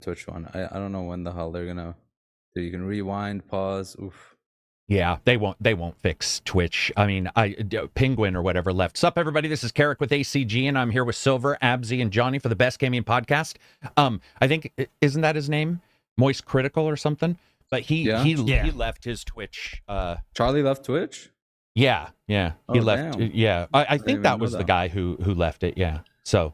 Twitch one. I don't know when the hell they're gonna. You can rewind, pause. Oof. Yeah, they won't fix Twitch. I mean, Penguin or whatever left. Sup, everybody? This is Carrick with ACG, and I'm here with Silver, Abzy, and Johnny for the Best Gaming Podcast. I think isn't that his name, Moist Critical or something? But he left his Twitch. Charlie left Twitch. Yeah, he left. Damn. Yeah, I think that was the guy who left it. Yeah. So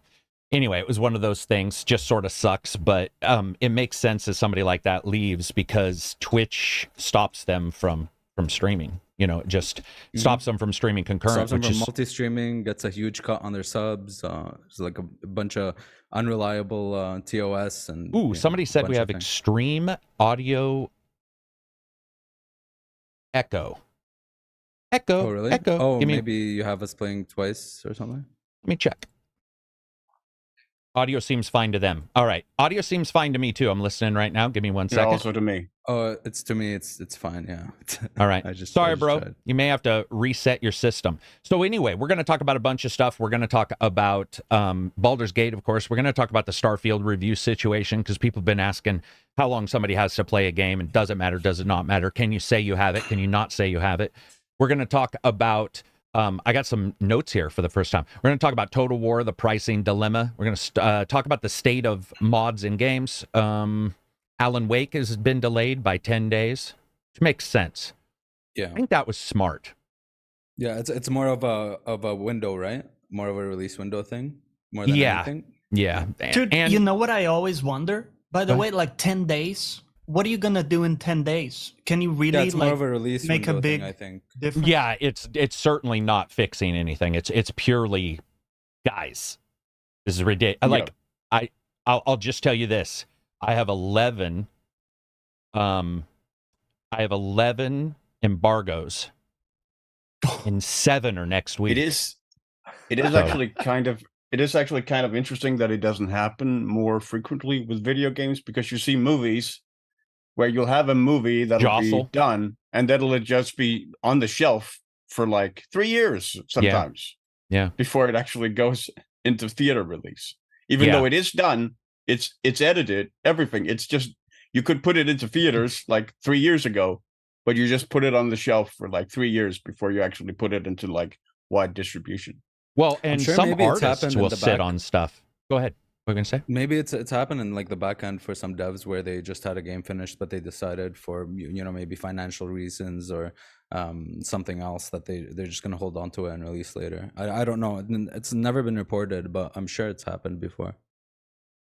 anyway, it was one of those things. Just sort of sucks, but it makes sense as somebody like that leaves because Twitch stops them from streaming. You know, it just stops them from streaming concurrent. Stops them from multi-streaming, gets a huge cut on their subs. It's like a bunch of unreliable TOS and. Ooh, somebody said we have extreme audio echo. Oh, really? Echo. Oh, maybe you have us playing twice or something. Let me check. Audio seems fine to them. All right. Audio seems fine to me, too. I'm listening right now. Give me 1 second. Also to me. Oh, it's to me. It's fine. Yeah. All right. Sorry, bro. Tried. You may have to reset your system. So anyway, we're going to talk about a bunch of stuff. We're going to talk about Baldur's Gate, of course. We're going to talk about the Starfield review situation because people have been asking how long somebody has to play a game and does it matter, does it not matter? Can you say you have it? Can you not say you have it? We're going to talk about, I got some notes here for the first time. We're going to talk about Total War, the pricing dilemma. We're going to talk about the state of mods in games. Alan Wake has been delayed by 10 days, which makes sense. Yeah. I think that was smart. Yeah, it's more of a window, right? More of a release window thing, more than anything. Yeah. Dude, you know what I always wonder? By the way, like 10 days, what are you gonna do in 10 days? Can you really it's more of a release make a big thing, I think. difference? Yeah, it's certainly not fixing anything. It's purely, guys, this is ridiculous. Like, I'll just tell you this. I have 11 embargoes and 7 are next week. It is actually kind of interesting that it doesn't happen more frequently with video games because you see movies where you'll have a movie that'll be done and that'll just be on the shelf for like 3 years sometimes. Yeah. Before it actually goes into theater release. Even though it is done, it's edited, everything. It's just you could put it into theaters like 3 years ago, but you just put it on the shelf for like 3 years before you actually put it into like wide distribution. Well, and some artists will sit on stuff. Go ahead. What are you gonna say? Maybe it's happened in like the back end for some devs where they just had a game finished, but they decided for maybe financial reasons or something else that they're just gonna hold on to it and release later. I don't know. It's never been reported, but I'm sure it's happened before.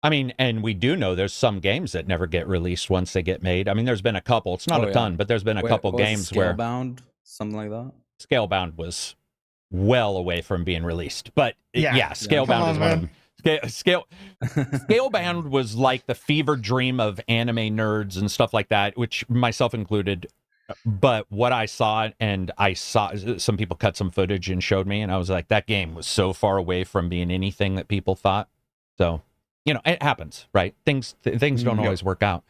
I mean, and we do know there's some games that never get released once they get made. I mean, there's been a couple. It's not a ton, but there's been a couple games where Scalebound, something like that. Scalebound was well away from being released, but Scalebound is one of them. Scalebound was like the fever dream of anime nerds and stuff like that, which myself included. But what I saw some people cut some footage and showed me, and I was like, that game was so far away from being anything that people thought. So, it happens, right? Things don't always work out.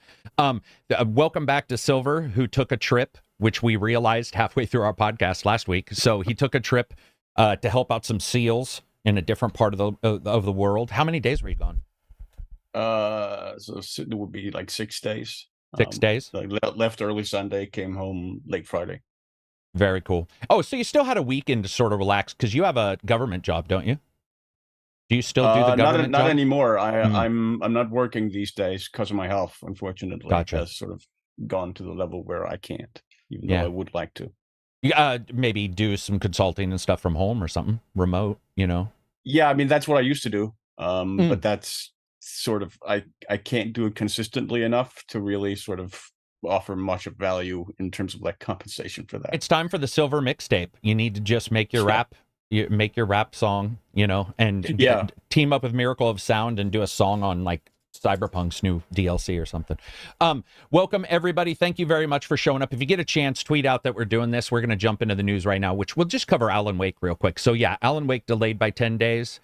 Welcome back to Silver, who took a trip, which we realized halfway through our podcast last week. So he took a trip to help out some SEALs in a different part of the world. How many days were you gone? So it would be like 6 days. 6 days? Like left early Sunday, came home late Friday. Very cool. Oh, so you still had a weekend to sort of relax because you have a government job, don't you? Do you still do the government job? Not anymore. I'm not working these days because of my health, unfortunately. Gotcha. It has sort of gone to the level where I can't, even though I would like to. Maybe do some consulting and stuff from home or something, remote, Yeah, I mean, that's what I used to do. But that's sort of, I can't do it consistently enough to really sort of offer much of value in terms of like compensation for that. It's time for the Silver mixtape. You need to just make your rap. You make your rap song, and team up with Miracle of Sound and do a song on like Cyberpunk's new DLC or something. Welcome, everybody. Thank you very much for showing up. If you get a chance, tweet out that we're doing this. We're going to jump into the news right now, which we'll just cover Alan Wake real quick. So, Alan Wake delayed by 10 days.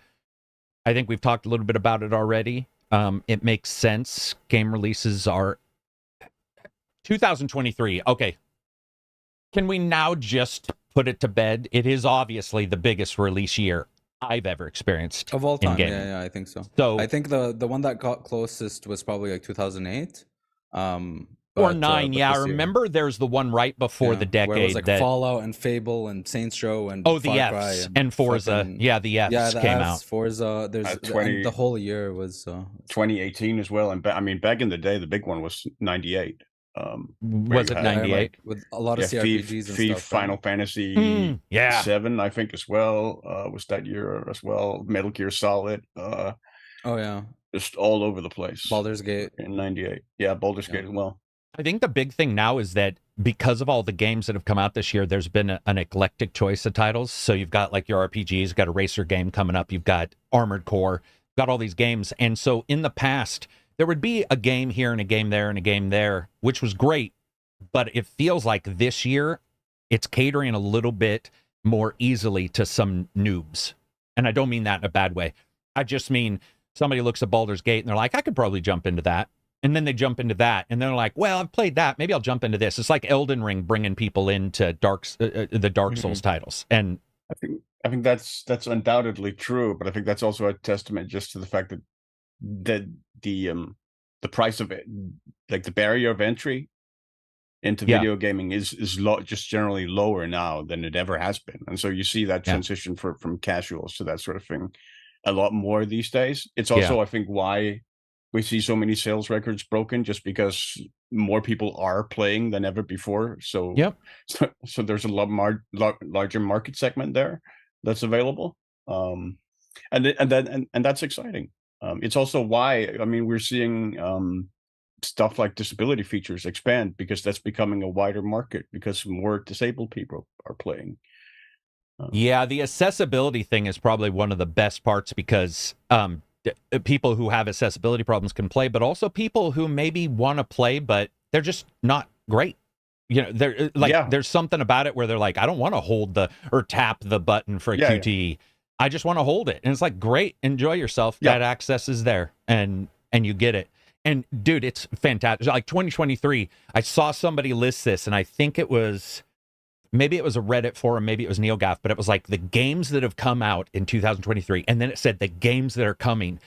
I think we've talked a little bit about it already. It makes sense. Game releases are 2023. Okay. Can we now just put it to bed? It is obviously the biggest release year I've ever experienced of all in time. gaming. Yeah, I think so. So I think the one that got closest was probably like 2008. Or 9, but yeah. I this year, remember there's the one right before the decade where it was like that Fallout and Fable and Saints Row and the Far Cry Fs and Forza. fucking, The Fs the came Fs, out. Forza. There's 20 and the whole year was 2018 as well. And I mean, back in the day, the big one was 98. Was it 98? With a lot of CRPGs and FIFA, stuff. Final Fantasy yeah. 7, I think, as well, was that year as well. Metal Gear Solid. Oh yeah, Just all over the place. Baldur's Gate in 98. Yeah, Baldur's Gate as well. I think the big thing now is that because of all the games that have come out this year, there's been an eclectic choice of titles. So you've got like your RPGs, you've got a racer game coming up, you've got Armored Core, got all these games. And so in the past, there would be a game here and a game there and a game there, which was great. But it feels like this year, it's catering a little bit more easily to some noobs. And I don't mean that in a bad way. I just mean somebody looks at Baldur's Gate and they're like, I could probably jump into that. And then they jump into that, and they're like, "Well, I've played that. Maybe I'll jump into this." It's like Elden Ring bringing people into the Dark Souls titles, and I think that's undoubtedly true. But I think that's also a testament just to the fact that the price of it, like the barrier of entry into video gaming, is just generally lower now than it ever has been, and so you see that transition from casuals to that sort of thing a lot more these days. It's also, I think, why we see so many sales records broken, just because more people are playing than ever before. So, so there's a larger market segment there that's available, and that's exciting. It's also why, I mean, we're seeing stuff like disability features expand, because that's becoming a wider market because more disabled people are playing. The accessibility thing is probably one of the best parts, because people who have accessibility problems can play, but also people who maybe want to play, but they're just not great. You know, they're like, there's something about it where they're like, I don't want to hold or tap the button for a QTE. I just want to hold it. And it's like, great, enjoy yourself. That access is there, and you get it. And dude, it's fantastic. Like 2023, I saw somebody list this, and I think maybe it was a Reddit forum, maybe it was NeoGAF, but it was like the games that have come out in 2023. And then it said the games that are coming.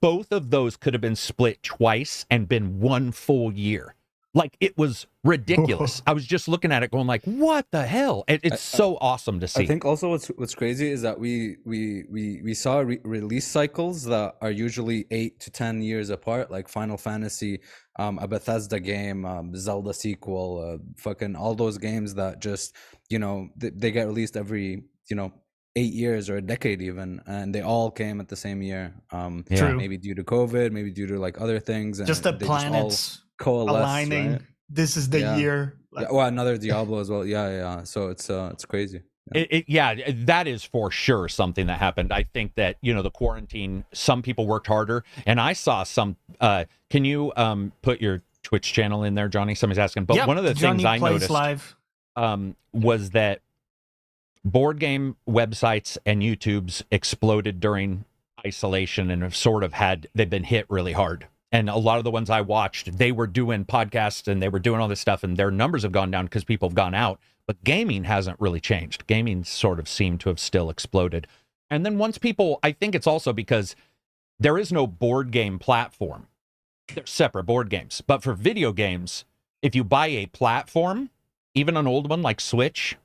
Both of those could have been split twice and been one full year. Like, it was ridiculous. I was just looking at it going like, what the hell? It's so awesome to see. I think also what's crazy is that we saw release cycles that are usually 8 to 10 years apart, like Final Fantasy, a Bethesda game, Zelda sequel, fucking all those games that just, you know, they get released every, you know, 8 years or a decade even, and they all came at the same year. Maybe due to COVID, maybe due to like other things. And just the planets aligning. Right? This is the year. Like, well, another Diablo as well. So it's crazy. That is for sure something that happened. I think that, you know, the quarantine, some people worked harder, and I saw some. Can you put your Twitch channel in there, Johnny? Somebody's asking. But one of the things I noticed live. Was that board game websites and YouTubes exploded during isolation, and they've been hit really hard. And a lot of the ones I watched, they were doing podcasts and they were doing all this stuff, and their numbers have gone down because people have gone out. But gaming hasn't really changed. Gaming sort of seemed to have still exploded. And then once people, I think it's also because there is no board game platform. They're separate board games. But for video games, if you buy a platform, even an old one like Switch,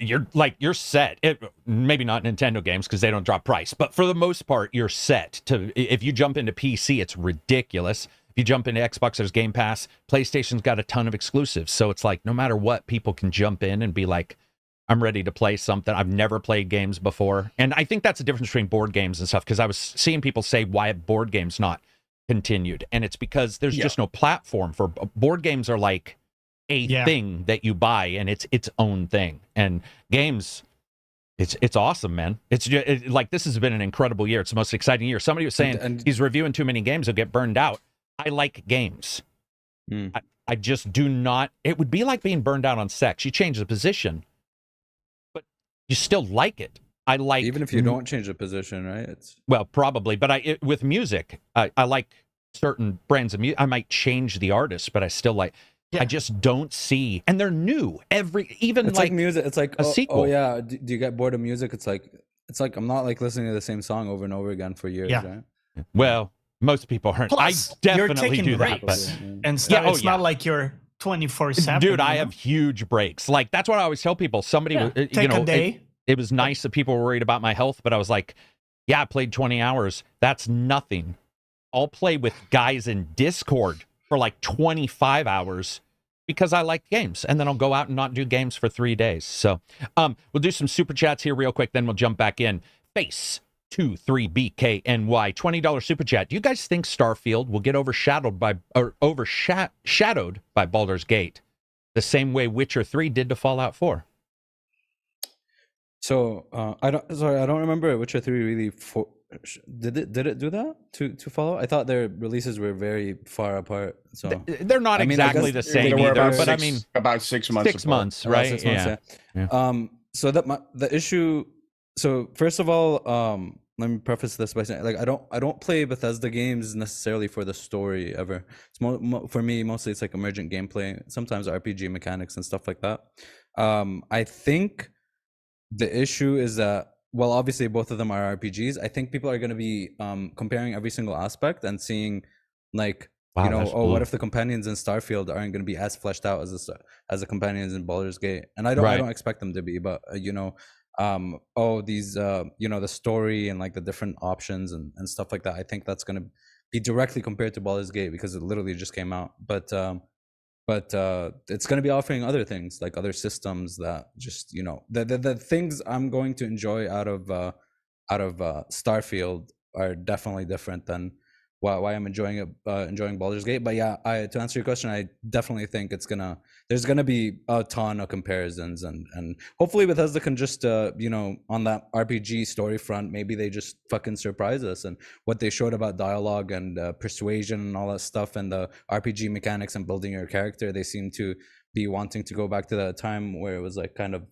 you're set. Maybe not Nintendo games because they don't drop price, but for the most part, you're set. If you jump into PC, it's ridiculous. If you jump into Xbox, there's Game Pass. PlayStation's got a ton of exclusives, so it's like no matter what, people can jump in and be like, I'm ready to play something. I've never played games before, and I think that's the difference between board games and stuff, because I was seeing people say, why have board games not continued? And it's because there's just no platform for board games. Are like a thing that you buy, and it's its own thing. And games, it's awesome, man. It's just, like, this has been an incredible year. It's the most exciting year. Somebody was saying he's reviewing too many games, he'll get burned out. I like games. I just do not. It would be like being burned out on sex. You change the position, but you still like it. I like, even if you don't change the position, right? Well, probably, but with music, I like certain brands of music. I might change the artist, but I still like. I just don't see, and they're new. Even it's like music. It's like a sequel. Oh yeah, do you get bored of music? It's like it's like I'm not like listening to the same song over and over again for years, Yeah. right? Well, most people aren't. Plus, I you're definitely taking do that, breaks but and stuff. Yeah, oh, It's yeah. not like you're 24/7. dude, I have huge breaks. Like that's what I always tell people. Somebody, take a day. It was nice that people were worried about my health, but I was like, yeah, I played 20 hours. That's nothing. I'll play with guys in Discord for like 25 hours because I like games, and then I'll go out and not do games for 3 days. So we'll do some super chats here real quick, then we'll jump back in. Face23BKNY, $20 super chat. Do you guys think Starfield will get overshadowed by Baldur's Gate the same way Witcher 3 did to Fallout 4? So I don't remember Witcher 3 really did it do that to follow? I thought their releases were very far apart. So they're not exactly the same either, but I mean about 6 months. 6 months, right? 6 months, yeah. So the issue. So first of all, let me preface this by saying, like, I don't play Bethesda games necessarily for the story ever. It's for me mostly it's like emergent gameplay, sometimes RPG mechanics and stuff like that. I think the issue is that, well, obviously both of them are RPGs. I think people are going to be comparing every single aspect and seeing like, you know, what if the companions in Starfield aren't going to be as fleshed out as the companions in Baldur's Gate? And I don't expect them to be, but you know, these you know, the story and like the different options and stuff like that, I think that's going to be directly compared to Baldur's Gate because it literally just came out. But it's going to be offering other things, like other systems that just, you know, the things I'm going to enjoy out of Starfield are definitely different than why I'm enjoying Baldur's Gate. But yeah, to answer your question, I definitely think there's gonna be a ton of comparisons, and hopefully Bethesda can just you know, on that RPG story front, maybe they just fucking surprise us. And what they showed about dialogue and persuasion and all that stuff, and the RPG mechanics and building your character, they seem to be wanting to go back to that time where it was like kind of,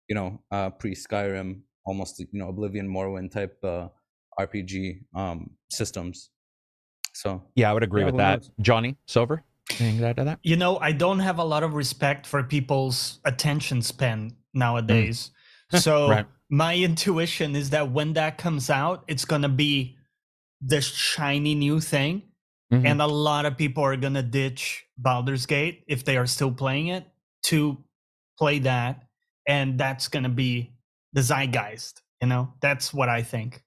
you know, pre-Skyrim, almost, you know, Oblivion, Morrowind type RPG systems. So yeah, I would agree with that. Johnny Silver, anything to add to that? You know, I don't have a lot of respect for people's attention span nowadays. So my intuition is that when that comes out, it's gonna be this shiny new thing, and a lot of people are gonna ditch Baldur's Gate if they are still playing it to play that, and that's gonna be the zeitgeist. You know, that's what I think.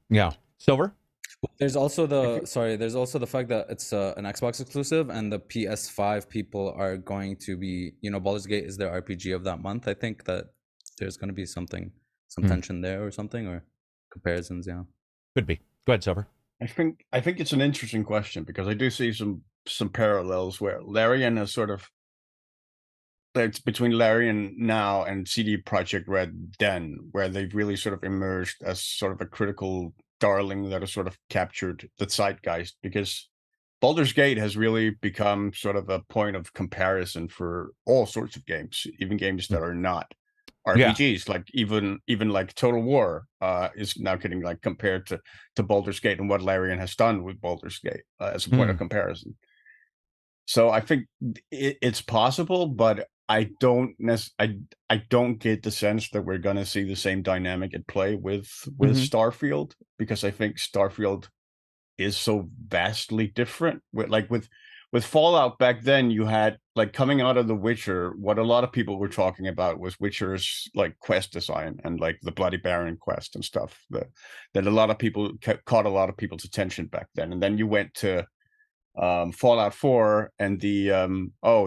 Yeah, Silver. There's also the fact that it's an Xbox exclusive, and the PS5 people are going to be, you know, Baldur's Gate is their RPG of that month. I think that there's going to be some tension there or something, or comparisons. Yeah, could be. Go ahead, Silver. I think it's an interesting question because I do see some parallels where Larian has sort of, it's between Larian now and CD Projekt Red then, where they've really sort of emerged as sort of a critical darling that has sort of captured the zeitgeist, because Baldur's Gate has really become sort of a point of comparison for all sorts of games, even games that are not RPGs. Like even like Total War is now getting like compared to Baldur's Gate and what Larian has done with Baldur's Gate as a point of comparison. So I think it's possible, but I don't get the sense that we're going to see the same dynamic at play with Starfield, because I think Starfield is so vastly different. With Fallout back then, you had, like, coming out of The Witcher, what a lot of people were talking about was Witcher's like quest design and like the Bloody Baron quest and stuff that a lot of people caught a lot of people's attention back then. And then you went to Fallout 4 and the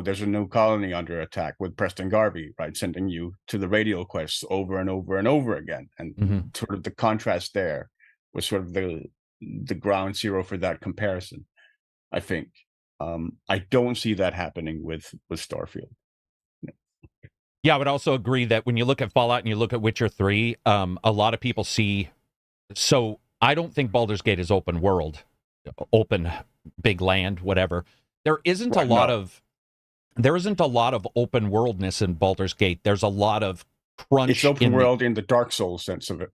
there's a new colony under attack with Preston Garvey, right, sending you to the radial quests over and over and over again, and sort of the contrast there was sort of the ground zero for that comparison, I think. I don't see that happening with Starfield. Yeah, I would also agree that when you look at Fallout and you look at Witcher 3, a lot of people see, so I don't think Baldur's Gate is open world, open big land, whatever. There isn't a lot of open worldness in Baldur's Gate. There's a lot of crunch. It's open world in the Dark Souls sense of it.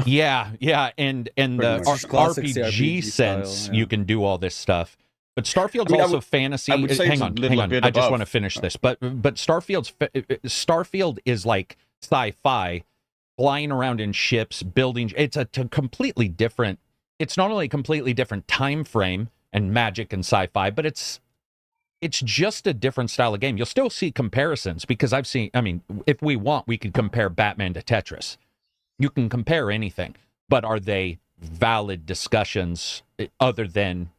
yeah, and the RPG sense, you can do all this stuff. But Starfield's also fantasy. Hang on. I just want to finish this. But Starfield is like sci-fi flying around in ships, building. It's a completely different. It's not only a completely different time frame and magic and sci-fi, but it's just a different style of game. You'll still see comparisons because I've seen. I mean, if we want, we could compare Batman to Tetris. You can compare anything, but are they valid discussions other than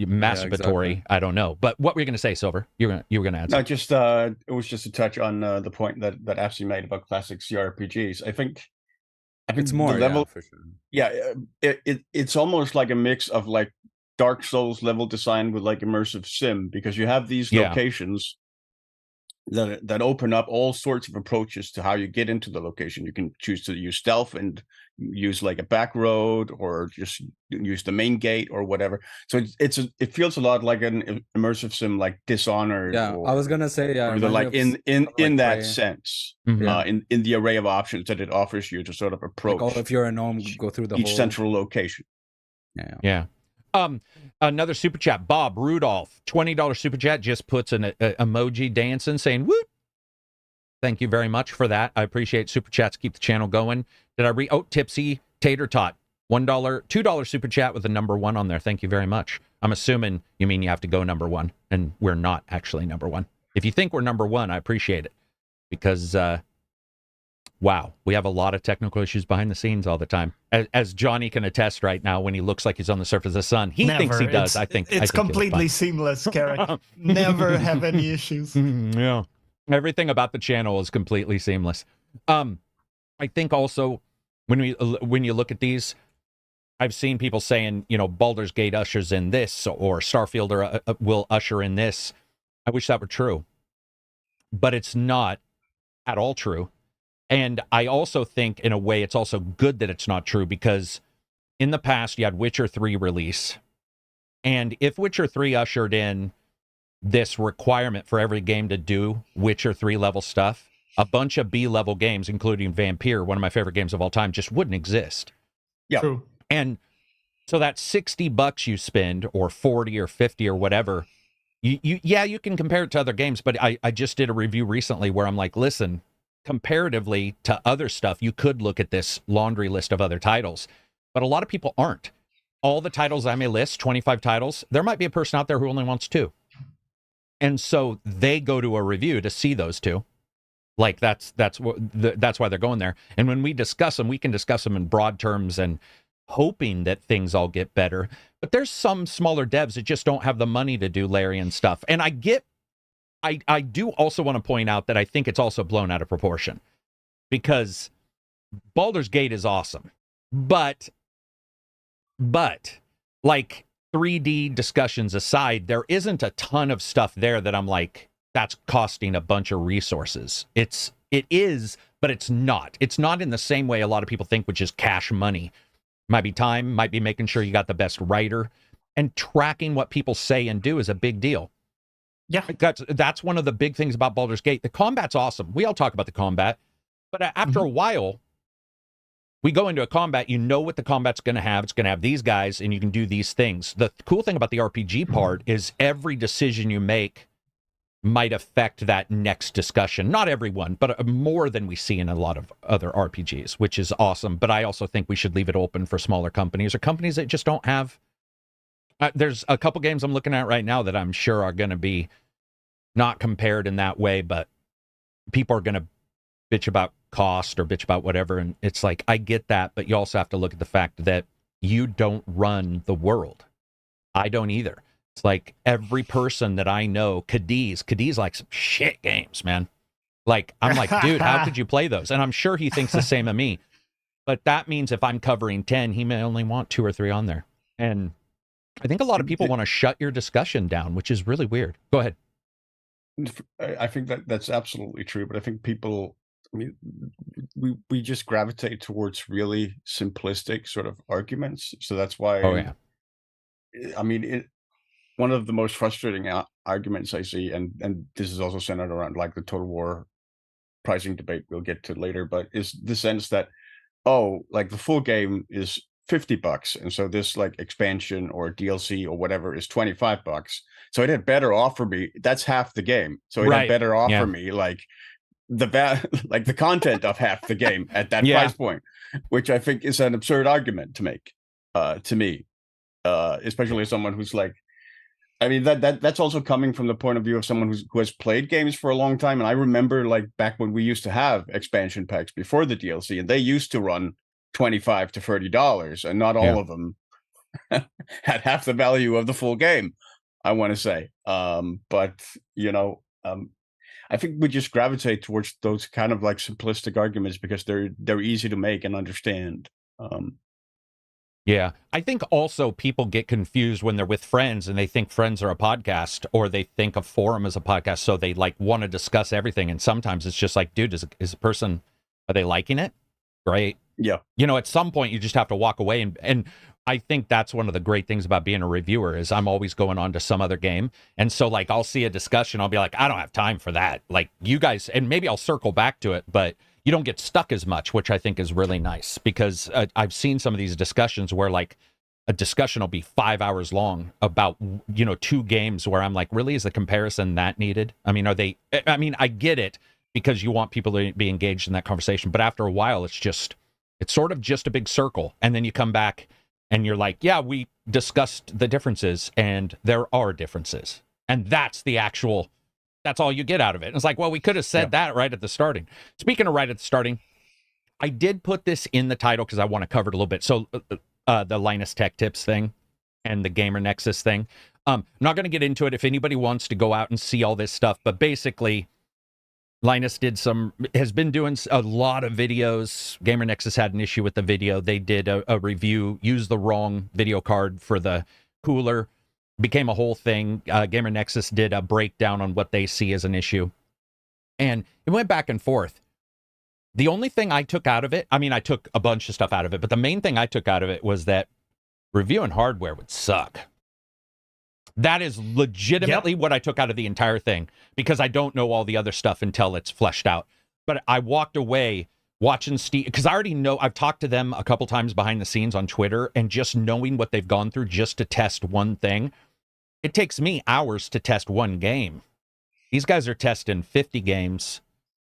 masturbatory? Exactly. I don't know. But what were you going to say, Silver? You were going to answer. No, just it was just a touch on the point that Apsy made about classic CRPGs. I think it's more the level. Yeah, for sure. Yeah, it's almost like a mix of like Dark Souls level design with like immersive sim, because you have these locations that open up all sorts of approaches to how you get into the location. You can choose to use stealth and use like a back road, or just use the main gate or whatever. So it feels a lot like an immersive sim, like Dishonored. Yeah, I was gonna say or like in that sense, in the array of options that it offers you to sort of approach. Like, if you're a gnome, go through each central location. Yeah. Another super chat. Bob Rudolph, $20 super chat, just puts an emoji dancing saying whoop. Thank you very much for that. I appreciate super chats. Keep the channel going. Did I read? Oh, Tipsy Tater Tot, $2 super chat with the number 1 on there. Thank you very much. I'm assuming you mean you have to go number 1, and we're not actually number 1. If you think we're number 1, I appreciate it, because wow, we have a lot of technical issues behind the scenes all the time. As Johnny can attest right now, when he looks like he's on the surface of the sun, he thinks he does. I think it's completely seamless, Carrick. Never have any issues. Yeah, everything about the channel is completely seamless. I think also when you look at these, I've seen people saying, Baldur's Gate ushers in this, or Starfield will usher in this. I wish that were true, but it's not at all true. And I also think, in a way, it's also good that it's not true, because in the past, you had Witcher 3 release. And if Witcher 3 ushered in this requirement for every game to do Witcher 3 level stuff, a bunch of B-level games, including Vampire, one of my favorite games of all time, just wouldn't exist. Yeah. True. And so that $60 you spend, or 40 or 50 or whatever, you can compare it to other games. But I just did a review recently where I'm like, listen, comparatively to other stuff, you could look at this laundry list of other titles, but a lot of people aren't. All the titles I may list, 25 titles, there might be a person out there who only wants 2. And so they go to a review to see those 2. Like that's why they're going there. And when we discuss them, we can discuss them in broad terms and hoping that things all get better. But there's some smaller devs that just don't have the money to do Larian stuff. And I do also want to point out that I think it's also blown out of proportion, because Baldur's Gate is awesome, but like 3D discussions aside, there isn't a ton of stuff there that I'm like, that's costing a bunch of resources. It is, but it's not. It's not in the same way a lot of people think, which is cash money. Might be time, might be making sure you got the best writer, and tracking what people say and do is a big deal. Yeah, that's one of the big things about Baldur's Gate. The combat's awesome. We all talk about the combat, but after a while, we go into a combat, you know what the combat's going to have. It's going to have these guys, and you can do these things. The cool thing about the RPG part is every decision you make might affect that next discussion. Not everyone, but more than we see in a lot of other RPGs, which is awesome. But I also think we should leave it open for smaller companies, or companies that just don't have... there's a couple games I'm looking at right now that I'm sure are going to be not compared in that way, but people are going to bitch about cost or bitch about whatever. And it's like, I get that, but you also have to look at the fact that you don't run the world. I don't either. It's like every person that I know, Cadiz like some shit games, man. Like, I'm like, dude, how could you play those? And I'm sure he thinks the same of me. But that means if I'm covering 10, he may only want 2 or 3 on there. And I think a lot of people want to shut your discussion down, which is really weird. Go ahead. I think that's absolutely true, but I think people, we just gravitate towards really simplistic sort of arguments. So that's why. Oh yeah. I mean, one of the most frustrating arguments I see, and this is also centered around like the Total War pricing debate we'll get to later, but is the sense that, like the full game is $50, and so this like expansion or DLC or whatever is $25. So it had better offer me, that's half the game. So it had better offer me like the content of half the game at that price point, which I think is an absurd argument to make to me, especially as someone who's like, I mean, that's also coming from the point of view of someone who has played games for a long time. And I remember like back when we used to have expansion packs before the DLC, and they used to run $25 to $30, and not all of them had half the value of the full game, I want to say. But I think we just gravitate towards those kind of like simplistic arguments because they're easy to make and understand. Yeah, I think also people get confused when they're with friends and they think friends are a podcast, or they think a forum is a podcast, so they like want to discuss everything. And sometimes it's just like, dude, is a person, are they liking it? Great. Yeah. At some point you just have to walk away, and I think that's one of the great things about being a reviewer is I'm always going on to some other game. And so like I'll see a discussion, I'll be like, I don't have time for that. Like you guys, and maybe I'll circle back to it, but you don't get stuck as much, which I think is really nice, because I've seen some of these discussions where like a discussion will be 5 hours long about, 2 games where I'm like, really, is the comparison that needed? I mean, I get it because you want people to be engaged in that conversation, but after a while, it's sort of just a big circle. And then you come back and you're like, yeah, we discussed the differences, and there are differences. And that's all you get out of it. And it's like, well, we could have said that right at the starting. Speaking of right at the starting, I did put this in the title because I want to cover it a little bit. So the Linus Tech Tips thing and the Gamer Nexus thing. I'm not going to get into it if anybody wants to go out and see all this stuff. But basically, Linus has been doing a lot of videos. Gamer Nexus had an issue with the video. They did a review, used the wrong video card for the cooler. Became a whole thing. Gamer Nexus did a breakdown on what they see as an issue. And it went back and forth. The only thing I took out of it, I mean, I took a bunch of stuff out of it, but the main thing I took out of it was that reviewing hardware would suck. That is legitimately what I took out of the entire thing, because I don't know all the other stuff until it's fleshed out. But I walked away watching Steve, because I already know, I've talked to them a couple times behind the scenes on Twitter, and just knowing what they've gone through just to test one thing, it takes me hours to test one game. These guys are testing 50 games,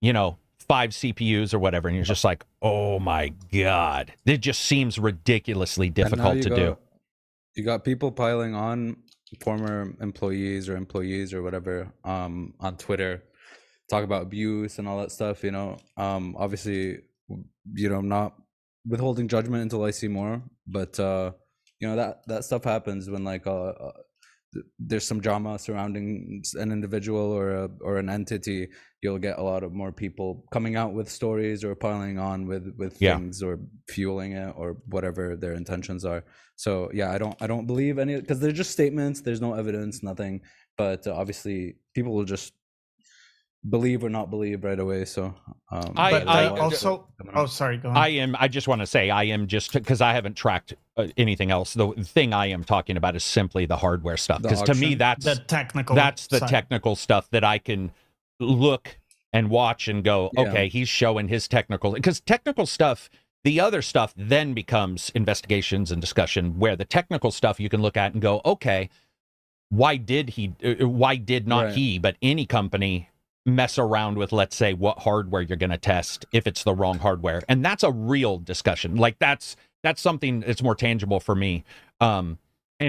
5 CPUs or whatever, and you're just like, oh my God. It just seems ridiculously difficult to do. You got people piling on former employees or whatever on Twitter, talk about abuse and all that stuff, obviously, I'm not withholding judgment until I see more, but that stuff happens when like there's some drama surrounding an individual or an entity. You'll get a lot of more people coming out with stories or piling on with things or fueling it or whatever their intentions are. So yeah, I don't believe any, because they're just statements. There's no evidence, nothing. But obviously, people will just believe or not believe right away. So sorry, go on. I just want to say I am, just because I haven't tracked anything else. The thing I am talking about is simply the hardware stuff, because to me that's the technical stuff that I can look and watch and go, okay, he's showing his technical, because technical stuff, the other stuff then becomes investigations and discussion, where the technical stuff you can look at and go, okay, why did not he, but any company mess around with, let's say, what hardware you're going to test if it's the wrong hardware? And that's a real discussion. Like that's something that's more tangible for me. And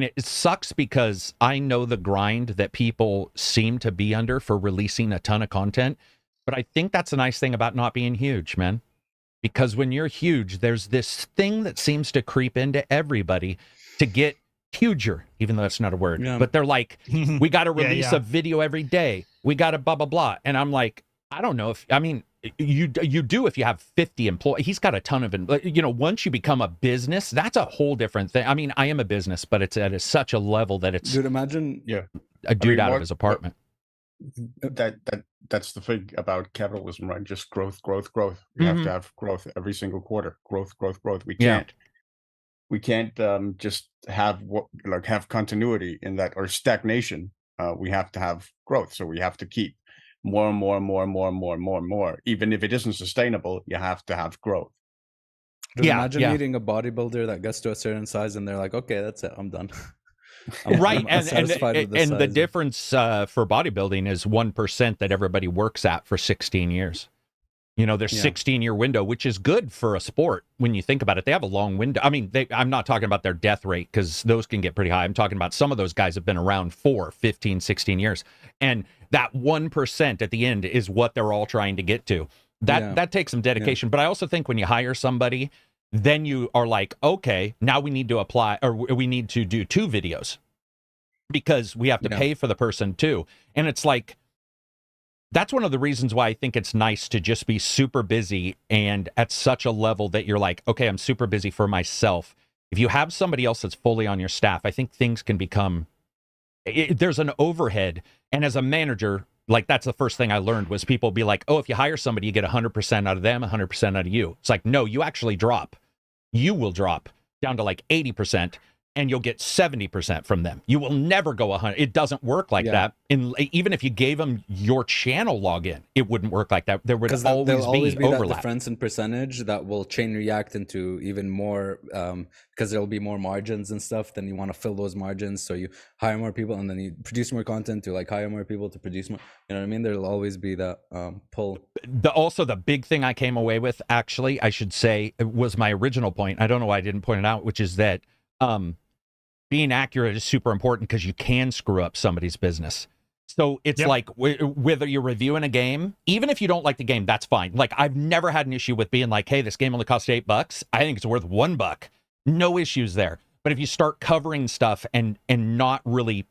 it sucks because I know the grind that people seem to be under for releasing a ton of content, but I think that's a nice thing about not being huge, man. Because when you're huge, there's this thing that seems to creep into everybody to get huger, even though that's not a word. Yeah. But they're like, we got to release a video every day. We got to blah, blah, blah. And I'm like, I don't know if, you do if you have 50 employees. He's got a ton of, once you become a business, that's a whole different thing. I mean, I am a business, but it's at such a level that it's, dude, imagine a dude out of his apartment. That's the thing about capitalism, right? Just growth. We have to have growth every single quarter. Growth. We can't just have continuity in that, or stagnation. We have to have growth. So we have to keep more and more. Even if it isn't sustainable, you have to have growth. Imagine meeting a bodybuilder that gets to a certain size and they're like, okay, that's it, I'm done. Right, I'm and unsatisfied with the size. difference for bodybuilding is 1% that everybody works at for 16 years. You know, there's 16-year window, which is good for a sport when you think about it. They have a long window. I mean, I'm not talking about their death rate because those can get pretty high. I'm talking about some of those guys have been around for 15, 16 years. And that 1% at the end is what they're all trying to get to. That takes some dedication. But I also think when you hire somebody, then you are like, okay, now we need to apply, or we need to do 2 videos because we have to pay for the person too. And it's like, that's one of the reasons why I think it's nice to just be super busy and at such a level that you're like, okay, I'm super busy for myself. If you have somebody else that's fully on your staff, I think things can become, there's an overhead. And as a manager, like that's the first thing I learned was people be like, oh, if you hire somebody, you get 100% out of them, 100% out of you. It's like, no, you actually drop. You will drop down to like 80%. And you'll get 70% from them. You will never go 100. It doesn't work like that. And even if you gave them your channel login, it wouldn't work like that. There would always be that overlap. difference in percentage that will chain react into even more, because there'll be more margins and stuff. Then you want to fill those margins, so you hire more people, and then you produce more content to like hire more people to produce more. You know what I mean? There'll always be that pull. Also, the big thing I came away with, actually, I should say, was my original point. I don't know why I didn't point it out, which is that being accurate is super important because you can screw up somebody's business. So it's like whether you're reviewing a game, even if you don't like the game, that's fine. Like I've never had an issue with being like, hey, this game only cost $8. I think it's worth $1. No issues there. But if you start covering stuff and not really,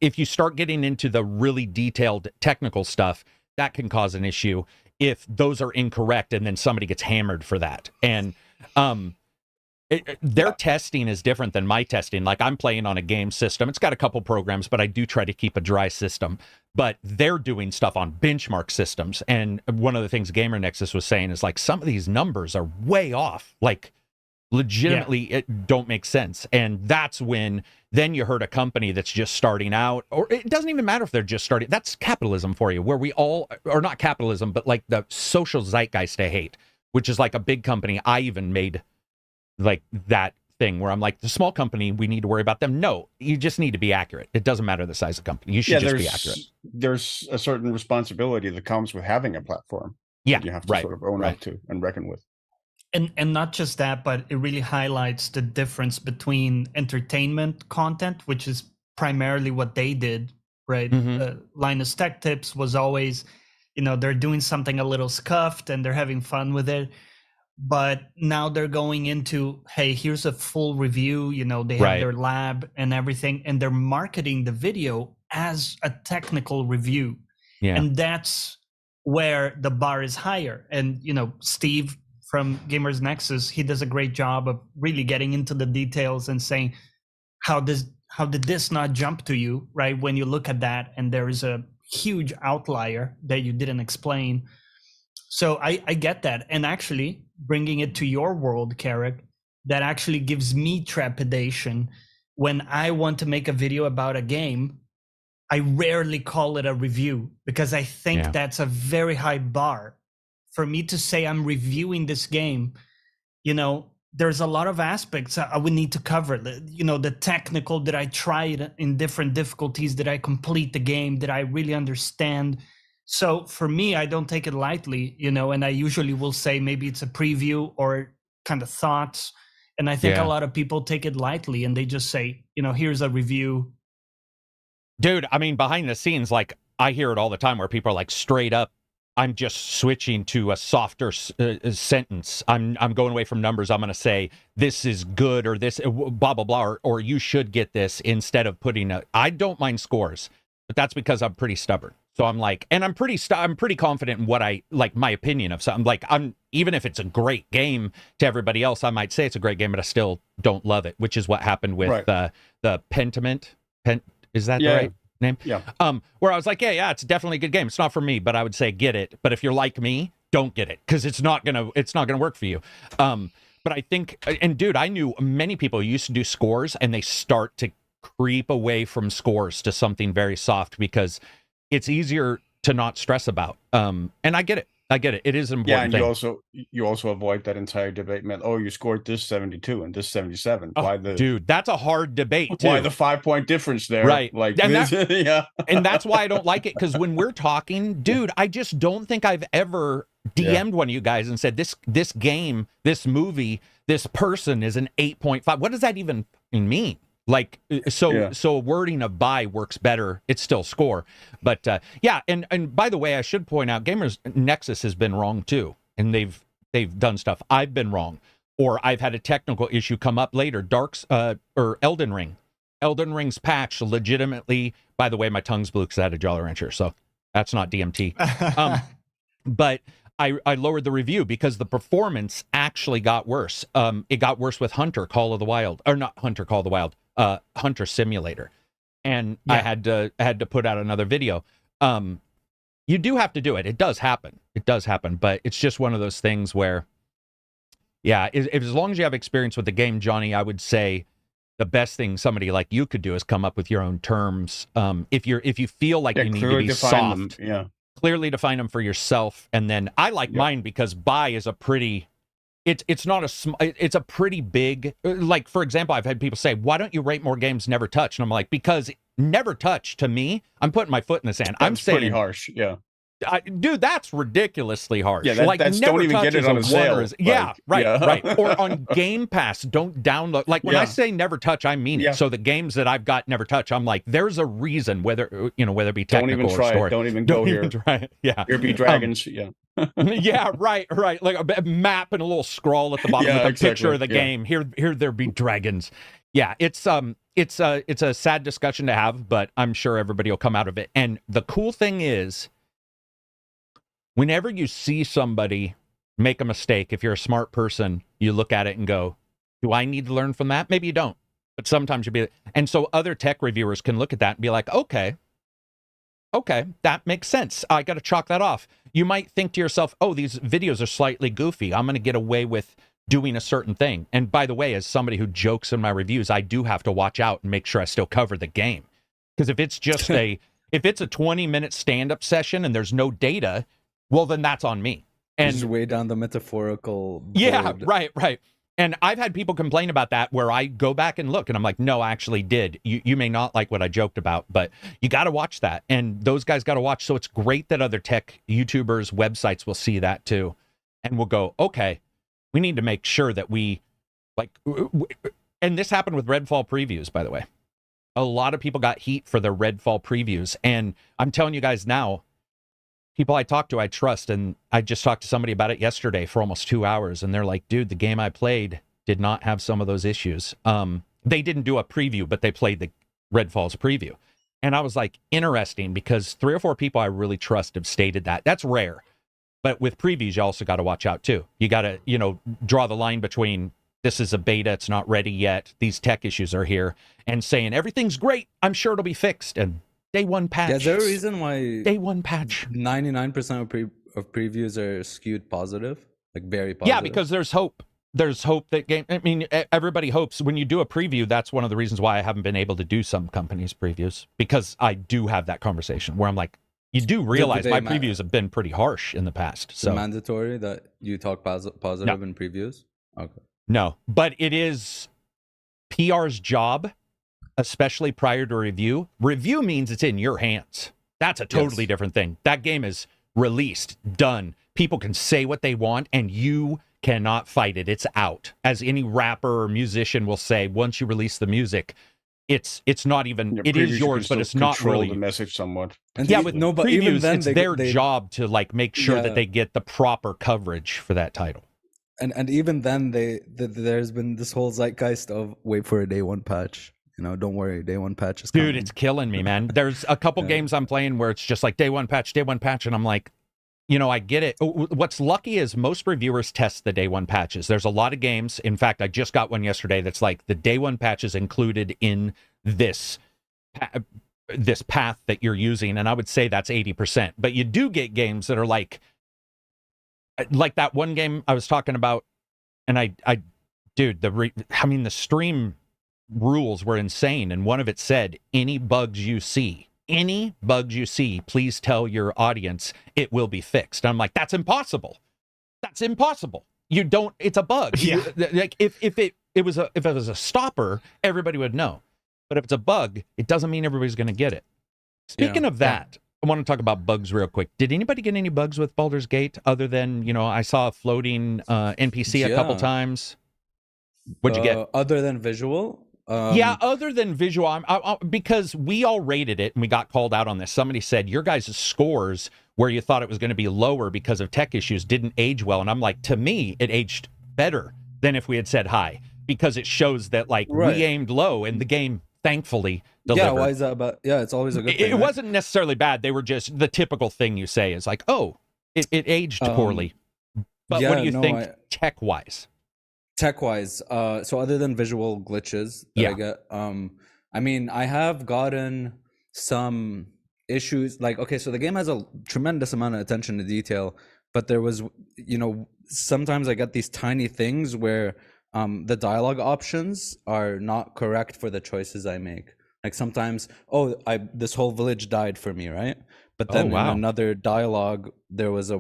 if you start getting into the really detailed technical stuff, that can cause an issue if those are incorrect and then somebody gets hammered for that. And their testing is different than my testing. Like I'm playing on a game system. It's got a couple programs, but I do try to keep a dry system. But they're doing stuff on benchmark systems. And one of the things Gamer Nexus was saying is like some of these numbers are way off. Like legitimately, it don't make sense. And that's when then you hurt a company that's just starting out, or it doesn't even matter if they're just starting. That's capitalism for you, where we all, or not capitalism, but like the social zeitgeist I hate, which is like a big company. I even made like that thing where I'm like, the small company, we need to worry about them. No, you just need to be accurate. It doesn't matter the size of the company. You should just be accurate. There's a certain responsibility that comes with having a platform. Yeah, that you have to sort of own up to and reckon with. And not just that, but it really highlights the difference between entertainment content, which is primarily what they did, right? Linus Tech Tips was always, they're doing something a little scuffed and they're having fun with it. But now they're going into, hey, here's a full review. They have their lab and everything, and they're marketing the video as a technical review. Yeah. And that's where the bar is higher. And, Steve from Gamers Nexus, he does a great job of really getting into the details and saying, how did this not jump to you, right? When you look at that and there is a huge outlier that you didn't explain. So I get that. And actually bringing it to your world, Carrick, that actually gives me trepidation when I want to make a video about a game. I rarely call it a review because I think that's a very high bar for me to say I'm reviewing this game. There's a lot of aspects I would need to cover. The technical, did I try it in different difficulties? Did I complete the game? Did I really understand? So for me, I don't take it lightly, and I usually will say maybe it's a preview or kind of thoughts. And I think a lot of people take it lightly and they just say, here's a review. Dude, I mean, behind the scenes, like I hear it all the time where people are like straight up, I'm just switching to a softer sentence. I'm going away from numbers. I'm going to say this is good or this blah, blah, blah, or you should get this instead of putting I don't mind scores, but that's because I'm pretty stubborn. So I'm like, and I'm pretty confident in what I like, my opinion of something. Like even if it's a great game to everybody else, I might say it's a great game, but I still don't love it, which is what happened with the Pentiment. Is that the right name? Yeah. Where I was like, yeah, it's definitely a good game. It's not for me, but I would say get it. But if you're like me, don't get it because it's not gonna work for you. But I think, and dude, I knew many people who used to do scores and they start to creep away from scores to something very soft because it's easier to not stress about. And I get it. I get it. It is an Yeah, important and thing. you also avoid that entire debate, man. Oh, you scored this 72 and this 77. Oh, dude, that's a hard debate too. Why the 5-point difference there? Right. Like And this, yeah. And that's why I don't like it, because when we're talking, dude, I just don't think I've ever DM'd one of you guys and said this game, this movie, this person is an 8.5. What does that even mean? Like, so a wording of buy works better. It's still score. But yeah, and by the way, I should point out, Gamers Nexus has been wrong too. And they've done stuff. I've been wrong. Or I've had a technical issue come up later. Or Elden Ring. Elden Ring's patch legitimately, by the way, my tongue's blue because I had a Jolly Rancher, so that's not DMT. But I lowered the review because the performance actually got worse. It got worse with Hunter Call of the Wild, or not Hunter Call of the Wild, Hunter Simulator, and I had to put out another video. You do have to do it. It does happen. It does happen, but it's just one of those things where, yeah, if as long as you have experience with the game, Johnny, I would say the best thing somebody like you could do is come up with your own terms. If you feel like you need to be soft, clearly define them for yourself. And then I like mine because buy is a pretty, it's not it's a pretty big, like, for example, I've had people say, why don't you rate more games never touch? And I'm like, because never touch to me, I'm putting my foot in the sand. I'm saying pretty harsh. Yeah. Dude, that's ridiculously harsh. Yeah, like that's don't even get it on a sale. Yeah, right. Or on Game Pass, don't download. Like when I say never touch, I mean it. So the games that I've got never touch, I'm like, there's a reason, whether it be technical don't even try or story. It. Don't even go don't here. Even try it. Yeah, here be dragons. Yeah. Yeah, right. Like a map and a little scroll at the bottom with a picture of the game. Here there be dragons. Yeah, it's a sad discussion to have, but I'm sure everybody will come out of it. And the cool thing is, whenever you see somebody make a mistake, if you're a smart person, you look at it and go, do I need to learn from that? Maybe you don't, but sometimes you'll be, and so other tech reviewers can look at that and be like, okay, that makes sense. I got to chalk that off. You might think to yourself, oh, these videos are slightly goofy. I'm going to get away with doing a certain thing. And by the way, as somebody who jokes in my reviews, I do have to watch out and make sure I still cover the game. Because if it's just if it's a 20-minute stand-up session and there's no data, well, then that's on me. And just way down the metaphorical board. Yeah, right. And I've had people complain about that where I go back and look and I'm like, no, I actually did. You may not like what I joked about, but you got to watch that. And those guys got to watch. So it's great that other tech YouTubers, websites will see that too. And we'll go, okay, we need to make sure that we, like, and this happened with Redfall previews, by the way. A lot of people got heat for their Redfall previews. And I'm telling you guys now, people I talk to, I trust, and I just talked to somebody about it yesterday for almost 2 hours, and they're like, dude, the game I played did not have some of those issues. They didn't do a preview, but they played the Redfall's preview. And I was like, interesting, because 3 or 4 people I really trust have stated that. That's rare. But with previews, you also got to watch out, too. You got to, draw the line between this is a beta, it's not ready yet, these tech issues are here, and saying everything's great, I'm sure it'll be fixed, and Day one patch. Yeah, is there a reason why Day one patch 99% of previews are skewed positive? Like very positive? Yeah, because there's hope. There's hope that game. I mean, everybody hopes when you do a preview. That's one of the reasons why I haven't been able to do some companies' previews, because I do have that conversation where I'm like, you do realize my previews have been pretty harsh in the past. So mandatory that you talk positive in previews? Okay. No, but it is PR's job, especially prior to review. Review means it's in your hands. That's a totally different thing. That game is released, done. People can say what they want, and you cannot fight it. It's out. As any rapper or musician will say, once you release the music, it's not even, it is yours, but it's not really. The message somewhat. And with previews, it's their job to like make sure that they get the proper coverage for that title. And even then, there's been this whole zeitgeist of wait for a day one patch. Don't worry, day one patch is coming. Dude, it's killing me, man. There's a couple games I'm playing where it's just like day one patch, and I'm like, I get it. What's lucky is most reviewers test the day one patches. There's a lot of games. In fact, I just got one yesterday that's like the day one patch is included in this path that you're using, and I would say that's 80%. But you do get games that are like that one game I was talking about, and the stream rules were insane, and one of it said any bugs you see any bugs you see, please tell your audience it will be fixed. And I'm like, that's impossible. That's impossible. You don't. It's a bug. Yeah. Like if it was a stopper, everybody would know. But if it's a bug, it doesn't mean everybody's going to get it. Speaking of that, I want to talk about bugs real quick. Did anybody get any bugs with Baldur's Gate other than, you know, I saw a floating NPC a couple times? What'd you get? Other than visual? Other than visual, because we all rated it and we got called out on this. Somebody said your guys' scores where you thought it was going to be lower because of tech issues didn't age well. And I'm like, to me, it aged better than if we had said high, because it shows that we aimed low and the game thankfully delivered. Yeah, why is that about? Yeah, it's always a good thing. It wasn't necessarily bad. They were just the typical thing you say is like, oh, it aged poorly. But what do you think tech-wise? Tech-wise, so other than visual glitches that I get, I mean, I have gotten some issues. Like, okay, so the game has a tremendous amount of attention to detail, but there was, you know, sometimes I get these tiny things where the dialogue options are not correct for the choices I make. Like sometimes, this whole village died for me, right? But then in another dialogue, there was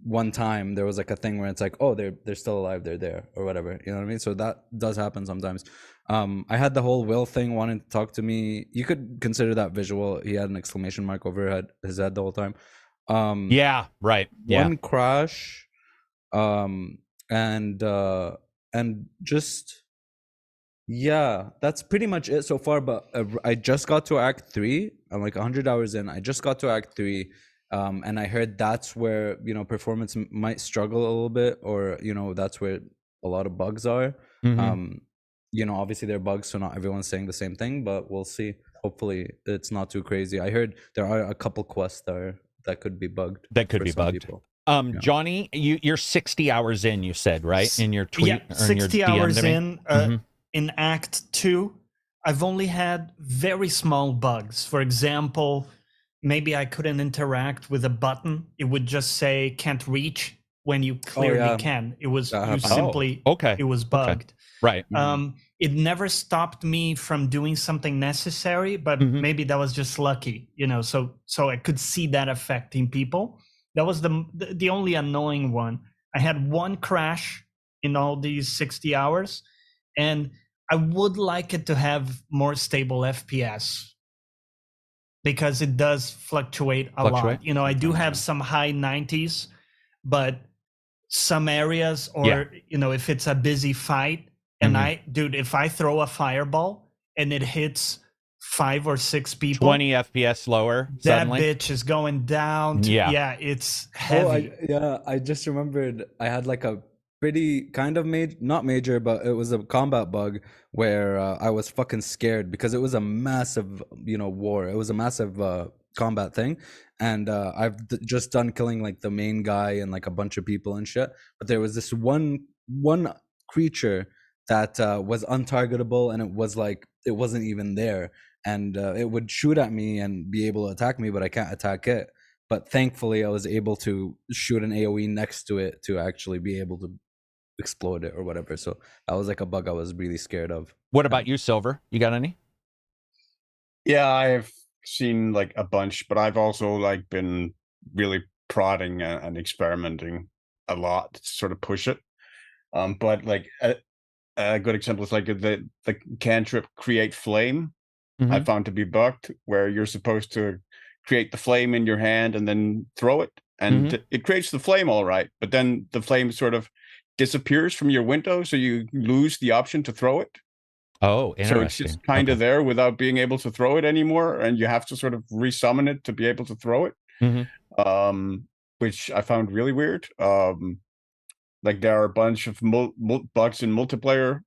one time there was like a thing where it's like, oh, they're still alive, they're there, or whatever. You know what I mean? So that does happen sometimes. I had the whole Will thing wanting to talk to me. You could consider that visual. He had an exclamation mark over his head the whole time. One crash, and just. Yeah, that's pretty much it so far. But I just got to Act 3. I'm like 100 hours in. I just got to Act 3, and I heard that's where, you know, performance might struggle a little bit, or, you know, that's where a lot of bugs are. You know, obviously they're bugs, so not everyone's saying the same thing, but we'll see. Hopefully it's not too crazy. I heard there are a couple quests that could be bugged. That could be bugged. People. Johnny, you're 60 hours in, you said, right? In your tweet? Yeah, 60 hours in. In Act 2, I've only had very small bugs. For example, maybe I couldn't interact with a button. It would just say can't reach when you clearly can. It was it was bugged. Right. It never stopped me from doing something necessary, but maybe that was just lucky, you know, so I could see that affecting people. That was the only annoying one. I had one crash in all these 60 hours, and I would like it to have more stable FPS, because it does fluctuate a lot. You know, I do have some high 90s, but some areas, or you know, if it's a busy fight, and if I throw a fireball and it hits 5 or 6 people, 20 FPS lower, that suddenly bitch is going down. It's heavy. I just remembered I had like a pretty kind of not major, but it was a combat bug where I was fucking scared because it was a massive, you know, war. It was a massive combat thing, and I've just done killing like the main guy and like a bunch of people and shit. But there was this one creature that was untargetable, and it was like it wasn't even there, and it would shoot at me and be able to attack me, but I can't attack it. But thankfully, I was able to shoot an AoE next to it to actually be able to explode it or whatever. So that was like a bug I was really scared of. What about you, Silver? You got any? Yeah, I've seen like a bunch, but I've also like been really prodding and experimenting a lot to sort of push it. But like a good example is like the cantrip create flame. I found to be bugged, where you're supposed to create the flame in your hand and then throw it, and it creates the flame all right, but then the flame sort of disappears from your window, so you lose the option to throw it. Oh, interesting. So it's just kind of there without being able to throw it anymore, and you have to sort of resummon it to be able to throw it, which I found really weird. Like there are a bunch of bugs in multiplayer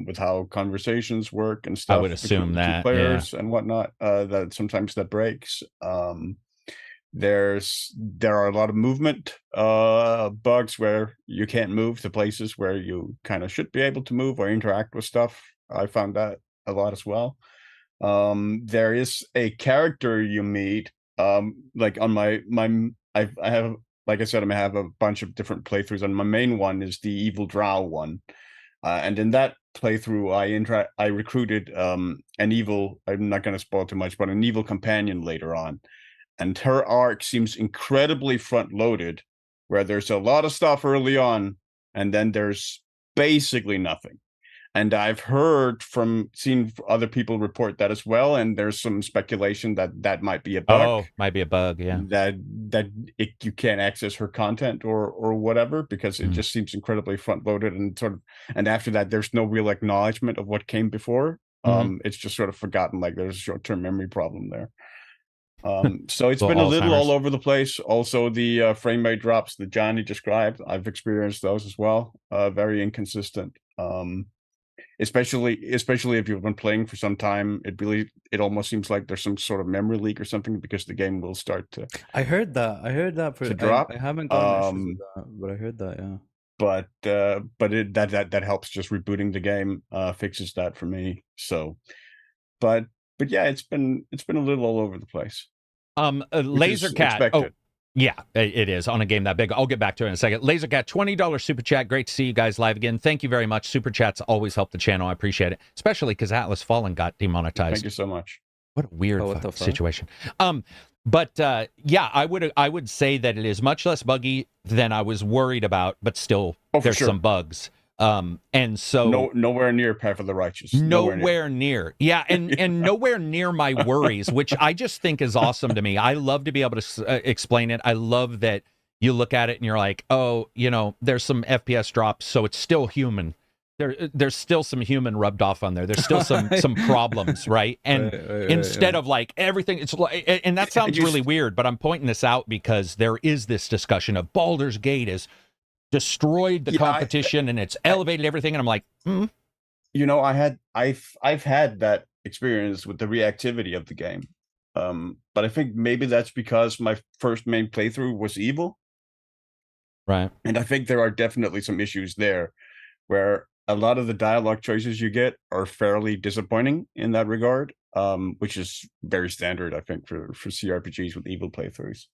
with how conversations work and stuff. I would assume that players and whatnot, that sometimes that breaks. There are a lot of movement bugs where you can't move to places where you kind of should be able to move or interact with stuff. I found that a lot as well. There is a character you meet, like on I have, like I said, I have a bunch of different playthroughs, and my main one is the evil drow one, And in that playthrough, I recruited an evil. I'm not going to spoil too much, but an evil companion later on, and her arc seems incredibly front-loaded, where there's a lot of stuff early on, and then there's basically nothing. And I've seen other people report that as well, and there's some speculation that might be a bug. Oh, might be a bug, yeah. That you can't access her content or whatever, because it just seems incredibly front loaded, and after that there's no real acknowledgement of what came before. It's just sort of forgotten, like there's a short-term memory problem there. So it's been a little all over the place. Also, the frame rate drops that Johnny described, I've experienced those as well. Very inconsistent. Especially if you've been playing for some time, it almost seems like there's some sort of memory leak or something, because the game will start to. I heard that for to drop. I haven't gotten issues with that, but I heard that, yeah. But that helps. Just rebooting the game fixes that for me. So, but yeah, it's been a little all over the place. Lasercat. Oh, yeah, it is on a game that big. I'll get back to it in a second. Lasercat, $20 super chat. Great to see you guys live again. Thank you very much. Super chats always help the channel. I appreciate it, especially because Atlas Fallen got demonetized. Thank you so much. What a weird situation. But yeah, I would say that it is much less buggy than I was worried about, but still there's some bugs. And so nowhere near Path of the Righteous. Nowhere near. Yeah, and nowhere near my worries, which I just think is awesome to me. I love to be able to explain it. I love that you look at it and you're like, oh, there's some FPS drops, so it's still human. There's still some human rubbed off on there. There's still some problems, right? And instead of like everything, it's like, and that sounds really weird, but I'm pointing this out because there is this discussion of Baldur's Gate is destroyed the competition and it's elevated everything, and I'm like, I've had that experience with the reactivity of the game, but I think maybe that's because my first main playthrough was evil, right? And I think there are definitely some issues there where a lot of the dialogue choices you get are fairly disappointing in that regard, which is very standard, I think, for CRPGs with evil playthroughs.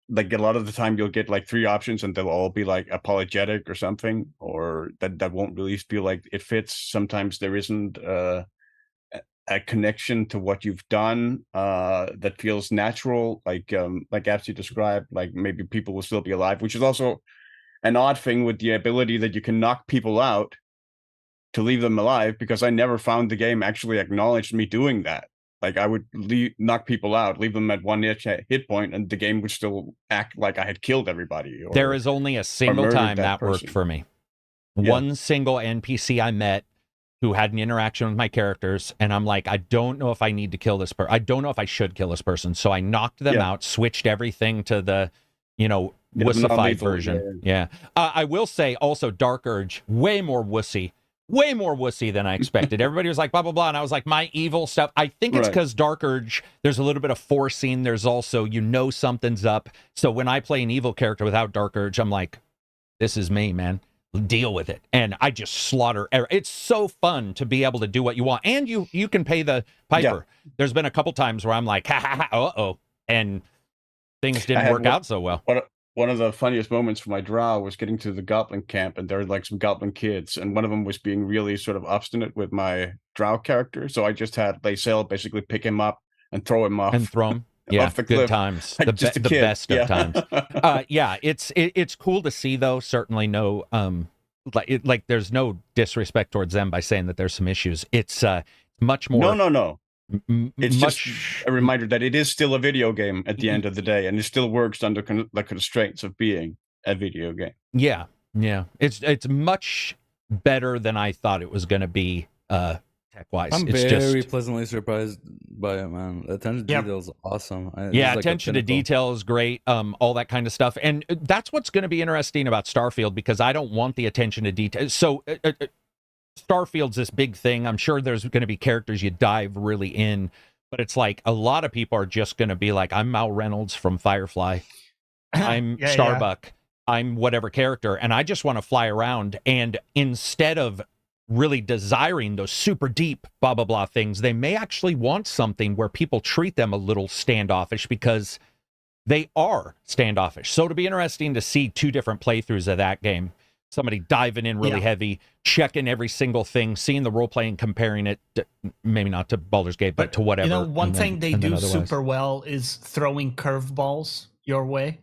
Like a lot of the time you'll get like 3 options and they'll all be like apologetic or something, or that won't really feel like it fits. Sometimes there isn't a connection to what you've done that feels natural, like Apsy described, like maybe people will still be alive, which is also an odd thing with the ability that you can knock people out to leave them alive, because I never found the game actually acknowledged me doing that. Like I would knock people out, leave them at 1 hit point, and the game would still act like I had killed everybody. There is only a single time that worked for me. Yeah. One single NPC I met who had an interaction with my characters, and I'm like, I don't know if I need to kill this person. I don't know if I should kill this person. So I knocked them out, switched everything to the, wussified version. Yeah. I will say also Dark Urge, way more wussy than I expected. Everybody was like, blah, blah, blah. And I was like, my evil stuff. I think it's because Dark Urge, there's a little bit of forcing. There's also, something's up. So when I play an evil character without Dark Urge, I'm like, this is me, man. Deal with it. And I just slaughter. It's so fun to be able to do what you want. And you can pay the piper. Yeah. There's been a couple times where I'm like, ha, ha, ha, uh-oh. And things didn't work out so well. One of the funniest moments for my drow was getting to the goblin camp, and there were like some goblin kids, and one of them was being really sort of obstinate with my drow character. So I just had Lae'zel basically pick him up and throw him off. And throw him. Yeah, off the good cliff. Times. Like the best of times. Yeah, it's cool to see, though. Certainly no, like there's no disrespect towards them by saying that there's some issues. It's much more. No. It's just a reminder that it is still a video game at the end of the day, and it still works under the constraints of being a video game. Yeah. It's much better than I thought it was going to be tech-wise. I'm very pleasantly surprised by it, man. Attention to detail is awesome. Attention to detail is great, all that kind of stuff. And that's what's going to be interesting about Starfield, because I don't want the attention to detail. So Starfield's this big thing. I'm sure there's going to be characters you dive really in, but it's like a lot of people are just going to be like, I'm Mal Reynolds from Firefly. I'm Starbuck. I'm whatever character, and I just want to fly around. And instead of really desiring those super deep blah, blah, blah things, they may actually want something where people treat them a little standoffish, because they are standoffish. So it'll be interesting to see 2 different playthroughs of that game. somebody diving in really heavy, checking every single thing, seeing the role playing, comparing it, maybe not to Baldur's Gate, but to whatever. You know, one thing they do super well is throwing curveballs your way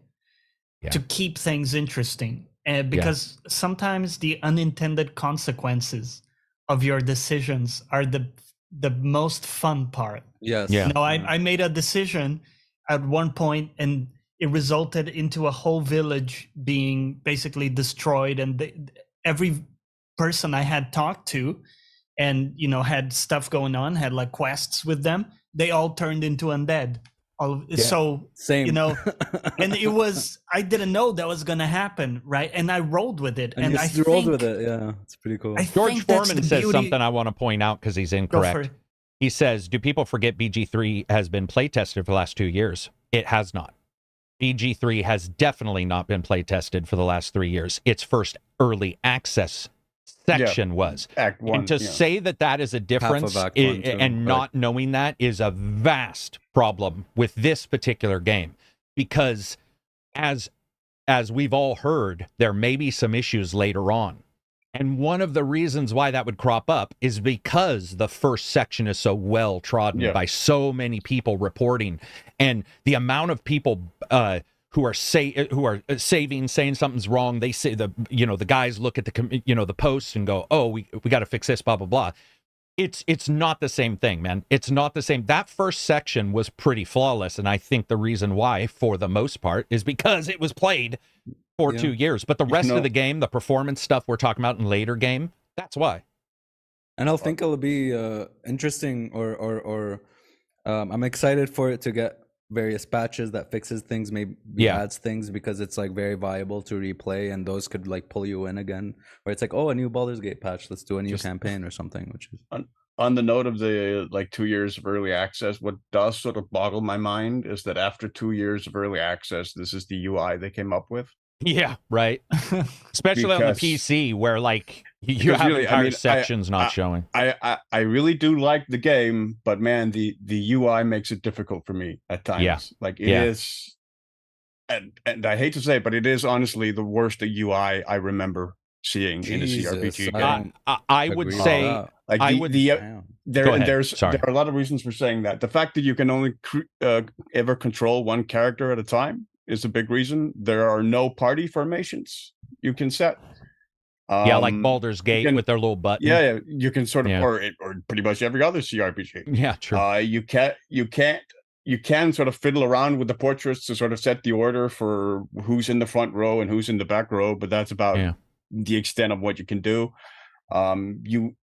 to keep things interesting. And because sometimes the unintended consequences of your decisions are the most fun part. Yes. You know, I made a decision at one point, and it resulted into a whole village being basically destroyed, and every person I had talked to and, you know, had stuff going on, had like quests with them, they all turned into undead. So, same. You know, and it was, I didn't know that was going to happen, right? And I rolled with it. And I rolled with it, yeah. It's pretty cool. George Foreman says something I want to point out because he's incorrect. He says, do people forget BG3 has been play tested for the last 2 years? It has not. BG3 has definitely not been play tested for the last 3 years. Its first early access section was. Act 1, and to say that is a difference not knowing that is a vast problem with this particular game, because as we've all heard, there may be some issues later on. And one of the reasons why that would crop up is because the first section is so well trodden by so many people reporting, and the amount of people who are saving, saying something's wrong. They say the guys look at the posts and go, oh, we got to fix this, blah blah blah. It's not the same thing, man. It's not the same. That first section was pretty flawless, and I think the reason why, for the most part, is because it was played for 2 years. But the rest of the game, the performance stuff we're talking about in later game, that's why. And I think it'll be interesting, or I'm excited for it to get various patches that fixes things, maybe adds things, because it's like very viable to replay, and those could like pull you in again, where it's like, oh, a new Baldur's Gate patch, let's do a new campaign or something. Which is on the note of the 2 years of early access, what does sort of boggle my mind is that after 2 years of early access, this is the UI they came up with. Yeah, right. Especially on the PC, where like you have entire sections not showing. I really do like the game, but man, the UI makes it difficult for me at times. Yeah. Like it is, and I hate to say it, but it is honestly the worst UI I remember seeing in a CRPG game. I would say, there are a lot of reasons for saying that. The fact that you can only ever control one character at a time is a big reason. There are no party formations you can set. Like Baldur's Gate with their little button. Yeah, you can sort of, or pretty much every other CRPG. Yeah, true. You can sort of fiddle around with the portraits to sort of set the order for who's in the front row and who's in the back row, but that's about the extent of what you can do. You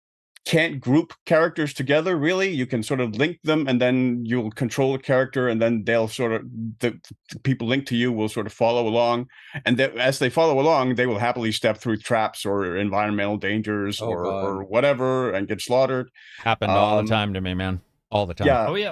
can't group characters together, really. You can sort of link them, and then you'll control a character, and then they'll sort of, the people linked to you will sort of follow along, and as they follow along, they will happily step through traps or environmental dangers or whatever and get slaughtered. Happened all the time to me, man. All the time. Yeah.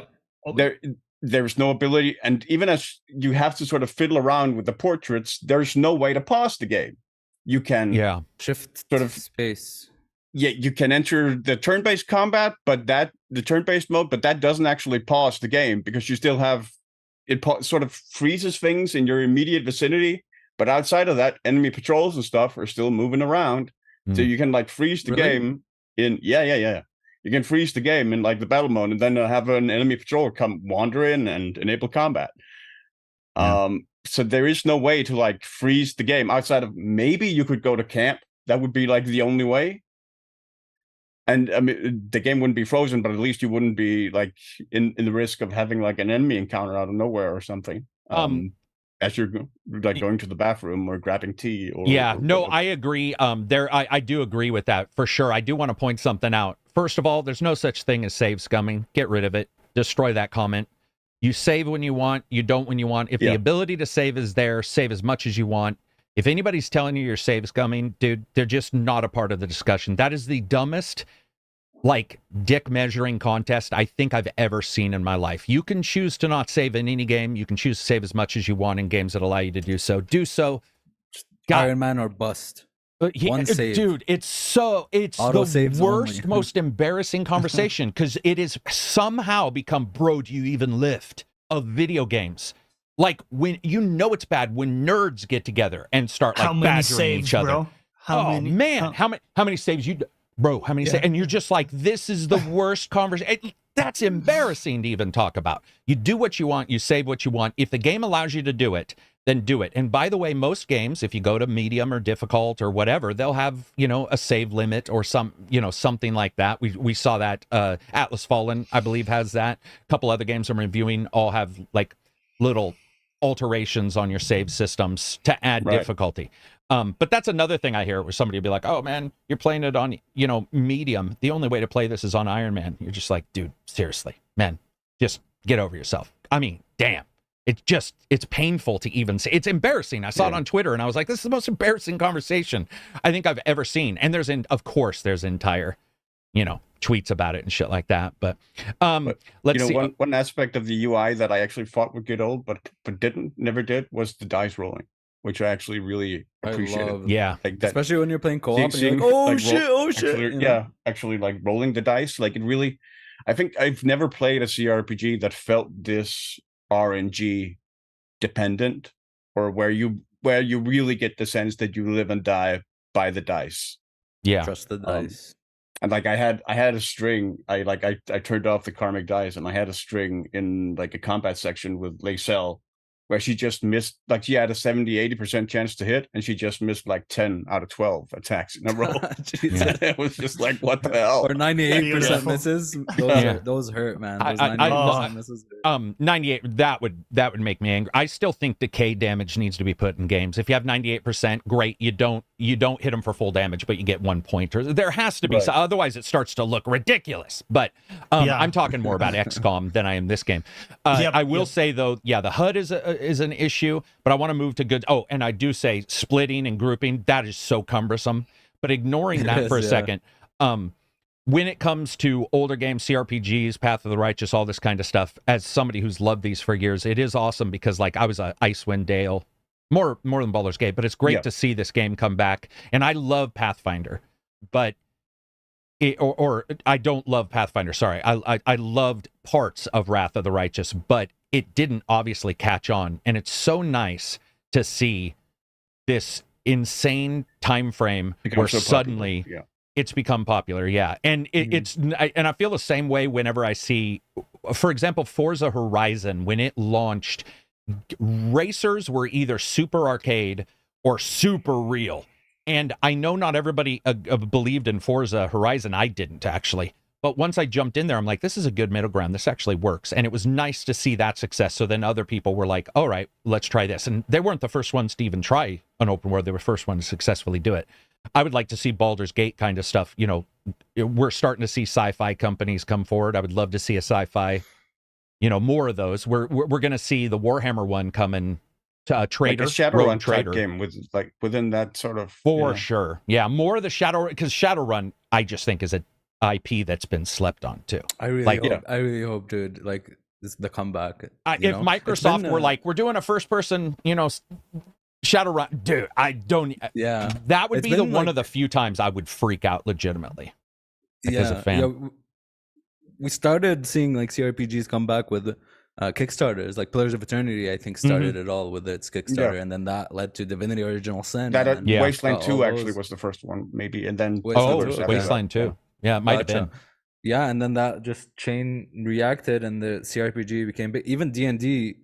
There's no ability, and even as you have to sort of fiddle around with the portraits, there's no way to pause the game. You can shift sort of space. Yeah, you can enter the turn-based combat, but the turn-based mode, but that doesn't actually pause the game, because you still have it sort of freezes things in your immediate vicinity, but outside of that, enemy patrols and stuff are still moving around. So you can like freeze the game in you can freeze the game in like the battle mode, and then have an enemy patrol come wander in and enable combat. So there is no way to like freeze the game outside of, maybe you could go to camp. That would be like the only way. And I mean, the game wouldn't be frozen, but at least you wouldn't be like in the risk of having like an enemy encounter out of nowhere or something. As you're like going to the bathroom or grabbing tea. I agree. I do agree with that for sure. I do want to point something out. First of all, there's no such thing as save scumming. Get rid of it. Destroy that comment. You save when you want. You don't when you want. If the ability to save is there, save as much as you want. If anybody's telling you your save scumming, dude, they're just not a part of the discussion. That is the dumbest, like, dick measuring contest I think I've ever seen in my life. You can choose to not save in any game. You can choose to save as much as you want in games that allow you to do so. Do so. Iron Man or bust. One save. Dude, it's the worst, most embarrassing conversation, because it is somehow become, bro, do you even lift, of video games. Like, when it's bad when nerds get together and start like badgering each other. Bro? How many saves you, bro? How many saves? And you're just like, this is the worst conversation. That's embarrassing to even talk about. You do what you want. You save what you want. If the game allows you to do it, then do it. And by the way, most games, if you go to medium or difficult or whatever, they'll have, a save limit or something like that. We saw that Atlas Fallen, I believe, has that. A couple other games I'm reviewing all have like little alterations on your save systems to add difficulty. But that's another thing I hear where somebody will be like, oh man, you're playing it on, medium. The only way to play this is on Iron Man. You're just like, dude, seriously, man, just get over yourself. I mean, damn. It's painful to even say. It's embarrassing. I saw it on Twitter and I was like, this is the most embarrassing conversation I think I've ever seen. And there's entire, tweets about it and shit like that. But let's see. One aspect of the UI that I actually thought would get old, but never did, was the dice rolling, which I actually really appreciated. Yeah. Like that, especially when you're playing co-op and you're like, oh shit. Actually like rolling the dice. Like it really, I think I've never played a CRPG that felt this RNG dependent, or where you really get the sense that you live and die by the dice. Yeah. Trust the dice. And like I had a string. I turned off the karmic dice, and I had a string in like a combat section with Lacelle, where she just missed, like she had a 70-80% chance to hit, and she just missed like 10 out of 12 attacks in a row. It was just like, what the hell? Or 98% misses. Those hurt, man. Those 98% misses hurt. 98, that would make me angry. I still think decay damage needs to be put in games. If you have 98%, great. You don't hit them for full damage, but you get 1 point. Or there has to be, so otherwise it starts to look ridiculous. But I'm talking more about XCOM than I am this game. I will say though, the HUD is an issue, but I want to move to good. Oh, and I do say splitting and grouping, that is so cumbersome. But ignoring that for a second, when it comes to older games, CRPGs, Path of the Righteous, all this kind of stuff, as somebody who's loved these for years, it is awesome because like I was a Icewind Dale, more than Baldur's Gate, but it's great to see this game come back. And I love Pathfinder, but I don't love Pathfinder. Sorry, I loved parts of Wrath of the Righteous, but it didn't obviously catch on. And it's so nice to see this insane time frame where suddenly it's become popular. Yeah. And I feel the same way whenever I see, for example, Forza Horizon, when it launched, racers were either super arcade or super real. And I know not everybody believed in Forza Horizon. I didn't actually. But once I jumped in there, I'm like, this is a good middle ground. This actually works. And it was nice to see that success. So then other people were like, all right, let's try this. And they weren't the first ones to even try an open world. They were the first ones to successfully do it. I would like to see Baldur's Gate kind of stuff. We're starting to see sci-fi companies come forward. I would love to see a sci-fi, more of those. We're going to see the Warhammer one coming. Trader, like a Shadowrun type game with like within that sort of sure. Yeah, more of the Shadowrun, because Shadowrun I just think is a IP that's been slept on too. I really hope, dude, like this, the comeback. If Microsoft were like, we're doing a first person, Shadowrun, dude, I don't. Yeah, that would be one of the few times I would freak out legitimately. As a fan. Yeah, we started seeing like CRPGs come back with Kickstarters, like Pillars of Eternity, I think started it all with its Kickstarter, and then that led to Divinity Original Sin. Wasteland 2 actually was the first one, maybe, and then Wasteland 2. Yeah, it might have been. Yeah, and then that just chain reacted, and the CRPG became big. Even D&D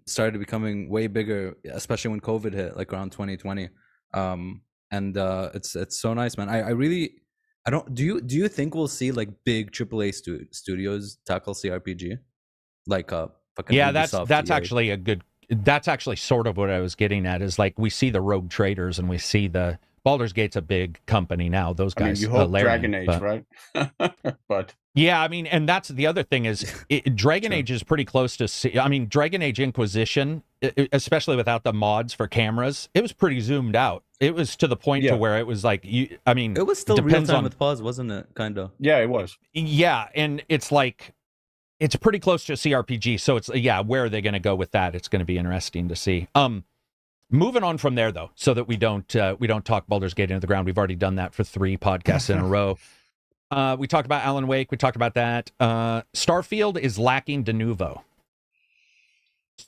started becoming way bigger, especially when COVID hit, like around 2020. And it's so nice, man. I don't. Do you think we'll see like big AAA studios tackle CRPG? Like fucking Ubisoft, that's actually a good. That's actually sort of what I was getting at. Is like we see the Rogue Traders and we see the Baldur's Gate's a big company now. Those guys, you hope Dragon Age, right? But yeah, I mean, and that's the other thing is Dragon Age is pretty close to. I mean, Dragon Age Inquisition, especially without the mods for cameras, it was pretty zoomed out. It was to the point to where it was like I mean, it was still real time with pause, wasn't it? Kind of. Yeah, it was. Yeah, and it's like. It's pretty close to a CRPG, so it's where are they going to go with that? It's going to be interesting to see. Moving on from there though, so that we don't talk Baldur's Gate into the ground. We've already done that for 3 podcasts in a row. We talked about Alan Wake. We talked about that. Starfield is lacking de novo.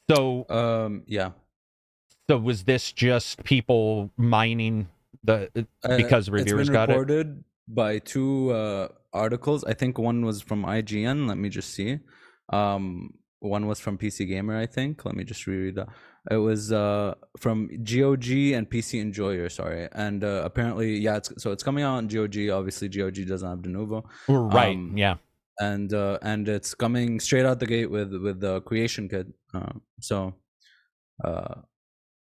So yeah. So was this just people mining Because reviewers got it? It's been reported by 2 articles. I think one was from IGN. Let me just see. One was from PC Gamer, I think. Let me just reread that. It was from GOG and PC Enjoyer, sorry. And apparently, yeah, it's coming out on GOG. Obviously, GOG doesn't have Denuvo. Right, yeah. And it's coming straight out the gate with the Creation Kit.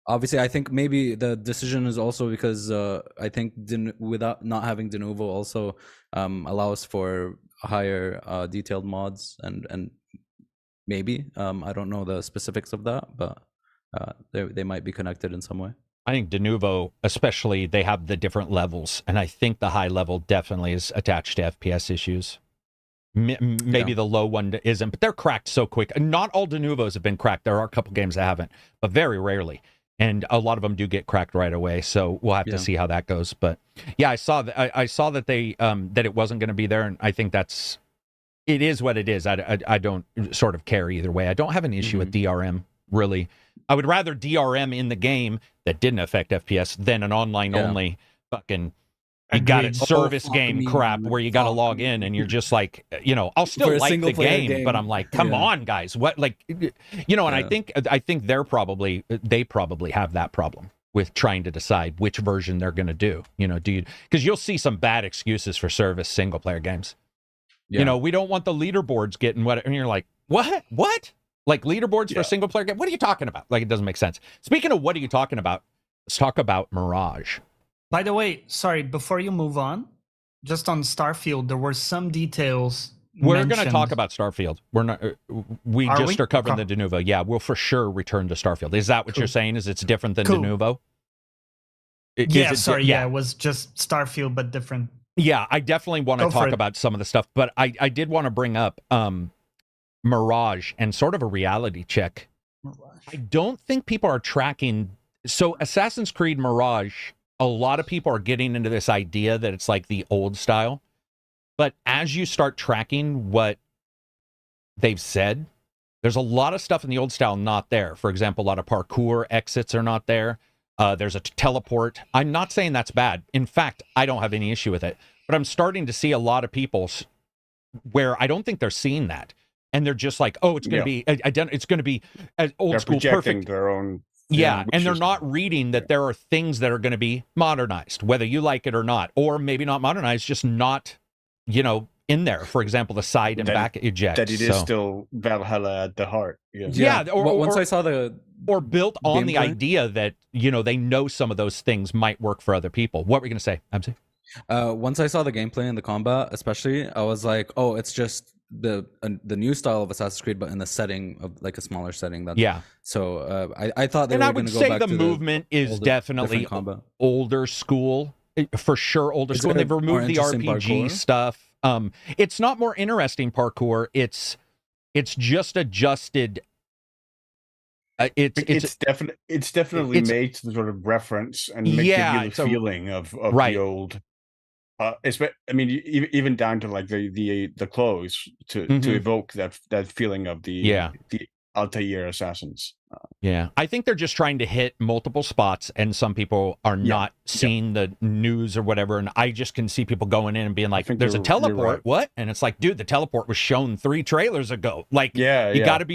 Obviously, I think maybe the decision is also because I think without not having Denuvo also allows for higher detailed mods and maybe I don't know the specifics of that, but they might be connected in some way. I think Denuvo, especially, they have the different levels, and I think the high level definitely is attached to FPS issues. Maybe the low one isn't, but they're cracked so quick. Not all Denuvos have been cracked. There are a couple games that haven't, but very rarely. And a lot of them do get cracked right away. So we'll have to see how that goes. But yeah, I saw that they that it wasn't going to be there, and I think it is what it is. I don't sort of care either way. I don't have an issue with DRM, really. I would rather DRM in the game that didn't affect FPS than an online only fucking you got it service game crap where you got to log in and you're just like, I'll still like the game, but I'm like, come on, guys, what, like, and I think they probably have that problem with trying to decide which version they're going to do. Because you'll see some bad excuses for service single player games. We don't want the leaderboards getting what, and you're like, what? Like leaderboards for a single player game? What are you talking about? Like, it doesn't make sense. Speaking of what are you talking about, let's talk about Mirage. By the way, sorry, before you move on, just on Starfield, there were some details. We're going to talk about Starfield. We're not. We are covering the Denuvo. Yeah, we'll for sure return to Starfield. Is that what you're saying? Is it's different than Denuvo? It was just Starfield, but different. Yeah, I definitely want to talk about some of the stuff, but I did want to bring up Mirage and sort of a reality check. I don't think people are tracking. So Assassin's Creed Mirage, a lot of people are getting into this idea that it's like the old style. But as you start tracking what they've said, there's a lot of stuff in the old style not there. For example, a lot of parkour exits are not there. There's a teleport. I'm not saying that's bad. In fact, I don't have any issue with it. But I'm starting to see a lot of people where I don't think they're seeing that. And they're just like, oh, it's going to be it's going to be old school perfect. Their own. Yeah, and they're not reading that there are things that are going to be modernized, whether you like it or not, or maybe not modernized, just not, in there. For example, the side and back ejects. That it is still Valhalla at the heart. Once I saw or built on the idea that, they know some of those things might work for other people. What were you going to say, Absi? Once I saw the gameplay and the combat, especially, I was like, oh, it's just the new style of Assassin's Creed, but in the setting of like a smaller setting. So I thought they were going to go back to I would say the movement is definitely older school, for sure. Older school. They've removed the RPG stuff. It's not more interesting parkour. It's just adjusted. It's definitely made to sort of reference and give you the feeling of the old. Even down to like the clothes to evoke that feeling of the Altair assassins. I think they're just trying to hit multiple spots, and some people are not seeing the news or whatever. And I just can see people going in and being like, "There's a teleport, right. What?" And it's like, dude, the teleport was shown 3 trailers ago. Like, you got to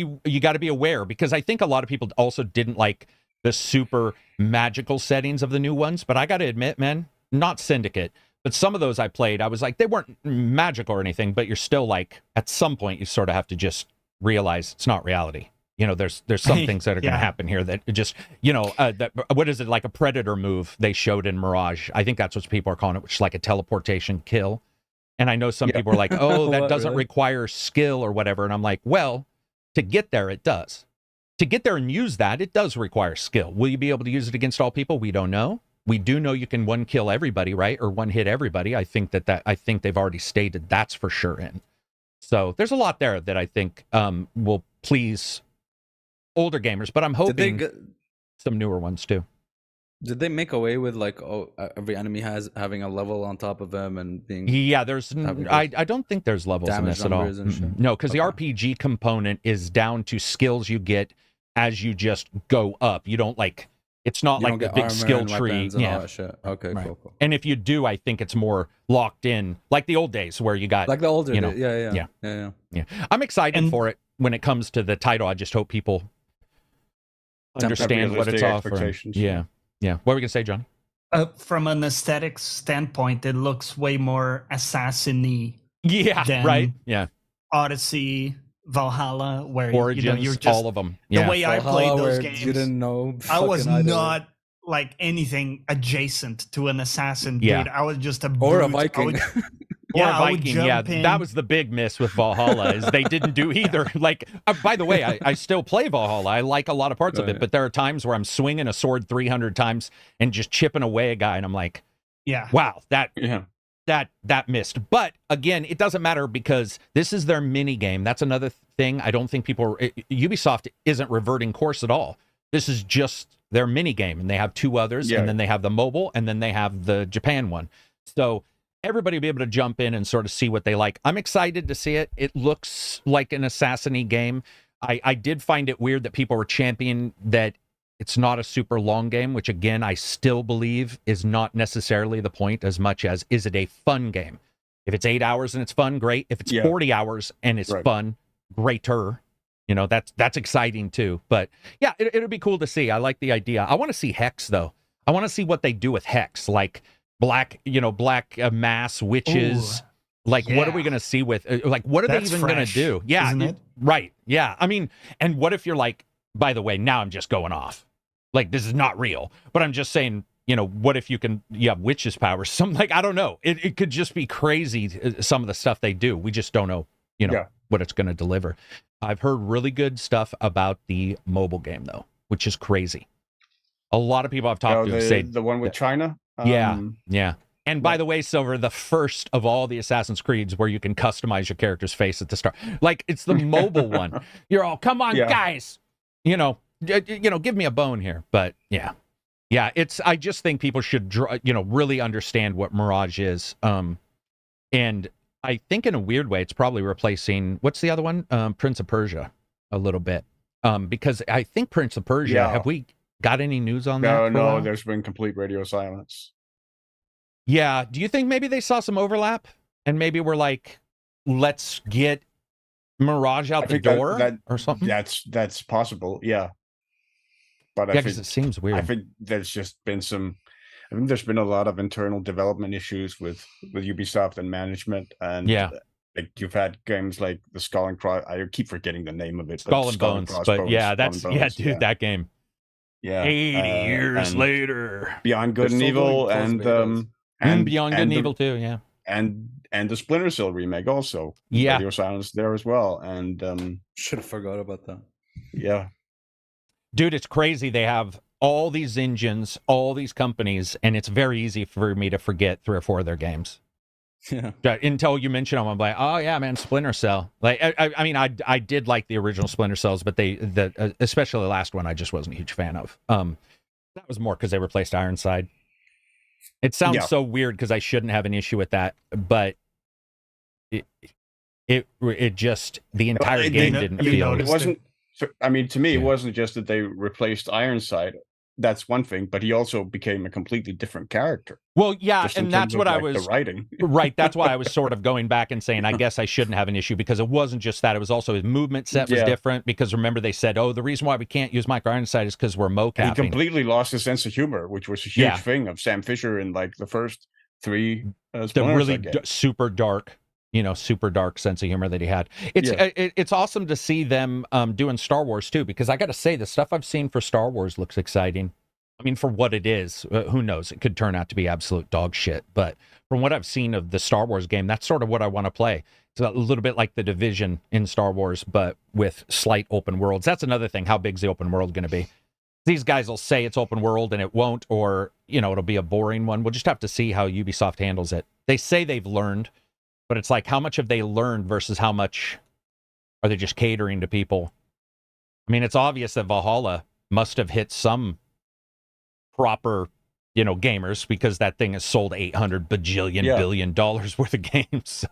be aware, because I think a lot of people also didn't like the super magical settings of the new ones. But I got to admit, man, not Syndicate. But some of those I played, I was like, they weren't magical or anything, but you're still like, at some point, you sort of have to just realize it's not reality. There's some things that are going to happen here that just, what is it, like a Predator move they showed in Mirage? I think that's what people are calling it, which is like a teleportation kill. And I know some people are like, oh, that doesn't require skill or whatever. And I'm like, well, to get there, it does. To get there and use that, it does require skill. Will you be able to use it against all people? We don't know. We do know you can one kill everybody, right? Or one hit everybody. I think I think they've already stated that's for sure in. So there's a lot there that I think will please older gamers, but I'm hoping some newer ones too. Did they make away with like every enemy having a level on top of them and being? Yeah, I don't think there's levels in this at all. No, because the RPG component is down to skills you get as you just go up. You don't like It's not You like don't the get big armor skill and tree. weapons and all Yeah. that shit. Okay, Right. cool. And if you do, I think it's more locked in, like the old days where you got Like the older, you know, days. Yeah. I'm excited And- for it when it comes to the title. I just hope people understand what it's realistic offering. expectations, Yeah. What were we gonna say, Johnny? From an aesthetics standpoint, it looks way more assassin-y Yeah. than Right. Yeah. Odyssey, Valhalla, where Origins, you're just all of them. Yeah. the way I Valhalla, played those where games. you didn't know. I was fucking either. not like anything adjacent to an assassin, Yeah. dude. I was just a Or a brute. I Viking. would- Or a I would Viking, jump yeah. in. That was the big miss with Valhalla is they didn't do either. Like, by the way, I still play Valhalla. I like a lot of parts of it, but there are times where I'm swinging a sword 300 times and just chipping away a guy, and I'm like, Yeah. wow, that Yeah. missed. But again, it doesn't matter because this is their mini game. That's another thing. I don't think Ubisoft isn't reverting course at all. This is just their mini game, and they have two others, and then they have the mobile, and then they have the Japan one. So everybody will be able to jump in and sort of see what they like. I'm excited to see it. It looks like an assassin-y game. I did find it weird that people were championing that it's not a super long game, which again, I still believe is not necessarily the point as much as, is it a fun game? If it's 8 hours and it's fun, great. If it's 40 hours and it's fun, greater. You know, that's exciting too. But yeah, it'll be cool to see. I like the idea. I want to see Hex though. I want to see what they do with Hex, like black mass witches. Ooh, like, what are we going to see with, like, what are That's they even going to fresh, do? Yeah. isn't it? Right. Yeah. I mean, and what if you're like, by the way, now I'm just going off. Like, this is not real, but I'm just saying, you know, what if you have witches powers? Something like, I don't know. It could just be crazy, some of the stuff they do. We just don't know, what it's going to deliver. I've heard really good stuff about the mobile game, though, which is crazy. A lot of people I've talked to say the one with China. Yeah. And by the way, Silver, the first of all the Assassin's Creeds where you can customize your character's face at the start, like it's the mobile one. You're all, come on, guys, give me a bone here. But yeah, I just think people should, really understand what Mirage is. And I think in a weird way, it's probably replacing, what's the other one? Prince of Persia a little bit. Because I think Prince of Persia, have we got any news on that? No, there's been complete radio silence. Yeah. Do you think maybe they saw some overlap and maybe we're like, let's get Mirage out the door or something? That's possible. Yeah. But I think it seems weird. I think there's been a lot of internal development issues with Ubisoft and management. And like you've had games like the Skull and Cross. I keep forgetting the name of it. Skull and Bones. But that game. Yeah. 80 years later. Beyond Good and Evil and Beyond Good and Evil too, yeah. And the Splinter Cell remake also. Yeah. Radio silence there as well. And should have forgot about that. Yeah. Dude, it's crazy. They have all these engines, all these companies, and it's very easy for me to forget 3 or 4 of their games. Yeah. Until you mention them, I'm like, oh yeah, man, Splinter Cell. Like, I mean, I did like the original Splinter Cells, but especially the last one, I just wasn't a huge fan of. That was more because they replaced Ironside. It sounds so weird because I shouldn't have an issue with that, but it just the entire game didn't feel. It wasn't. I mean, to me, it wasn't just that they replaced Ironside. That's one thing, but he also became a completely different character. Well, yeah, and that's what I was the writing. Right, that's why I was sort of going back and saying, I guess I shouldn't have an issue because it wasn't just that; it was also his movement set was different. Because remember, they said, "Oh, the reason why we can't use Micro Ironside is because we're mocapping." He completely lost his sense of humor, which was a huge thing of Sam Fisher in like the first 3. The really super dark sense of humor that he had. It's awesome to see them doing Star Wars too, because I got to say the stuff I've seen for Star Wars looks exciting. I mean, for what it is, who knows? It could turn out to be absolute dog shit. But from what I've seen of the Star Wars game, that's sort of what I want to play. It's a little bit like The Division in Star Wars, but with slight open worlds. That's another thing. How big's the open world going to be? These guys will say it's open world and it won't, or, it'll be a boring one. We'll just have to see how Ubisoft handles it. They say they've learned, but it's like, how much have they learned versus how much are they just catering to people? I mean, it's obvious that Valhalla must have hit some proper, gamers, because that thing has sold $800 billion worth of games. So,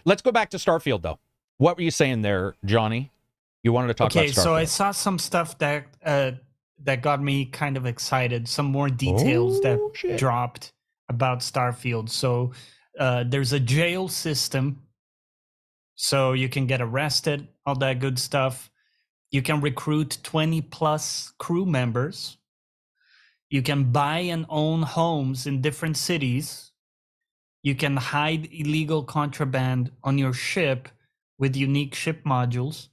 let's go back to Starfield, though. What were you saying there, Johnny? You wanted to talk about Starfield. So I saw some stuff that that got me kind of excited. Some more details that dropped about Starfield. So there's a jail system, so you can get arrested, all that good stuff. You can recruit 20 plus crew members. You can buy and own homes in different cities. You can hide illegal contraband on your ship with unique ship modules.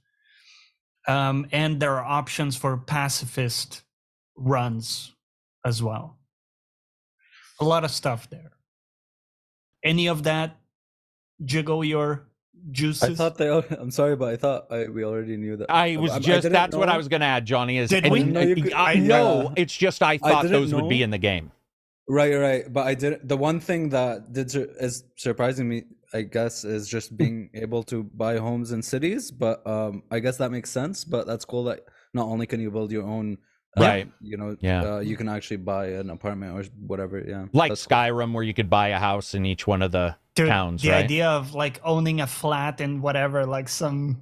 And there are options for pacifist runs as well. A lot of stuff there. Any of that jiggle your juices? I thought I'm sorry, but I thought we already knew that. That's what I was going to add, Johnny. Is Did we? No, it's just I thought those would be in the game. Right. But I did. The one thing that is surprising me, I guess, is just being able to buy homes in cities. But I guess that makes sense. But that's cool that not only can you build your own, right? You can actually buy an apartment or whatever. Yeah, like Skyrim, where you could buy a house in each one of the towns. The right? idea of like owning a flat in whatever, like some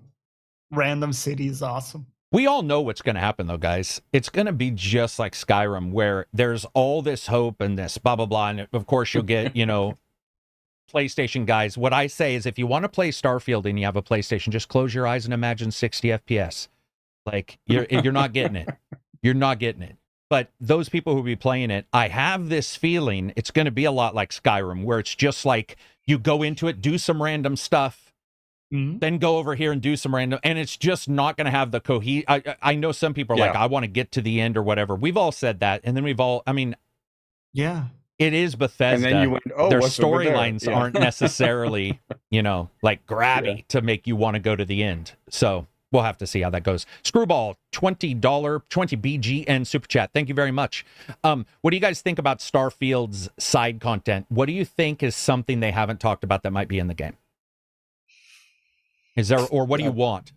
random city, is awesome. We all know what's going to happen, though, guys. It's going to be just like Skyrim, where there's all this hope and this blah, blah, blah. And, of course, you'll get, PlayStation guys. What I say is if you want to play Starfield and you have a PlayStation, just close your eyes and imagine 60 FPS. Like, you're not getting it. You're not getting it. But those people who will be playing it, I have this feeling it's going to be a lot like Skyrim, where it's just like you go into it, do some random stuff, then go over here and do some random, and it's just not going to have the I know some people are like, I want to get to the end or whatever. We've all said that, and then it is Bethesda. And then you went, their storylines aren't necessarily, like grabby to make you want to go to the end. So we'll have to see how that goes. Screwball, $20 BG and Super Chat. Thank you very much. What do you guys think about Starfield's side content? What do you think is something they haven't talked about that might be in the game? Is there, or what do you want?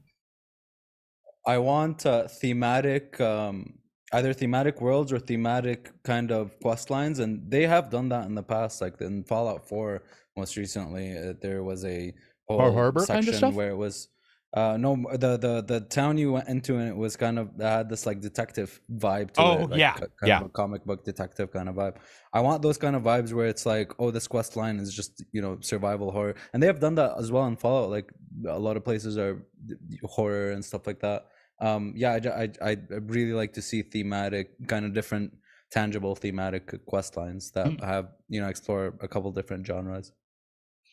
I want thematic, either thematic worlds or thematic kind of quest lines, and they have done that in the past. Like in Fallout 4, most recently, there was a whole Harbor section kind of stuff? where it was the town you went into, and it was kind of had this like detective vibe to it. Like, kind of a comic book detective kind of vibe. I want those kind of vibes where it's like, oh, this quest line is just survival horror, and they have done that as well in Fallout. Like a lot of places are horror and stuff like that. I really like to see thematic, kind of different, tangible thematic quest lines that have explore a couple different genres.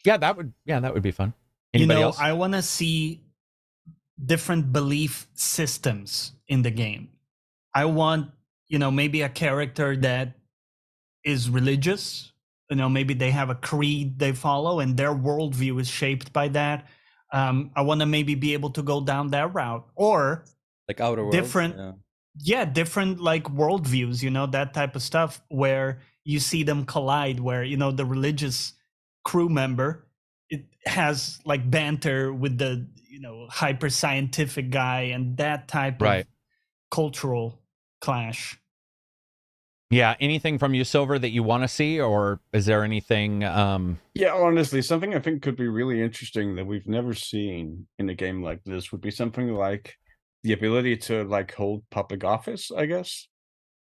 That would be fun. Anybody else? I want to see different belief systems in the game. I want, maybe a character that is religious. Maybe they have a creed they follow and their worldview is shaped by that. I want to maybe be able to go down that route, or like Outer Worlds, different like worldviews, that type of stuff where you see them collide, where the religious crew member, it has like banter with the hyper scientific guy, and that type of cultural clash. Anything from you, Silver, that you want to see, or is there anything honestly, something I think could be really interesting that we've never seen in a game like this would be something like the ability to like hold public office, I guess.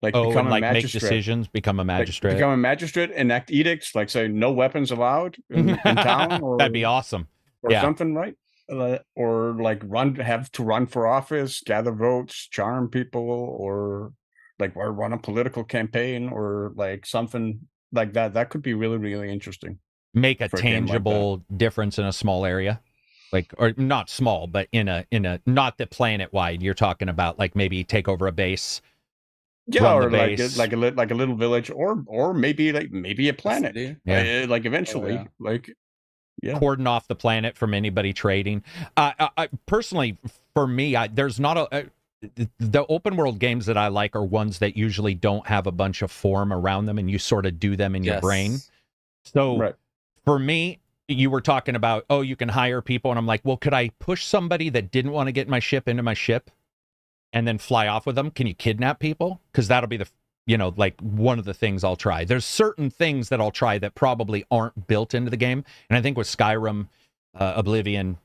Like become a magistrate. Make decisions, become a magistrate. Become a magistrate, enact edicts, like say no weapons allowed in town. Or, that'd be awesome. Or something, right? Or like have to run for office, gather votes, charm people, or run a political campaign, or like something like that. That could be really, really interesting. Make a tangible difference in a small area. Or not small, but in a not the planet wide. You're talking about like maybe take over a base. Or like a little village, or maybe a planet. Eventually, cordon off the planet from anybody trading. I personally, for me, there's not the open world games that I like are ones that usually don't have a bunch of form around them, and you sort of do them in your brain. So for me, you were talking about, you can hire people, and I'm like, well, could I push somebody that didn't want to get my ship into my ship and then fly off with them? Can you kidnap people? Because that'll be the, one of the things I'll try. There's certain things that I'll try that probably aren't built into the game. And I think with Skyrim, Oblivion,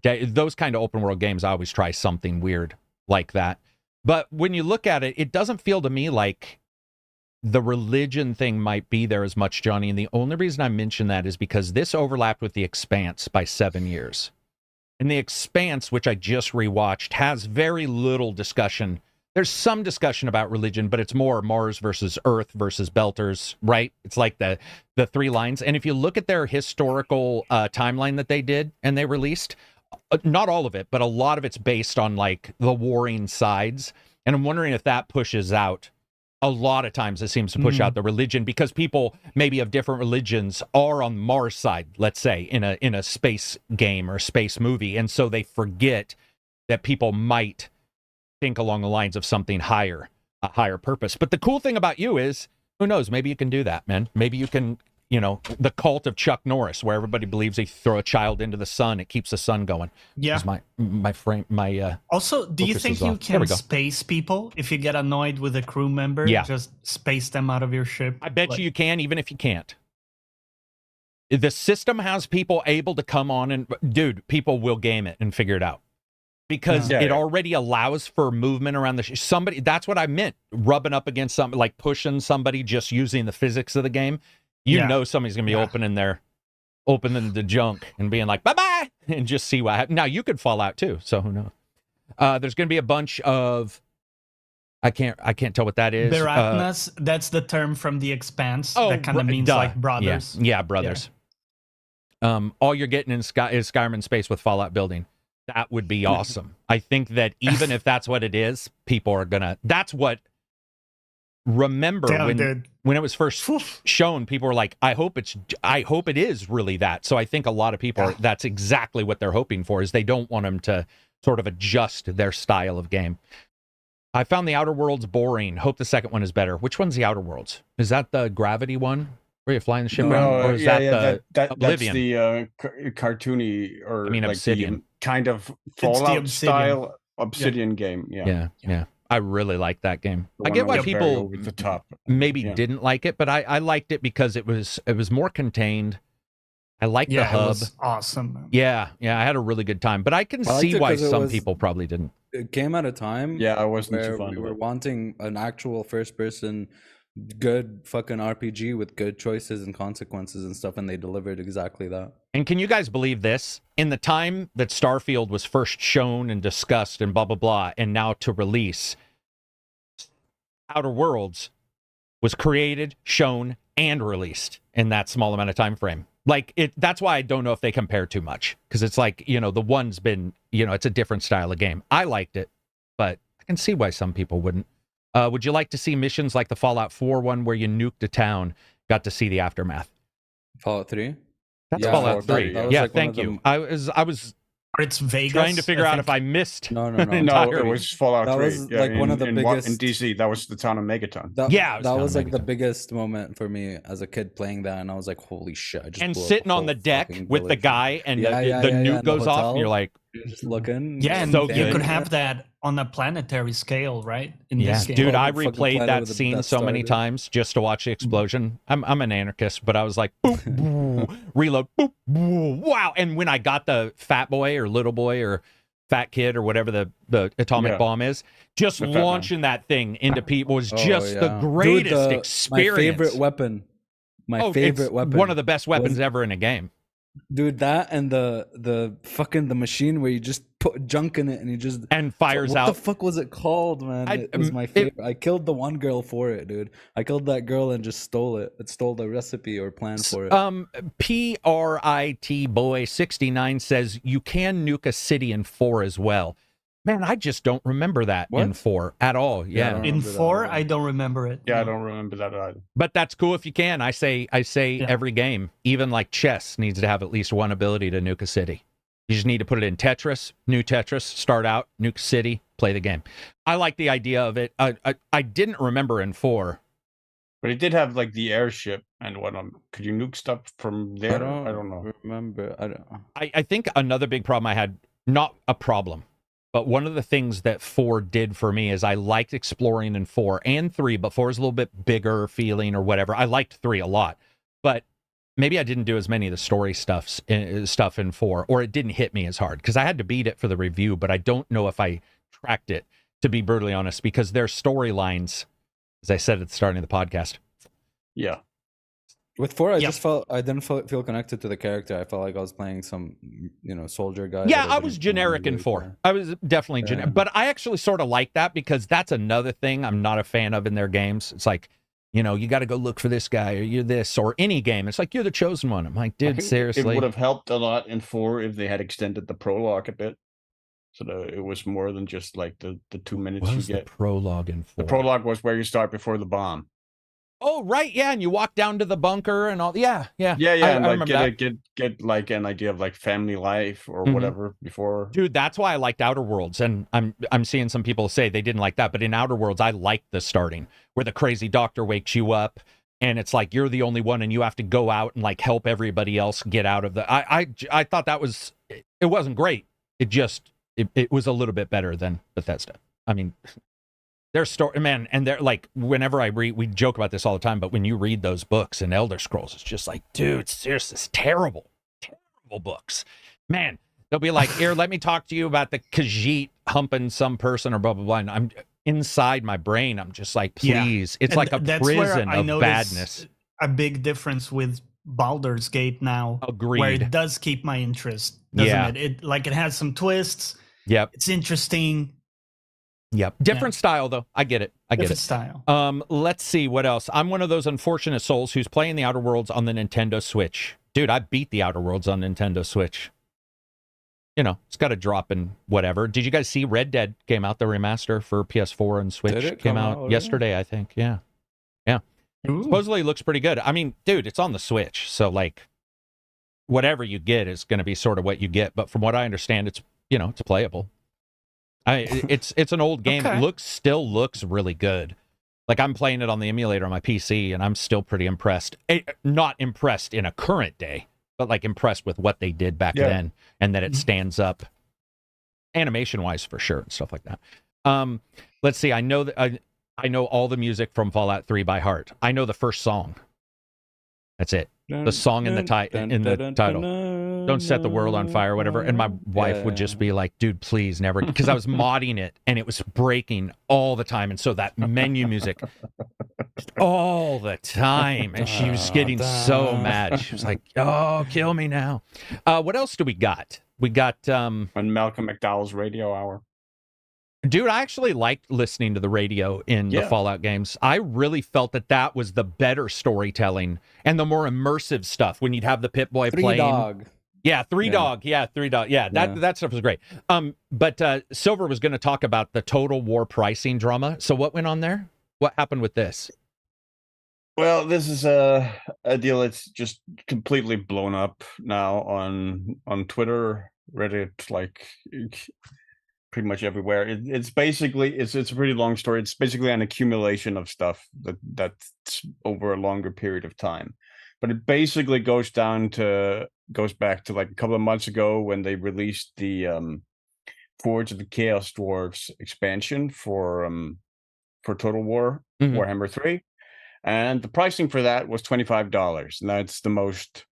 those kind of open world games, I always try something weird like that. But when you look at it, it doesn't feel to me like the religion thing might be there as much, Johnny. And the only reason I mention that is because this overlapped with The Expanse by 7 years. And The Expanse, which I just rewatched, has very little discussion. There's some discussion about religion, but it's more Mars versus Earth versus Baldurs, right? It's like the 3 lines. And if you look at their historical timeline that they did and they released, not all of it, but a lot of it's based on like the warring sides. And I'm wondering if that pushes out. A lot of times it seems to push out the religion because people maybe of different religions are on Mars side, let's say, in a space game or a space movie. And so they forget that people might think along the lines of something higher, a higher purpose. But the cool thing about you is, who knows, maybe you can do that, man. Maybe you can, the cult of Chuck Norris, where everybody believes they throw a child into the sun, it keeps the sun going. Yeah. Also, do you think you can space people if you get annoyed with a crew member? Yeah. Just space them out of your ship? I bet you can, even if you can't. The system has people able to come on and, dude, people will game it and figure it out. Because it already allows for movement around the somebody. That's what I meant. Rubbing up against something, like pushing somebody, just using the physics of the game. You know somebody's gonna be opening the junk and being like, bye-bye, and just see what happens. Now, you could fall out too, so who knows? There's gonna be a bunch of, I can't tell what that is. Baratnas, that's the term from The Expanse. That kind of means like brothers. Yeah, brothers. Yeah. All you're getting is Skyrim in space with Fallout building. That would be awesome. I think that even if that's what it is, people are gonna. That's what. Remember when it was first shown, people were like, I hope it is really that. So I think a lot of people that's exactly what they're hoping for, is they don't want them to sort of adjust their style of game. I found the Outer Worlds boring. Hope the second one is better. Which one's the Outer Worlds? Is that the gravity one where you're flying the ship around? Or is that Oblivion? That's the cartoony, or like Obsidian. The kind of Fallout style Obsidian game. Yeah. I really like that game. I get why people maybe didn't like it, but I liked it because it was more contained. I liked the hub. It was awesome. Yeah, I had a really good time, but I can see why some people probably didn't. It came at a time I wasn't too fond we of were it. wanting an actual first-person good fucking RPG with good choices and consequences and stuff, and they delivered exactly that. And can you guys believe this? In the time that Starfield was first shown and discussed and blah, blah, blah, and now to release, Outer Worlds was created, shown, and released in that small amount of time frame. Like, that's why I don't know if they compare too much, because it's like, the one's been, it's a different style of game. I liked it, but I can see why some people wouldn't. Would you like to see missions like the Fallout 4 one where you nuked a town, got to see the aftermath? Fallout 3? That's Fallout 3. Yeah, like thank you. I was it's Vegas, trying to figure out if I missed. No, it was Fallout 3. That was like one of the biggest in DC. That was the town of Megaton. That was like the biggest moment for me as a kid playing that, and I was like, "Holy shit!" I just and sitting on the deck with the guy, and the nuke goes off, and you're like, just looking. Yeah, and you could have that on a planetary scale, right? In this game. Dude, I replayed that scene so many times just to watch the explosion. I'm an anarchist, but I was like, boop, boop, reload, boop, boop, wow. And when I got the fat boy or little boy or fat kid or whatever the atomic bomb is, just launching that thing into people was just the greatest experience. My favorite weapon. Favorite weapon. One of the best weapons ever in a game. Dude, that and the fucking the machine where you just put junk in it and you just fires out. What the fuck was it called, man? It was my favorite. I killed the one girl for it, dude. I killed that girl and just stole it. It stole the recipe or plan for it. PRIT boy 69 says you can nuke a city in 4 as well. Man, I just don't remember that in 4 at all. Yeah, in 4, I don't remember it. Yeah, I don't remember that either. But that's cool if you can. I say every game, even like chess, needs to have at least one ability to nuke a city. You just need to put it in Tetris, new Tetris, start out, nuke city, play the game. I like the idea of it. I didn't remember in 4. But it did have like the airship and whatnot. Could you nuke stuff from there? I don't know. Remember. I think another big problem I had, not a problem, but one of the things that 4 did for me is I liked exploring in 4 and 3, but 4 is a little bit bigger feeling or whatever. I liked 3 a lot, but maybe I didn't do as many of the story stuff in 4, or it didn't hit me as hard because I had to beat it for the review, but I don't know if I tracked it to be brutally honest, because their storylines, as I said at the starting of the podcast. Yeah. With 4, I didn't feel connected to the character. I felt like I was playing some, soldier guy. Yeah, I was generic in 4. I was definitely generic. But I actually sort of like that, because that's another thing I'm not a fan of in their games. It's like, you got to go look for this guy, or you're this, or any game. It's like, you're the chosen one. I'm like, dude, seriously. It would have helped a lot in 4 if they had extended the prologue a bit. So it was more than just like the 2 minutes what you was get. The prologue in 4? The prologue was where you start before the bomb. Oh, right, yeah, and you walk down to the bunker and all. Yeah. I and like get like an idea of like family life or whatever before. Dude, that's why I liked Outer Worlds, and I'm seeing some people say they didn't like that, but in Outer Worlds, I liked the starting where the crazy doctor wakes you up, and it's like you're the only one, and you have to go out and like help everybody else get out of the. I thought that was it wasn't great. It was a little bit better than Bethesda. I mean. Their story, man, and they're like, whenever I read, we joke about this all the time, but when you read those books in Elder Scrolls, it's just like, dude, seriously, it's terrible books. Man, they'll be like, here, let me talk to you about the Khajiit humping some person or blah, blah, blah. And I'm inside my brain, I'm just like, please. It's like a prison of badness. A big difference with Baldur's Gate now. Agreed. Where it does keep my interest, doesn't it? It has some twists. Yep. It's interesting. Yep. Different style, though. I get it. Different style. Let's see what else. I'm one of those unfortunate souls who's playing the Outer Worlds on the Nintendo Switch. Dude, I beat the Outer Worlds on Nintendo Switch. It's got a drop in whatever. Did you guys see Red Dead came out, the remaster for PS4 and Switch? Did it came out yesterday, I think. Yeah. Ooh. Supposedly it looks pretty good. I mean, dude, it's on the Switch, so like whatever you get is going to be sort of what you get. But from what I understand, it's it's playable. It's an old game. Okay. Still looks really good. Like I'm playing it on the emulator on my PC, and I'm still pretty impressed. Not impressed in a current day, but like impressed with what they did back then, and that it stands up, animation-wise for sure, and stuff like that. Let's see. I know that I know all the music from Fallout 3 by heart. I know the first song. That's it. The song in the title. Don't set the world on fire or whatever. And my wife would just be like, dude, please never. Because I was modding it and it was breaking all the time. And so that menu music all the time. And she was getting so mad. She was like, oh, kill me now. What else do we got? We got... on Malcolm McDowell's Radio Hour. Dude, I actually liked listening to the radio in the Fallout games. I really felt that was the better storytelling and the more immersive stuff when you'd have the Pip-Boy playing. Dog. Yeah, Three Dog. Yeah, that stuff was great. But Silver was going to talk about the Total War pricing drama. So what went on there? What happened with this? Well, this is a deal that's just completely blown up now on Twitter, Reddit, like... pretty much everywhere. It's basically it's a pretty long story. It's basically an accumulation of stuff that's over a longer period of time. But it basically goes back to like a couple of months ago when they released the Forge of the Chaos Dwarves expansion for Total War, Warhammer 3. And the pricing for that was $25. And that's the most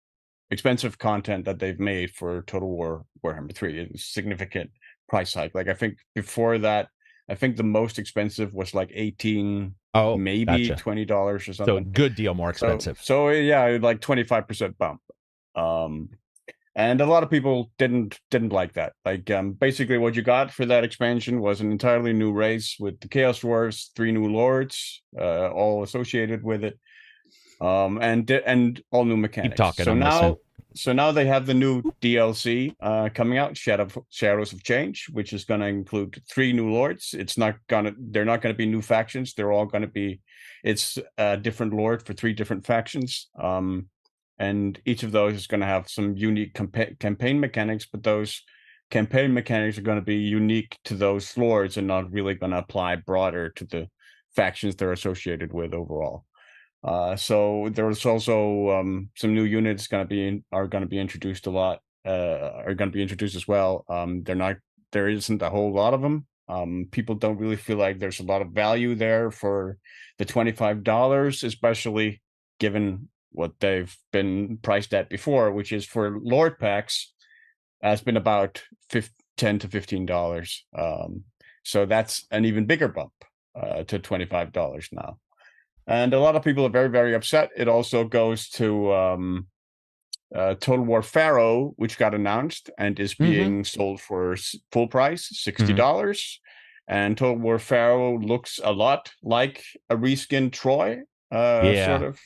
expensive content that they've made for Total War Warhammer 3. It's significant price hike. Like I think before that, I think the most expensive was like $18, maybe gotcha. $20 or something. So good deal, more expensive. So yeah, like 25% bump. And a lot of people didn't like that. Like basically what you got for that expansion was an entirely new race with the Chaos Dwarves, 3 new lords, all associated with it. And all new mechanics. Keep talking. So now they have the new DLC coming out, Shadows of Change, which is going to include 3 new lords. They're not going to be new factions. They're all going to be, it's a different lord for 3 different factions. And each of those is going to have some unique campaign mechanics, but those campaign mechanics are going to be unique to those lords and not really going to apply broader to the factions they're associated with overall. So there's also some new units are going to be introduced a lot, are going to be introduced as well. There isn't a whole lot of them. People don't really feel like there's a lot of value there for the $25, especially given what they've been priced at before, which is for Lord packs has been about $10 to $15. So that's an even bigger bump to $25 now. And a lot of people are very, very upset. It also goes to Total War Pharaoh, which got announced and is being sold for full price, $60. And Total War Pharaoh looks a lot like a reskin Troy, sort of.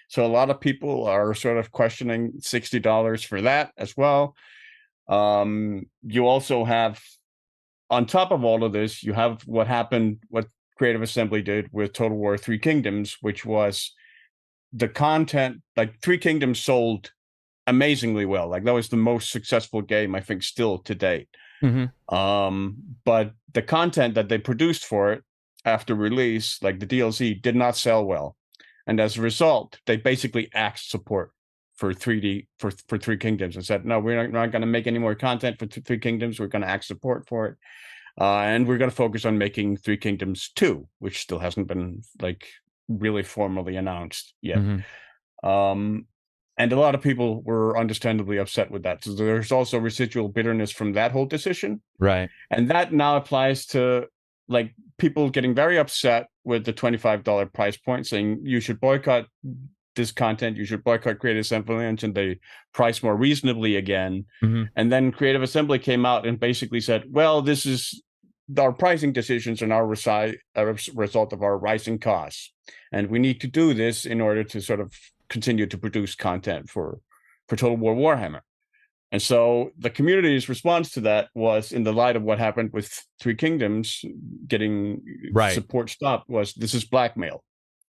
So a lot of people are sort of questioning $60 for that as well. You also have, on top of all of this, you have what Creative Assembly did with Total War Three Kingdoms, which was the content. Like, Three Kingdoms sold amazingly well. Like, that was the most successful game, I think, still to date. But the content that they produced for it after release, like the DLC, did not sell well. And as a result, they basically axed support for 3D for Three Kingdoms and said, no, we're not going to make any more content for Three Kingdoms. We're going to axe support for it. And we're going to focus on making Three Kingdoms 2, which still hasn't been like really formally announced yet. And a lot of people were understandably upset with that. So there's also residual bitterness from that whole decision. Right. And that now applies to like people getting very upset with the $25 price point, saying you should boycott this content, you should boycott Creative Assembly, and they price more reasonably again. And then Creative Assembly came out and basically said, well, this is our pricing decisions and our result of our rising costs. And we need to do this in order to sort of continue to produce content for Total War Warhammer. And so the community's response to that was, in the light of what happened with Three Kingdoms getting support stopped, was, this is blackmail.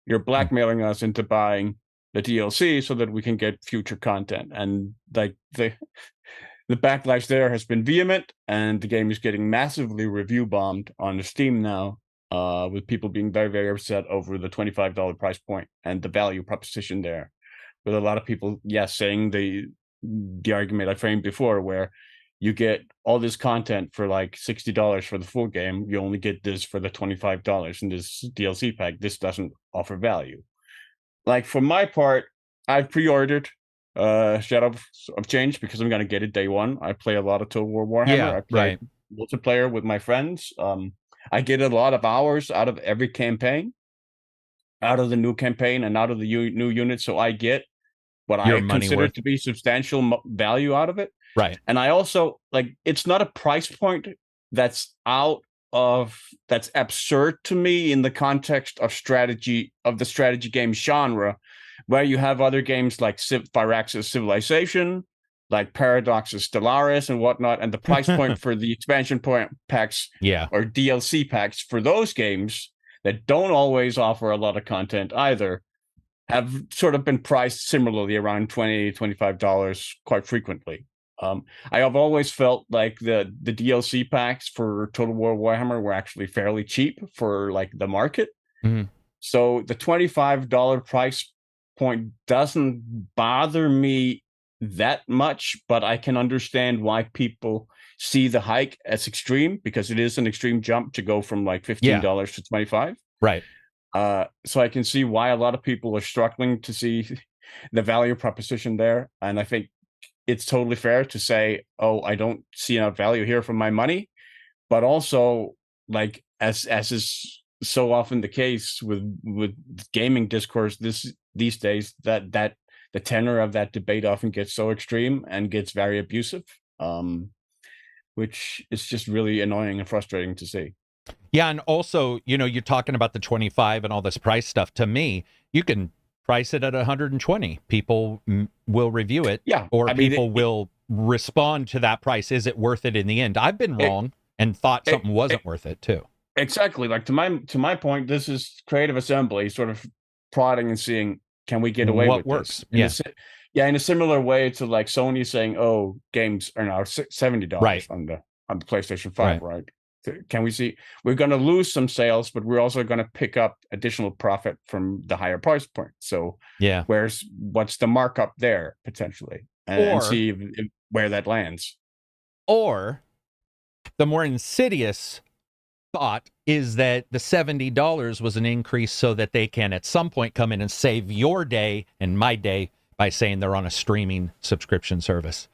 You're blackmailing us into buying the DLC so that we can get future content. And like the backlash there has been vehement, and the game is getting massively review bombed on Steam now, with people being very, very upset over the $25 price point and the value proposition there. With a lot of people, saying the argument I framed before, where you get all this content for like $60 for the full game, you only get this for the $25 in this DLC pack. This doesn't offer value. Like, for my part, I've pre-ordered Shadow of Change because I'm going to get it day one. I play a lot of Total War Warhammer. I play multiplayer with my friends. I get a lot of hours out of every campaign, out of the new campaign and out of the new units. So I get what I consider to be substantial value out of it. Right. And I also, like, it's not a price point that's absurd to me in the context of the strategy game genre, where you have other games like Firaxis Civilization, like Paradox's Stellaris and whatnot, and the price point for the expansion packs or DLC packs for those games that don't always offer a lot of content either have sort of been priced similarly around $20, $25 quite frequently. I have always felt like the DLC packs for Total War Warhammer were actually fairly cheap for like the market. So the $25 price point doesn't bother me that much, but I can understand why people see the hike as extreme, because it is an extreme jump to go from like $15 to $25. Right. So I can see why a lot of people are struggling to see the value proposition there. And I think it's totally fair to say, oh, I don't see enough value here for my money. But also, like, as is so often the case with gaming discourse these days, that the tenor of that debate often gets so extreme and gets very abusive, which is just really annoying and frustrating to see. Yeah, and also, you're talking about the 25 and all this price stuff. To me, you can price it at 120. People will review it, people will respond to that price. Is it worth it in the end? I've been wrong and thought something wasn't worth it too. Exactly. Like, to my point, this is Creative Assembly sort of prodding and seeing, can we get away with works? This? In a similar way to like Sony saying, oh, games are now $70 on the PlayStation 5, right? Can we see we're going to lose some sales, but we're also going to pick up additional profit from the higher price point. So what's the markup there potentially, and see where that lands. Or the more insidious thought is that the $70 was an increase so that they can at some point come in and save your day and my day by saying they're on a streaming subscription service.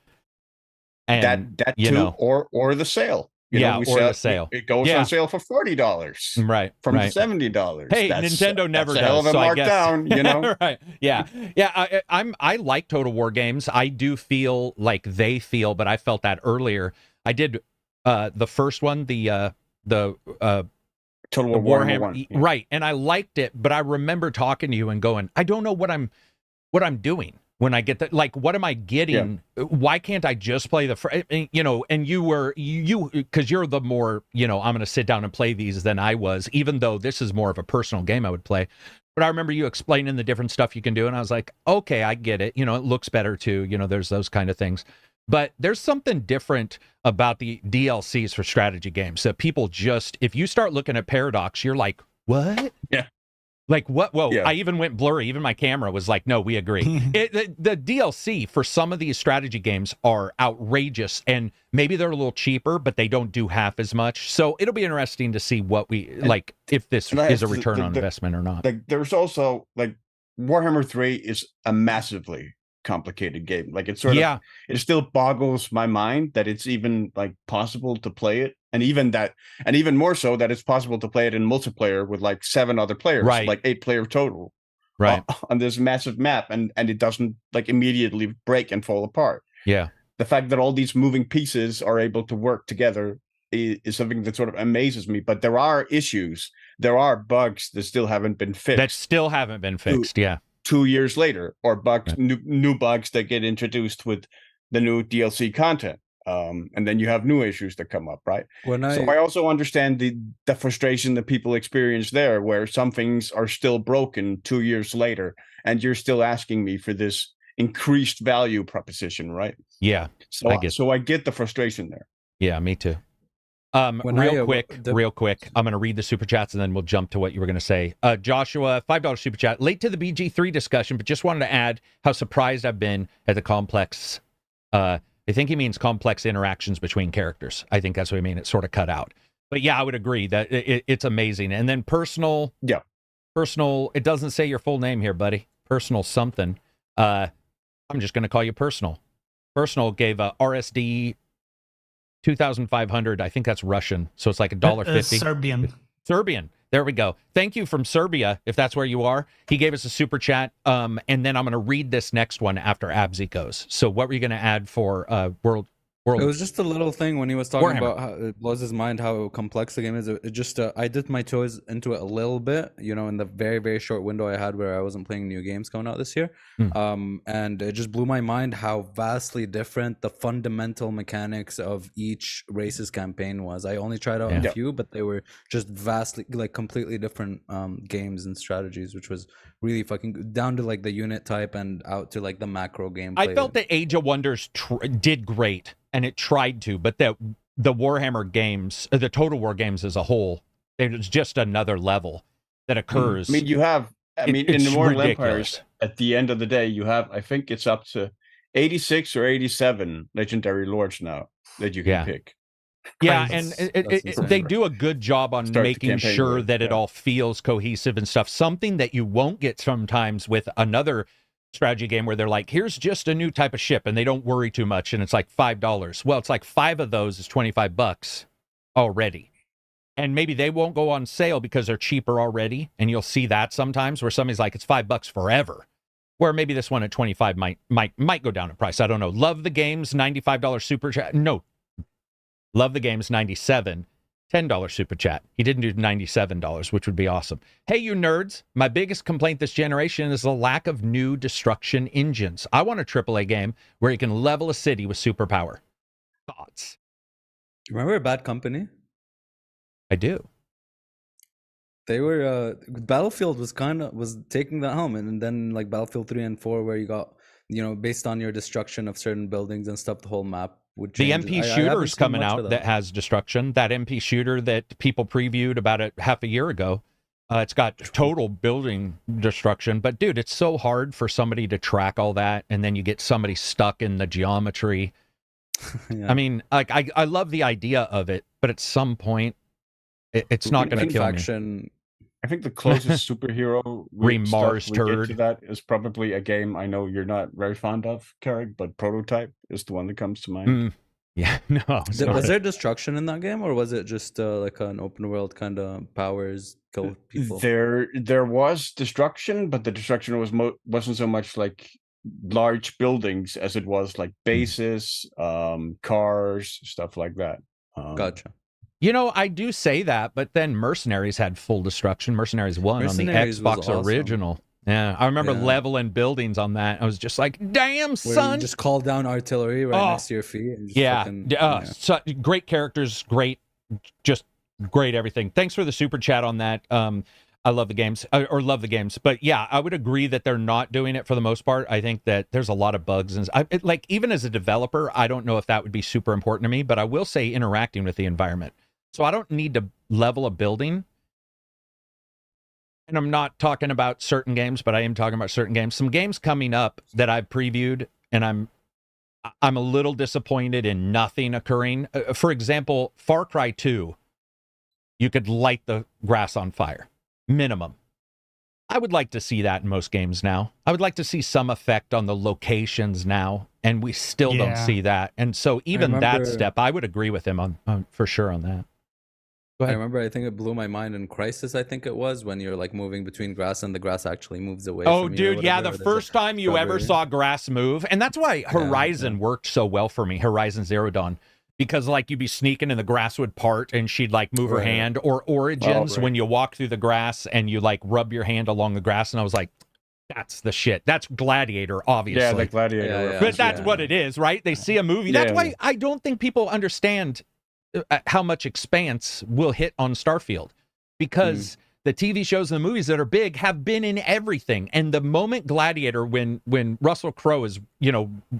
And that too, or the sale. We or sell, the sale. It goes on sale for $40. Right. From $70. Hey, Nintendo never does. A hell of a so markdown, right. Yeah. Yeah. I like Total War games. I do feel like they feel, but I felt that earlier. I did the first one, the Total War Warhammer 1. Yeah. Right. And I liked it, but I remember talking to you and going, I don't know what I'm doing when I get that. Like, what am I getting? Yeah. Why can't I just play and you because you're the more, I'm going to sit down and play these than I was, even though this is more of a personal game I would play. But I remember you explaining the different stuff you can do. And I was like, okay, I get it. It looks better too. There's those kind of things. But there's something different about the DLCs for strategy games that people just, if you start looking at Paradox, you're like, what? Yeah. Like, what? Whoa, yeah. I even went blurry. Even my camera was like, no, we agree. The DLC for some of these strategy games are outrageous, and maybe they're a little cheaper, but they don't do half as much. So it'll be interesting to see what if this is a return on investment or not. Like, there's also, like, Warhammer 3 is a massively complicated game. Like, it's sort of, it still boggles my mind that it's even like possible to play it, and even more so that it's possible to play it in multiplayer with like 7 other players, like 8 player total, on this massive map, and it doesn't like immediately break and fall apart. Yeah, the fact that all these moving pieces are able to work together is something that sort of amazes me. But there are issues, there are bugs that still haven't been fixed. 2 years later, or bugs, new bugs that get introduced with the new DLC content, and then you have new issues that come up, right? So I also understand the frustration that people experience there, where some things are still broken 2 years later, and you're still asking me for this increased value proposition, right? Yeah. So I get the frustration there. Yeah, me too. Real quick, I'm going to read the super chats and then we'll jump to what you were going to say. Joshua, $5 super chat. Late to the BG3 discussion, but just wanted to add how surprised I've been at the complex. I think he means complex interactions between characters. I think that's what I mean. It's sort of cut out. But yeah, I would agree that it's amazing. And then personal. Yeah. Personal. It doesn't say your full name here, buddy. Personal something. I'm just going to call you Personal. Personal gave a RSD 2,500. I think that's Russian, so it's like $1.50. Serbian. There we go. Thank you from Serbia, if that's where you are. He gave us a super chat, and then I'm going to read this next one after Absy goes. So what were you going to add for World? It was just a little thing when he was talking about how it blows his mind how complex the game is. It just I dipped my toes into it a little bit, in the very, very short window I had where I wasn't playing new games coming out this year. And it just blew my mind how vastly different the fundamental mechanics of each race's campaign was. I only tried out a few, but they were just vastly, like, completely different games and strategies, which was really fucking down to like the unit type and out to like the macro gameplay. I felt that Age of Wonders did great. And it tried to, but the Warhammer games, the Total War games as a whole, it's just another level that occurs. I mean, in the Mortal Empires, at the end of the day, you have, I think it's up to 86 or 87 legendary lords now that you can pick. Yeah, and they do a good job on making sure that it all feels cohesive and stuff. Something that you won't get sometimes with another strategy game where they're like, here's just a new type of ship, and they don't worry too much, and it's like $5. Well, it's like 5 of those is $25 already, and maybe they won't go on sale because they're cheaper already, and you'll see that sometimes where somebody's like, it's $5 forever, where maybe this one at 25 might go down in price. I don't know. Love the Games, $95 super chat. No, Love the Games, 97. $10 super chat. He didn't do $97, which would be awesome. Hey, you nerds. My biggest complaint this generation is the lack of new destruction engines. I want a AAA game where you can level a city with superpower. Thoughts? Remember Bad Company? I do. They were Battlefield was taking that helm, and then like Battlefield 3 and 4 where you got, based on your destruction of certain buildings and stuff, the whole map would change. The MP shooter is coming out that has destruction. That MP shooter that people previewed about half a year ago. It's got total building destruction. But dude, it's so hard for somebody to track all that, and then you get somebody stuck in the geometry. I mean, like I love the idea of it, but at some point, it's not going to kill me. I think the closest superhero Mars turd to that is probably a game I know you're not very fond of, Carrick, but Prototype is the one that comes to mind. Yeah, no. Was there destruction in that game, or was it just like an open world kind of powers kill people? There was destruction, but the destruction wasn't so much like large buildings as it was like bases, cars, stuff like that. Gotcha. You know, I do say that, but then Mercenaries had full destruction. Mercenaries 1 on the Xbox awesome. original. Yeah, I remember leveling buildings on that. I was just like, damn, Where son. you just call down artillery right next to your feet. And just so, great characters, great everything. Thanks for the super chat on that. I love the games, or love the games. But yeah, I would agree that they're not doing it for the most part. I think that there's a lot of bugs. And like, even as a developer, I don't know if that would be super important to me, but I will say interacting with the environment. So I don't need to level a building. And I'm not talking about certain games, but I am talking about certain games. Some games coming up that I've previewed, and I'm a little disappointed in nothing occurring. For example, Far Cry 2, you could light the grass on fire, minimum. I would like to see that in most games now. I would like to see some effect on the locations now, and we still don't see that. And so even that step, I would agree with him on for sure on that. I remember, I think it blew my mind in Crisis, I think it was, when you're like moving between grass and the grass actually moves away from you. Dude, yeah, the first time you ever saw grass move. And that's why Horizon worked so well for me, Horizon Zero Dawn. Because like you'd be sneaking and the grass would part and she'd like move her hand. Or Origins, when you walk through the grass and you like rub your hand along the grass. And I was like, that's the shit. That's Gladiator, obviously. Yeah, the Gladiator. But that's what it is, right? They see a movie. That's why I don't think people understand how much expanse will hit on Starfield, because the TV shows and the movies that are big have been in everything. And the moment Gladiator, when Russell Crowe is,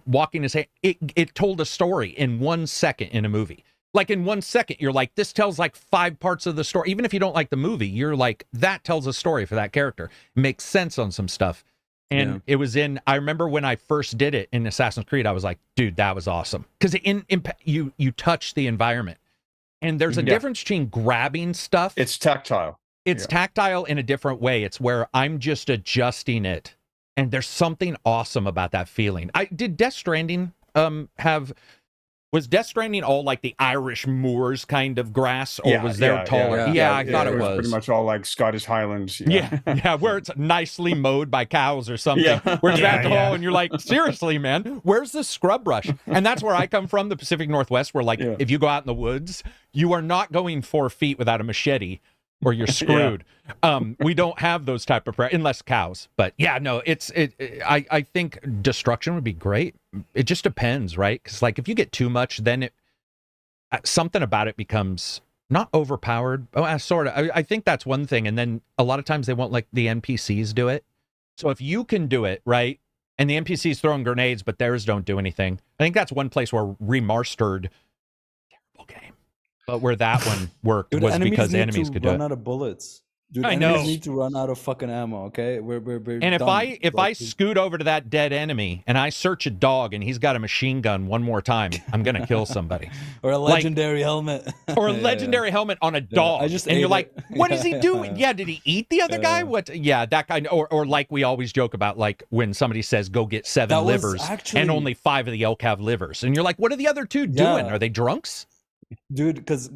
walking his hand, it told a story in 1 second in a movie. Like in 1 second, you're like, this tells like 5 parts of the story. Even if you don't like the movie, you're like, that tells a story for that character. It makes sense on some stuff. And it was I remember when I first did it in Assassin's Creed, I was like, dude, that was awesome. Because you touch the environment. And there's a difference between grabbing stuff. It's tactile. It's tactile in a different way. It's where I'm just adjusting it. And there's something awesome about that feeling. Did Death Stranding was Death Stranding all like the Irish moors kind of grass, or was there taller? Yeah, I thought it was. Pretty much all like Scottish Highlands. Yeah, where it's nicely mowed by cows or something. Where's that tall? And you're like, seriously, man, where's the scrub brush? And that's where I come from, the Pacific Northwest, where like if you go out in the woods, you are not going 4 feet without a machete, or you're screwed. We don't have those type of unless cows. But yeah, no, I think destruction would be great. It just depends, right? Because like if you get too much, then something about it becomes not overpowered. Sort of. I think that's one thing. And then a lot of times they won't let the NPCs do it. So if you can do it, right, and the NPCs throwing grenades, but theirs don't do anything. I think that's one place where Remastered, terrible game. But where that one worked was because the enemies could do it. Run out of bullets. Dude, I know. Enemies need to run out of fucking ammo. Okay, we're and done. if I scoot over to that dead enemy and I search a dog and he's got a machine gun one more time, I'm gonna kill somebody. Or a legendary helmet. Or a legendary helmet on a dog. And you're like, what is he doing? Yeah, did he eat the other guy? What? Yeah, that kind. Or like we always joke about, like when somebody says go get 7 livers and only 5 of the elk have livers, and you're like, what are the other 2 doing? Are they drunks? Dude, because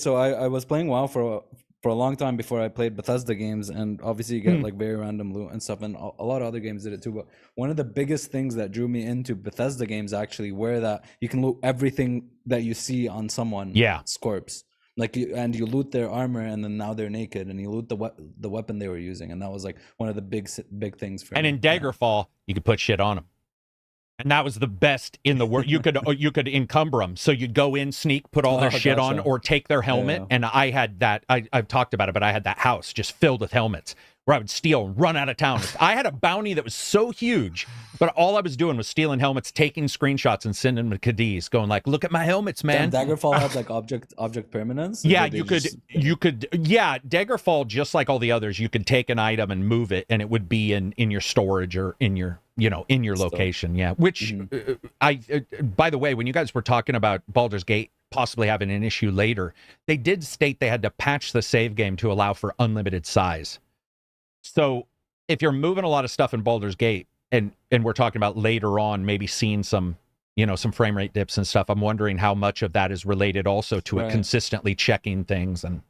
so I was playing WoW for a long time before I played Bethesda games, and obviously you get like very random loot and stuff, and a lot of other games did it too. But one of the biggest things that drew me into Bethesda games actually were that you can loot everything that you see on someone's corpse. Like and you loot their armor, and then now they're naked, and you loot the weapon they were using, and that was like one of the big things for me. And in Daggerfall, you could put shit on them. And that was the best in the world. You could encumber them. So you'd go in, sneak, put all their shit on, or take their helmet. And I had that. I've talked about it, but I had that house just filled with helmets where I would steal and run out of town. I had a bounty that was so huge, but all I was doing was stealing helmets, taking screenshots, and sending them to Cadiz, going like, "Look at my helmets, man." Daggerfall had like object permanence. Yeah, you could. Yeah, Daggerfall, just like all the others, you could take an item and move it, and it would be in your storage or in your location. Yeah, which by the way, when you guys were talking about Baldur's Gate possibly having an issue later, they did state they had to patch the save game to allow for unlimited size. So if you're moving a lot of stuff in Baldur's Gate, and we're talking about later on maybe seeing some some frame rate dips and stuff. I'm wondering how much of that is related also to it consistently checking things and,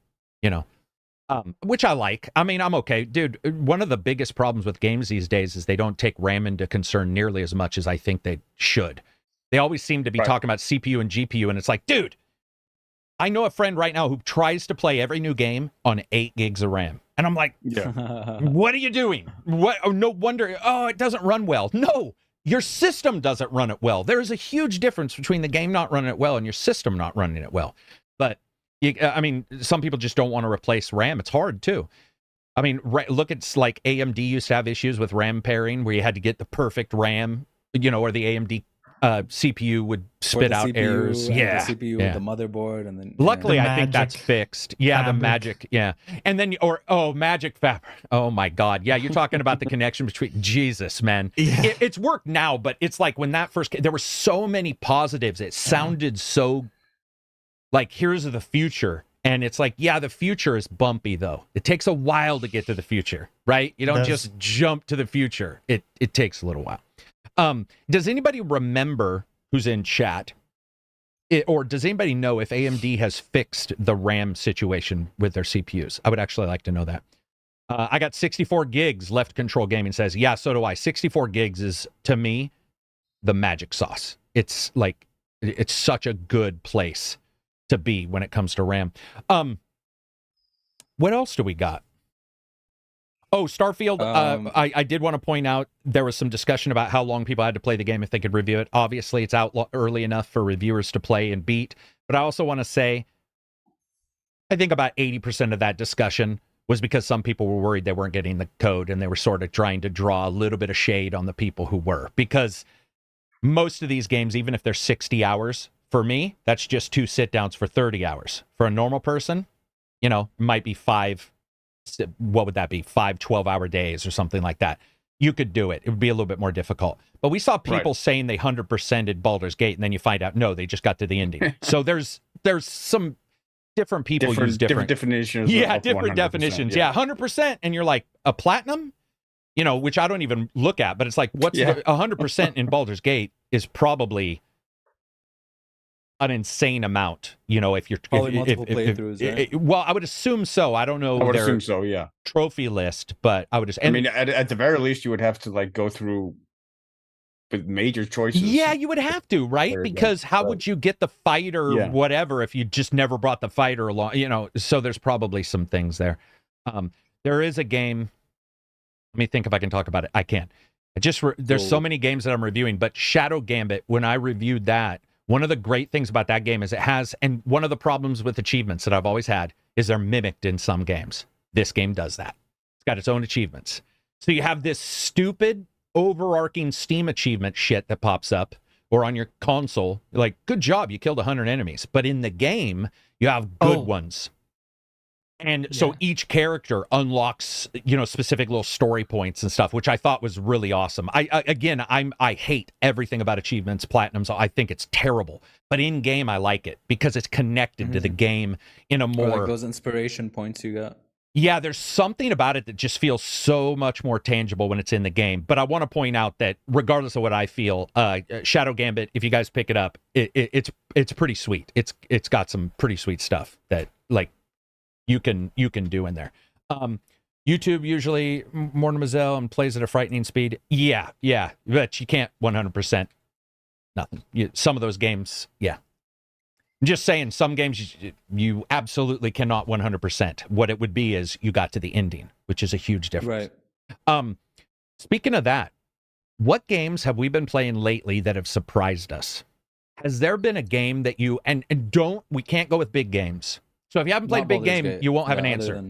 which I like. I mean, I'm okay. Dude, one of the biggest problems with games these days is they don't take RAM into concern nearly as much as I think they should. They always seem to be talking about CPU and GPU, and it's like, dude, I know a friend right now who tries to play every new game on 8 gigs of RAM. And I'm like, what are you doing? What? Oh, no wonder. Oh, it doesn't run well. No, your system doesn't run it well. There is a huge difference between the game not running it well and your system not running it well. But, some people just don't want to replace RAM. It's hard, too. I mean, look at like AMD used to have issues with RAM pairing where you had to get the perfect RAM, or the AMD CPU would spit out errors. The CPU with the motherboard, and then luckily I think that's fixed. Yeah, the magic. Yeah, and then magic fabric. Oh my God. Yeah, you're talking about the connection between Jesus, man. Yeah. It's worked now, but it's like when that first came, there were so many positives. It sounded so like here's the future. And it's like, yeah, the future is bumpy, though. It takes a while to get to the future, right? You don't just jump to the future. It takes a little while. Does anybody remember who's in chat, or does anybody know if AMD has fixed the RAM situation with their CPUs? I would actually like to know that. I got 64 gigs. Left Control Gaming says, yeah, so do I. 64 gigs is, to me, the magic sauce. It's like, it's such a good place to be when it comes to RAM. What else do we got? Oh, Starfield. I did want to point out there was some discussion about how long people had to play the game if they could review it. Obviously, it's out early enough for reviewers to play and beat. But I also want to say, I think about 80% of that discussion was because some people were worried they weren't getting the code, and they were sort of trying to draw a little bit of shade on the people who were. Because most of these games, even if they're 60 hours, for me, that's just 2 sit-downs for 30 hours. For a normal person, might be 5, what would that be? 5 12-hour days or something like that. You could do it. It would be a little bit more difficult. But we saw people saying they 100%ed Baldur's Gate, and then you find out, no, they just got to the ending. So there's some different people use different definitions. Yeah, different definitions. Yeah, 100%. And you're like, a platinum? Which I don't even look at, but it's like, what's 100% in Baldur's Gate is probably an insane amount, if you're probably multiple playthroughs, right? Well, I would assume so. I don't know. I would assume so. Yeah. Trophy list, but I would just. I mean, at the very least, you would have to go through with major choices. Yeah, you would have to, right? Because how would you get the fighter, whatever, if you just never brought the fighter along? So there's probably some things there. There is a game. Let me think if I can talk about it. I can't. There's so many games that I'm reviewing, but Shadow Gambit. When I reviewed that. One of the great things about that game is it has, and one of the problems with achievements that I've always had is they're mimicked in some games. This game does that. It's got its own achievements. So you have this stupid, overarching Steam achievement shit that pops up, or on your console, like, good job, you killed 100 enemies. But in the game, you have good ones. And so each character unlocks, specific little story points and stuff, which I thought was really awesome. I hate everything about achievements, platinums. I think it's terrible. But in game, I like it because it's connected to the game in a more like those inspiration points you got. Yeah, there's something about it that just feels so much more tangible when it's in the game. But I want to point out that regardless of what I feel, Shadow Gambit, if you guys pick it up, it's pretty sweet. It's got some pretty sweet stuff that you can do in there. YouTube usually more Mademoiselle and plays at a frightening speed. Yeah, but you can't 100% nothing. Some of those games, I'm just saying, some games you absolutely cannot 100%. What it would be is you got to the ending, which is a huge difference. Right. Speaking of that, what games have we been playing lately that have surprised us? Has there been a game that you and we can't go with big games. So if you haven't played a big game, you won't have an answer.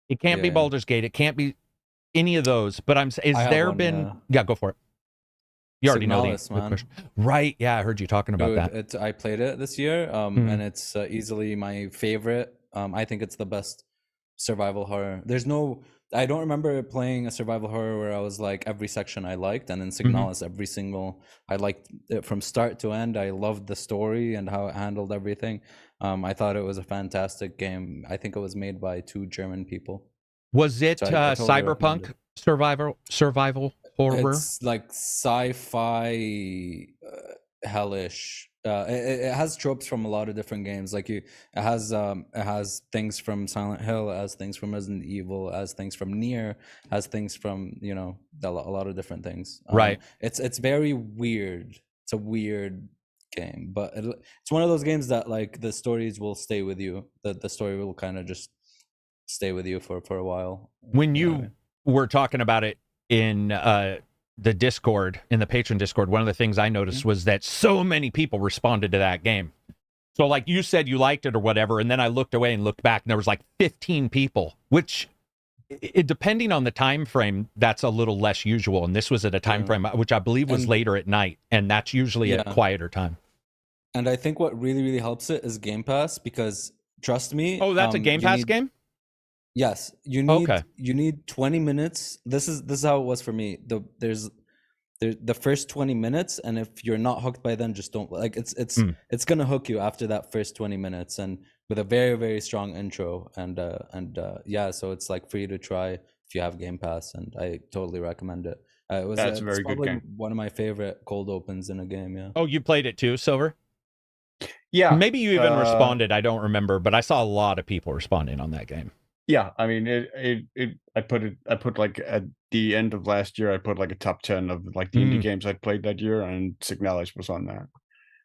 It can't be Baldur's Gate. It can't be any of those. But go for it. You already know the question. Right. Yeah, I heard you talking about that. I played it this year, and it's easily my favorite. I think it's the best survival horror. I don't remember playing a survival horror where I was like, every section I liked, and in Signalis, every single, I liked it from start to end. I loved the story and how it handled everything. I thought it was a fantastic game. I think it was made by 2 German people. Was it cyberpunk survival horror? It's like sci-fi. hellish. It has tropes from a lot of different games. Like it has things from Silent Hill, it has things from Resident Evil, it has things from Nier, it has things from a lot of different things. Right. It's very weird. It's a weird game, but it's one of those games that like the stories will stay with you. The story will kind of just stay with you for a while. When you were talking about it in the Discord, in the patron Discord, one of the things I noticed was that so many people responded to that game. So like you said you liked it or whatever, and then I looked away and looked back and there was like 15 people, which depending on the time frame, that's a little less usual. And this was at a time frame which I believe was later at night, and that's usually a quieter time. And I think what really, really helps it is Game Pass, because trust me. Oh, that's a Game Pass game? Yes, you need 20 minutes. This is how it was for me. There's the first 20 minutes, and if you're not hooked by then, just don't. Like it's gonna hook you after that first 20 minutes, and with a very, very strong intro, and so it's like free to try if you have Game Pass, and I totally recommend it. It's a very good game. One of my favorite cold opens in a game. Yeah. Oh, you played it too, Silver? Yeah. Maybe you even responded. I don't remember, but I saw a lot of people responding on that game. Yeah, I mean, I put like at the end of last year, I put like a top 10 of like the indie games I played that year, and Signalis was on that.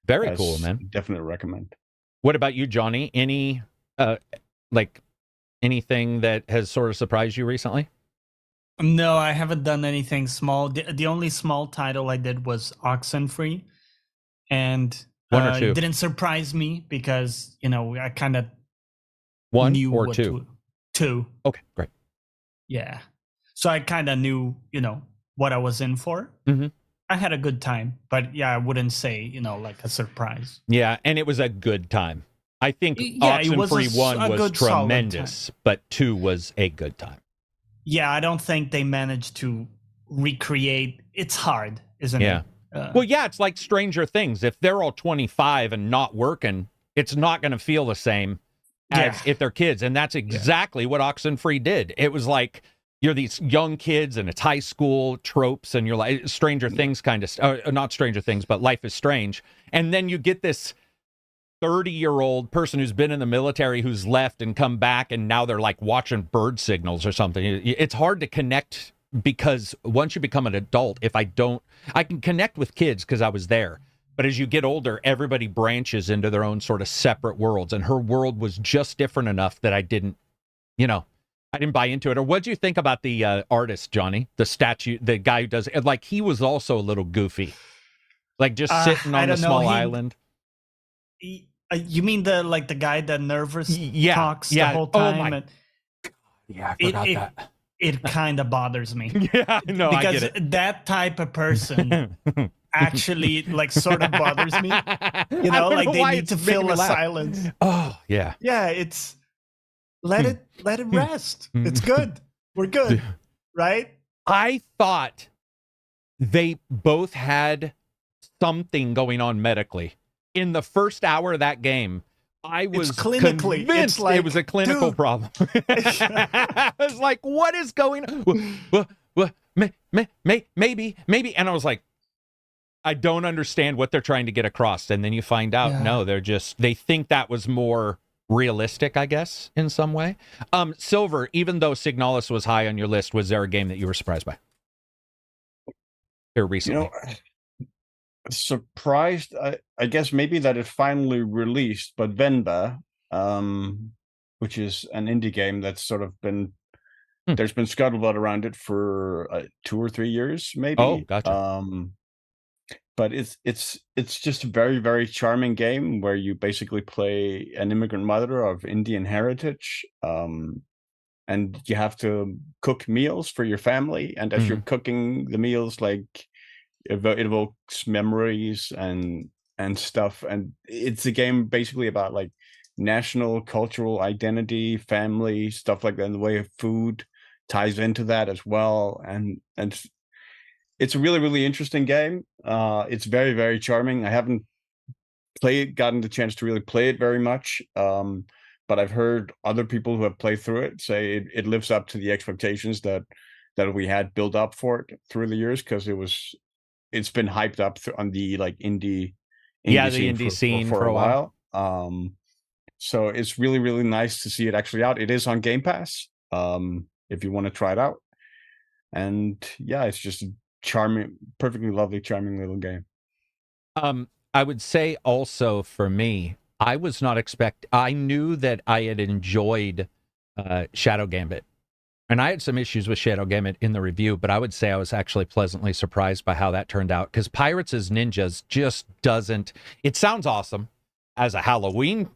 Very cool, man. Definitely recommend. What about you, Johnny? Any like anything that has sort of surprised you recently? No, I haven't done anything small. The only small title I did was Oxenfree, and one or two. It didn't surprise me because I kind of one knew or two. Two. Okay, great. Yeah. So I kind of knew, what I was in for. Mm-hmm. I had a good time, but yeah, I wouldn't say, like a surprise. Yeah, and it was a good time. I think Oxenfree 1 was tremendous, but 2 was a good time. Yeah, I don't think they managed to recreate. It's hard, isn't it? Well, yeah, it's like Stranger Things. If they're all 25 and not working, it's not going to feel the same as if they're kids. And that's exactly what Oxenfree did. It was like you're these young kids and it's high school tropes, and you're like Stranger Things kind of, not Stranger Things, but Life is Strange. And then you get this 30-year-old person who's been in the military who's left and come back, and now they're like watching bird signals or something. It's hard to connect, because once you become an adult, I can connect with kids because I was there. But as you get older, everybody branches into their own sort of separate worlds. And her world was just different enough that I didn't buy into it. Or what do you think about the artist, Johnny? The guy who does it? Like, he was also a little goofy. Like, just sitting on the small island. You mean the guy that nervous talks the whole time? Oh my God. I forgot that. It kind of bothers me. Yeah, no, because I get it. That type of person actually sort of bothers me. Like they need to fill a silence. Oh yeah. Yeah, it's let it rest. It's good. We're good, right? I thought they both had something going on medically in the first hour of that game. I was convinced it was a clinical problem. I was like, what is going on? Well, maybe. And I was like, I don't understand what they're trying to get across. And then you find out, no, they think that was more realistic, I guess, in some way. Silver, even though Signalis was high on your list, was there a game that you were surprised by here recently? Surprised, I guess maybe that it finally released, but Venba, which is an indie game that's sort of been there's been scuttlebutt around it for 2 or 3 years, maybe. Oh, gotcha. But it's just a very, very charming game where you basically play an immigrant mother of Indian heritage, and you have to cook meals for your family, and as you're cooking the meals, like it evokes memories and stuff, and it's a game basically about like national cultural identity, family, stuff like that, and the way food ties into that as well. And it's a really, really interesting game. It's very, very charming. I haven't gotten the chance to really play it very much, but I've heard other people who have played through it say it lives up to the expectations that we had built up for it through the years, because it's been hyped up on the like indie indie scene for a while. So it's really, really nice to see it actually out. It is on Game Pass, if you want to try it out. And yeah, it's just a charming, perfectly lovely, charming little game. I would say also for me, I was not I knew that I had enjoyed Shadow Gambit. And I had some issues with Shadow Gambit in the review, but I would say I was actually pleasantly surprised by how that turned out. Because Pirates as Ninjas just doesn't... It sounds awesome as a Halloween,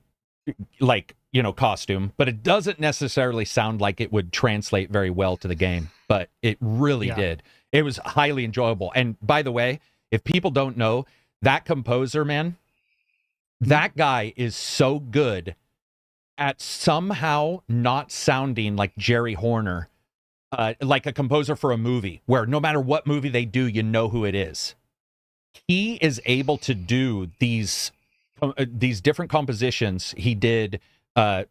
costume, but it doesn't necessarily sound like it would translate very well to the game. But it really did. It was highly enjoyable. And by the way, if people don't know, that composer, man, that guy is so good at somehow not sounding like Jerry Horner, like a composer for a movie, where no matter what movie they do, you know who it is. He is able to do these different compositions. He did, let's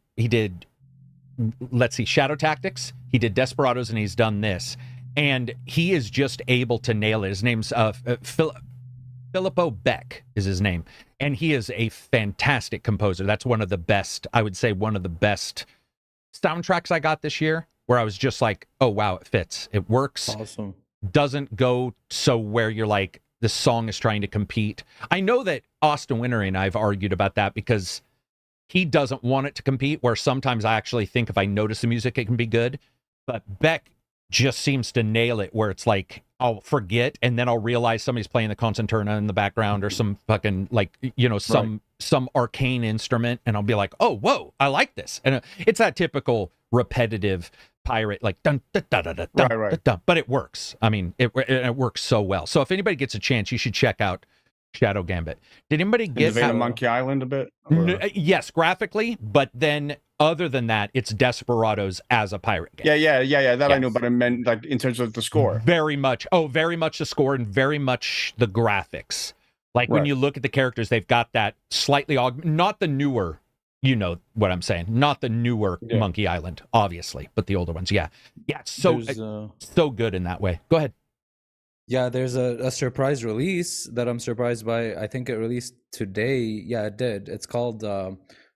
see, Shadow Tactics. He did Desperados, and he's done this. And he is just able to nail it. His name's Filippo Beck is his name. And he is a fantastic composer. That's one of the best, I would say, one of the best soundtracks I got this year, where I was just like, oh, wow, it fits. It works. Awesome. Doesn't go so where you're like, the song is trying to compete. I know that Austin Wintory and I have argued about that because he doesn't want it to compete, where sometimes I actually think if I notice the music, it can be good. But Beck just seems to nail it, where it's like, I'll forget, and then I'll realize somebody's playing the concertina in the background, or some fucking, some arcane instrument, and I'll be like, oh, whoa, I like this. And it's that typical repetitive pirate, like dun da da da da dun, right. Da, da, but it works. I mean, it works so well. So if anybody gets a chance, you should check out Shadow Gambit. Did anybody get Monkey Island a bit? Yes, graphically, but then other than that, it's Desperados as a pirate game. Yeah. That yes. I know, but I meant like in terms of the score. Very much the score, and very much the graphics. Like when you look at the characters, they've got that slightly not the newer, you know what I'm saying, not the newer Monkey Island, obviously, but the older ones. Yeah. So good in that way. Go ahead. Yeah, there's a surprise release that I'm surprised by. I think it released today. Yeah, it did. It's called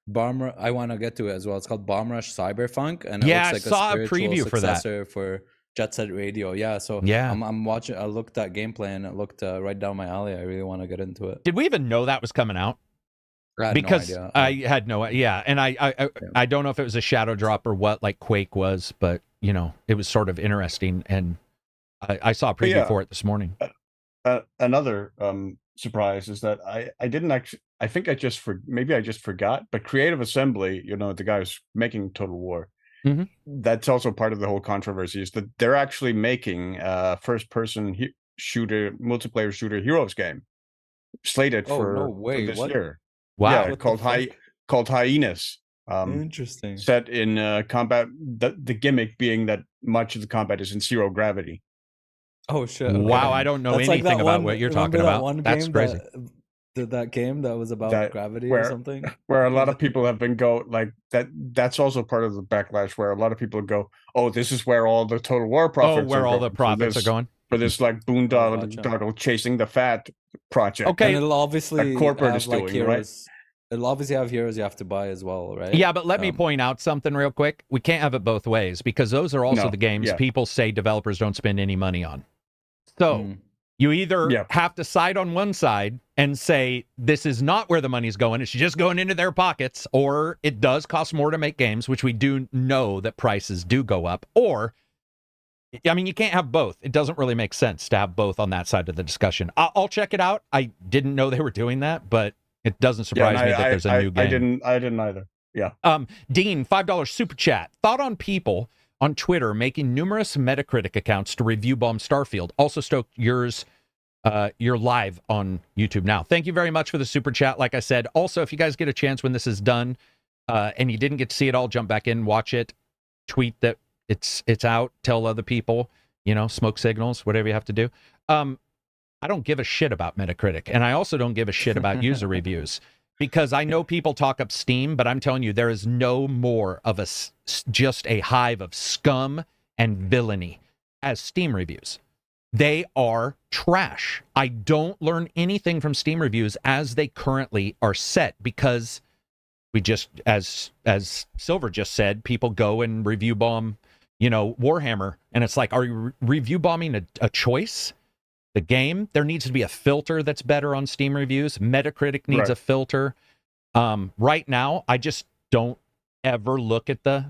Bomb. I want to get to it as well. It's called Bomb Rush Cyberpunk, and it looks like I saw a preview for that. For Jet Set Radio. Yeah, so I'm watching. I looked at gameplay, and it looked right down my alley. I really want to get into it. Did we even know that was coming out? Because no I had no idea. Yeah, and I don't know if it was a shadow drop or what, like Quake was, but you know, it was sort of interesting, and I saw a preview for it this morning. Another surprise is that I didn't actually. I think I just forgot. But Creative Assembly, you know, the guy who's making Total War, that's also part of the whole controversy. Is that they're actually making a first-person multiplayer shooter Heroes game slated for this year. Wow, yeah, called Hyenas. Interesting. Set in combat. The gimmick being that much of the combat is in zero gravity. Oh shit! Okay. Wow, I don't know anything about what you're talking about. That's crazy. That game that was about gravity or something, where a lot of people have been like that. That's also part of the backlash, where a lot of people go, "Oh, this is where all the Total War profits. The profits are going for this like boondoggle chasing the fat project." Okay, and it'll obviously corporate is doing heroes, right. It'll obviously have heroes you have to buy as well, right? Yeah, but let me point out something real quick. We can't have it both ways, because those are also the games people say developers don't spend any money on. So you either have to side on one side and say this is not where the money's going, it's just going into their pockets, or it does cost more to make games, which we do know that prices do go up, or, I mean, you can't have both. It doesn't really make sense to have both on that side of the discussion. I'll check it out. I didn't know they were doing that, but it doesn't surprise me that there's a new game. I didn't either. Yeah. Dean, $5 super chat. Thought on people on Twitter making numerous Metacritic accounts to review Bomb Starfield. Also stoked you're live on YouTube now. Thank you very much for the super chat. Like I said, also, if you guys get a chance when this is done and you didn't get to see it all, jump back in, watch it, tweet that it's out, tell other people, you know, smoke signals, whatever you have to do. I don't give a shit about Metacritic, and I also don't give a shit about user reviews, because I know people talk up Steam, but I'm telling you, there is no more of just a hive of scum and villainy as Steam reviews. They are trash. I don't learn anything from Steam reviews as they currently are set, because we just, as Silver just said, people go and review bomb, Warhammer, and it's like, are you review bombing a choice? The game? There needs to be a filter that's better on Steam reviews. Metacritic needs a filter. Right now, I just don't ever look at the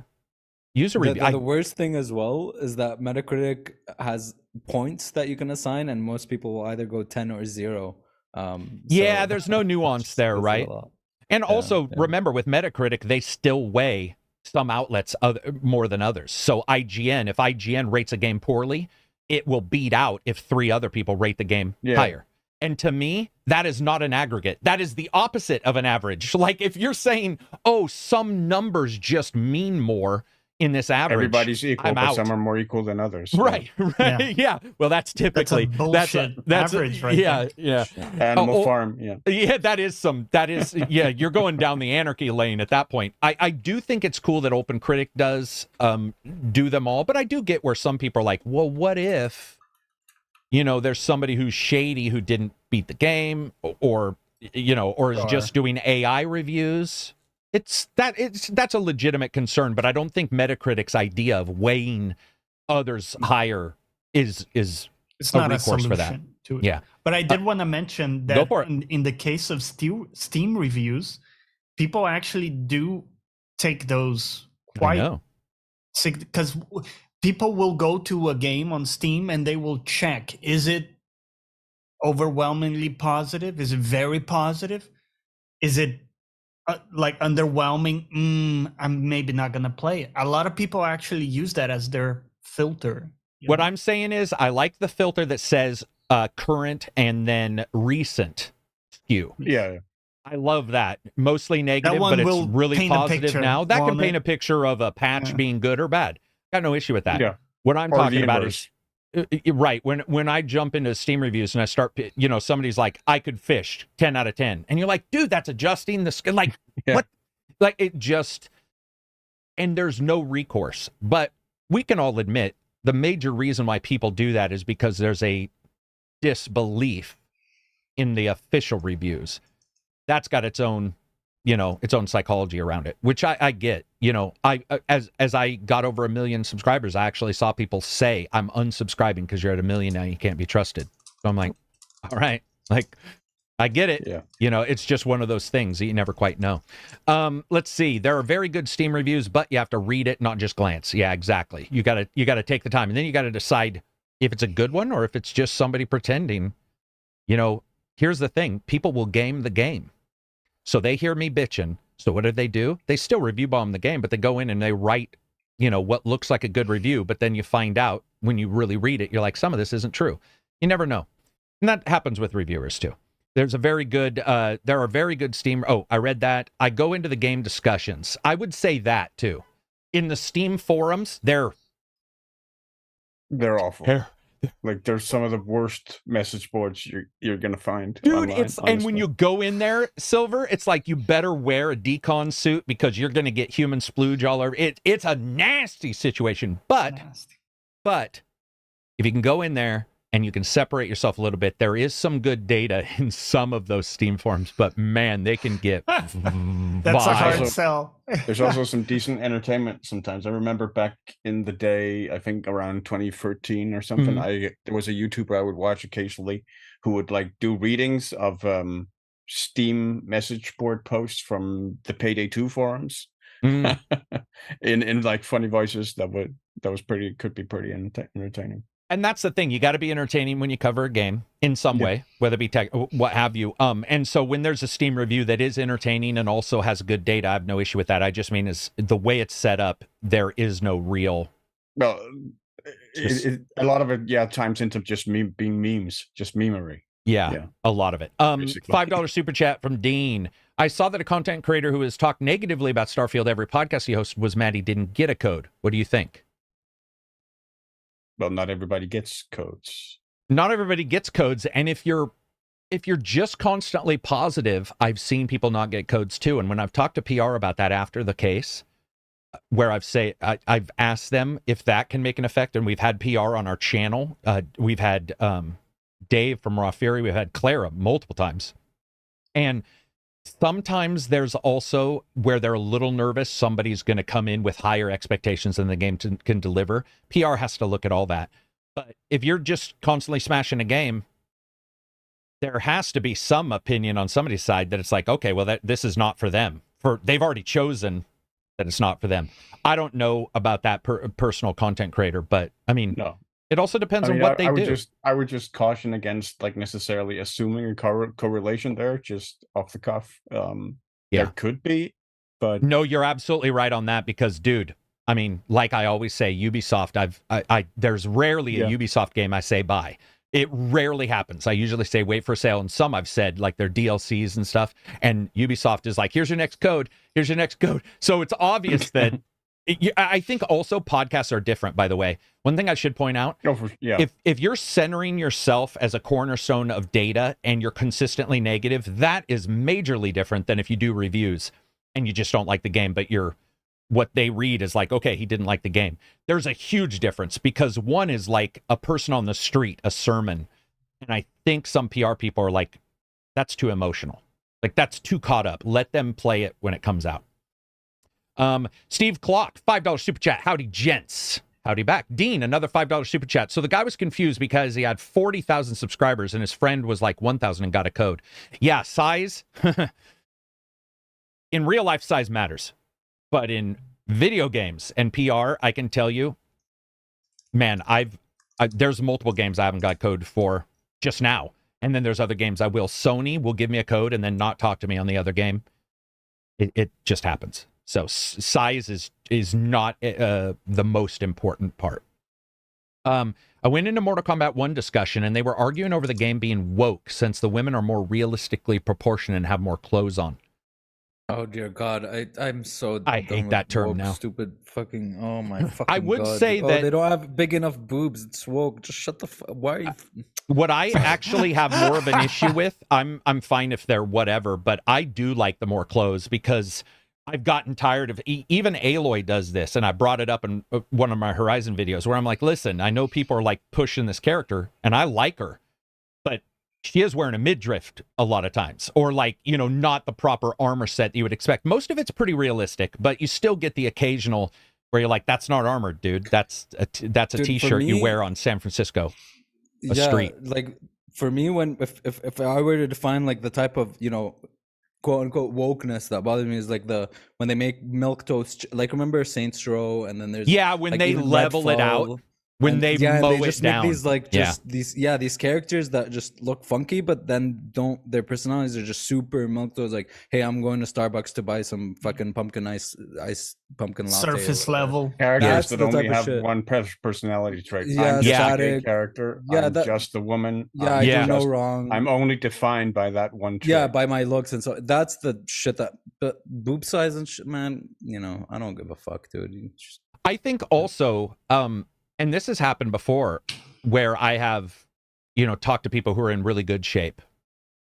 user review. The worst thing as well is that Metacritic has points that you can assign, and most people will either go 10 or 0. Yeah, there's no nuance there, right? And also, remember, with Metacritic, they still weigh some outlets more than others. So IGN, if IGN rates a game poorly, it will beat out if 3 other people rate the game higher. And to me, that is not an aggregate. That is the opposite of an average. Like, if you're saying, oh, some numbers just mean more in this average, everybody's equal, but some are more equal than others. Right. Yeah. Well, that's typically that's average, right? Yeah. Animal Farm. Yeah, that is you're going down the anarchy lane at that point. I do think it's cool that OpenCritic does do them all, but I do get where some people are like, well, what if there's somebody who's shady who didn't beat the game, or is just doing AI reviews. That's a legitimate concern, but I don't think Metacritic's idea of weighing others higher is it's a not recourse a solution for that. To it. Yeah, but I did want to mention that in the case of Steam reviews, people actually do take those quite, because people will go to a game on Steam and they will check: is it overwhelmingly positive? Is it very positive? Is it like underwhelming? I'm maybe not gonna play it. A lot of people actually use that as their filter. What I'm saying is, I like the filter that says current and then recent skew. Yeah. I love that. Mostly negative, but it's really positive now. That can paint a picture of a patch being good or bad. Got no issue with that. Yeah. What I'm talking about is right. When I jump into Steam reviews and I start, somebody's like, I could fish 10 out of 10. And you're like, dude, that's adjusting the skin. Like, what? Like, it just, and there's no recourse. But we can all admit the major reason why people do that is because there's a disbelief in the official reviews. That's got its own, its own psychology around it, which I get. As I got over 1 million subscribers, I actually saw people say, I'm unsubscribing because you're at 1 million now, you can't be trusted. So I'm like, all right, like, I get it. Yeah. It's just one of those things that you never quite know. Let's see. There are very good Steam reviews, but you have to read it, not just glance. Yeah, exactly. You gotta take the time, and then you gotta decide if it's a good one or if it's just somebody pretending. Here's the thing: people will game the game. So they hear me bitching. So what do? They still review bomb the game, but they go in and they write, what looks like a good review. But then you find out when you really read it, you're like, some of this isn't true. You never know. And that happens with reviewers too. There are very good Steam. Oh, I read that. I go into the game discussions. I would say that too. In the Steam forums, they're awful. Like, there's some of the worst message boards you're gonna find. Dude, online, and when you go in there, Silver, it's like you better wear a decon suit because you're gonna get human splooge all over it. It's a nasty situation. But if you can go in there and you can separate yourself a little bit, there is some good data in some of those Steam forums, but man, they can get that's a hard sell. There's also some decent entertainment sometimes. I remember back in the day, I think around 2013 or something, there was a YouTuber I would watch occasionally who would like do readings of Steam message board posts from the Payday 2 forums in like funny voices. Could be pretty entertaining. And that's the thing. You got to be entertaining when you cover a game in some way, whether it be tech, what have you. And so when there's a Steam review that is entertaining and also has good data, I have no issue with that. I just mean is the way it's set up, there is no real. Well, a lot of it, times into just being memes, just memery. Yeah, a lot of it. $5 super chat from Dean. I saw that a content creator who has talked negatively about Starfield every podcast he hosted was mad he didn't get a code. What do you think? Well, not everybody gets codes. Not everybody gets codes, and if you're just constantly positive, I've seen people not get codes too. And when I've talked to PR about that after the case, where I've asked them if that can make an effect, and we've had PR on our channel. We've had Dave from Raw Fury. We've had Clara multiple times. And sometimes there's also where they're a little nervous. Somebody's going to come in with higher expectations than the game can deliver. PR has to look at all that. But if you're just constantly smashing a game, there has to be some opinion on somebody's side that it's like, okay, well, this is not for them. They've already chosen that it's not for them. I don't know about that personal content creator, but I mean, no. It also depends on what they do. I would just caution against like necessarily assuming a correlation there, just off the cuff. There could be, but no, you're absolutely right on that because, dude, I mean, like I always say, Ubisoft. There's rarely a Ubisoft game I say buy. It rarely happens. I usually say wait for sale, and some I've said like their DLCs and stuff. And Ubisoft is like, here's your next code. Here's your next code. So it's obvious that. I think also podcasts are different, by the way. One thing I should point out, if you're centering yourself as a cornerstone of data and you're consistently negative, that is majorly different than if you do reviews and you just don't like the game, but what they read is like, okay, he didn't like the game. There's a huge difference because one is like a person on the street, a sermon. And I think some PR people are like, that's too emotional. Like, that's too caught up. Let them play it when it comes out. Steve Clock, $5 super chat. Howdy, gents. Howdy back. Dean, another $5 super chat. So the guy was confused because he had 40,000 subscribers and his friend was like 1,000 and got a code. Yeah, size. In real life, size matters. But in video games and PR, I can tell you, man, there's multiple games I haven't got code for just now. And then there's other games I will. Sony will give me a code and then not talk to me on the other game. It just happens. So size is not the most important part. I went into Mortal Kombat 1 discussion, and they were arguing over the game being woke since the women are more realistically proportioned and have more clothes on. Oh dear God, I hate that term woke, now. Stupid fucking my fucking. I would God. say that they don't have big enough boobs. It's woke. Just shut the. Why are you? What I actually have more of an issue with, I'm fine if they're whatever, but I do like the more clothes because I've gotten tired of, even Aloy does this, and I brought it up in one of my Horizon videos where I'm like, listen, I know people are like pushing this character, and I like her, but she is wearing a midriff a lot of times, or like, not the proper armor set that you would expect. Most of it's pretty realistic, but you still get the occasional where you're like, that's not armored, dude. That's a t-shirt you wear on San Francisco, street. Like for me, if I were to define like the type of, quote unquote wokeness that bothers me is like when they make milk toast, like remember Saints Row, and then there's when like, they level it out, when they mow they it just down. Make these like these characters that just look funky, but then their personalities are just super milk toast. Like, hey, I'm going to Starbucks to buy some fucking pumpkin ice pumpkin latte. Surface level characters that only have one personality trait. I'm just a gay character. I'm just a woman. I do no wrong. I'm only defined by that one trait. Yeah, by my looks, and so that's the shit that. But boob size and shit, man. I don't give a fuck, dude. I think also, and this has happened before, where I have, talked to people who are in really good shape,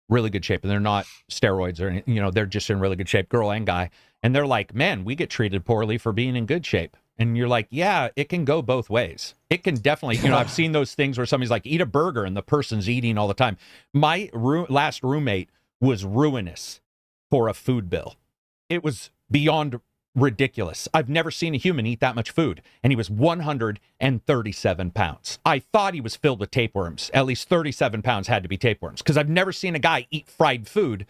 and they're not steroids or anything, they're just in really good shape, girl and guy. And they're like, man, we get treated poorly for being in good shape. And you're like, yeah, it can go both ways. It can definitely, I've seen those things where somebody's like, eat a burger, and the person's eating all the time. My last roommate was ruinous for a food bill. It was beyond ridiculous. I've never seen a human eat that much food. And he was 137 pounds. I thought he was filled with tapeworms. At least 37 pounds had to be tapeworms, because I've never seen a guy eat fried food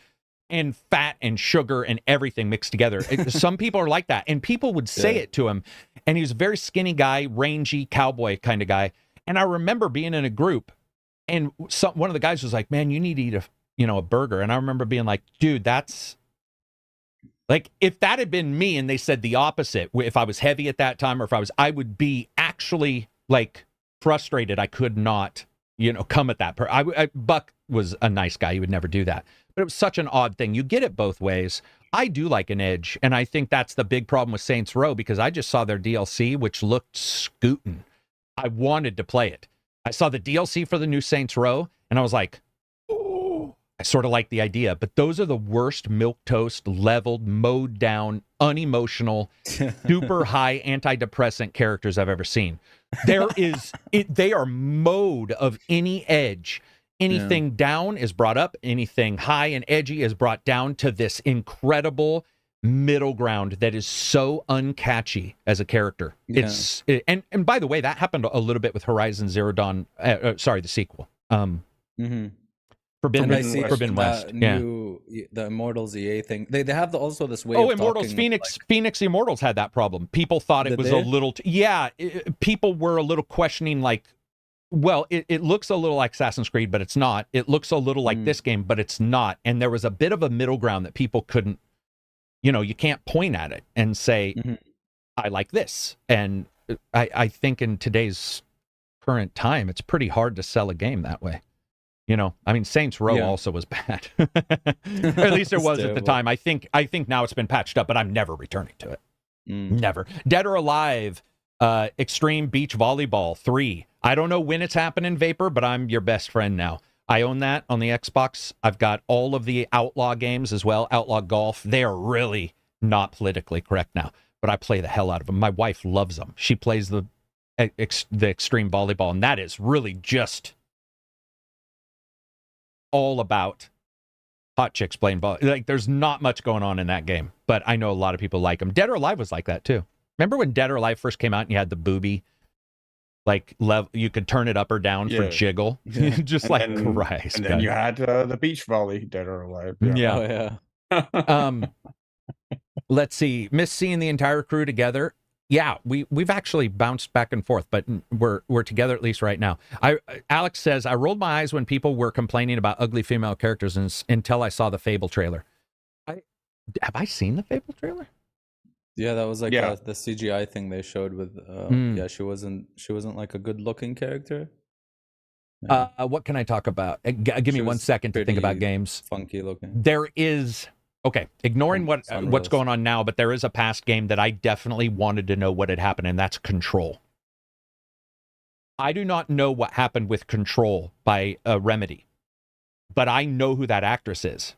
and fat and sugar and everything mixed together. Some people are like that. And people would say it to him. And he was a very skinny guy, rangy, cowboy kind of guy. And I remember being in a group, and one of the guys was like, man, you need to eat a burger. And I remember being like, dude, that's like, if that had been me and they said the opposite, if I was heavy at that time, or if I would be actually like frustrated. I could not, come at that. Buck was a nice guy. He would never do that. But it was such an odd thing. You get it both ways. I do like an edge. And I think that's the big problem with Saints Row, because I just saw their DLC, which looked scootin'. I wanted to play it. I saw the DLC for the new Saints Row, and I was like, oh, I sort of like the idea, but those are the worst milquetoast, leveled, mowed down, unemotional, super high antidepressant characters I've ever seen. They are mowed of any edge. Anything down is brought up. Anything high and edgy is brought down to this incredible middle ground that is so uncatchy as a character. Yeah. And by the way, that happened a little bit with Horizon Zero Dawn. The sequel. Forbidden West. The Immortals EA thing. They have also this way. Oh, Immortals Phoenix Immortals had that problem. People thought it was a little. People were a little questioning, like, well, it looks a little like Assassin's Creed, but it's not. It looks a little like this game, but it's not. And there was a bit of a middle ground that people couldn't. You can't point at it and say, I like this. And I think in today's current time, it's pretty hard to sell a game that way. Saints Row also was bad. At least it was at the time. I think now it's been patched up, but I'm never returning to it. Never. Dead or Alive, Extreme Beach Volleyball 3. I don't know when it's happening, Vapor, but I'm your best friend now. I own that on the Xbox. I've got all of the Outlaw games as well. Outlaw Golf. They are really not politically correct now, but I play the hell out of them. My wife loves them. She plays the Extreme Volleyball, and that is really just all about hot chicks playing ball. Like, there's not much going on in that game, but I know a lot of people like them. Dead or Alive was like that too. Remember when Dead or Alive first came out and you had the booby, like, level, you could turn it up or down for jiggle. Just and like then, Christ. And then you had the beach volley, Dead or Alive. Yeah. Let's see. Miss seeing the entire crew together. Yeah, we've actually bounced back and forth, but we're together at least right now. Alex says, I rolled my eyes when people were complaining about ugly female characters until I saw the Fable trailer. Have I seen the Fable trailer? Yeah, that was like the CGI thing they showed with. She wasn't like a good looking character. Yeah. What can I talk about? Give me 1 second to think about games. Funky looking. There is. Okay, ignoring what's going on now, but there is a past game that I definitely wanted to know what had happened, and that's Control. I do not know what happened with Control by Remedy, but I know who that actress is.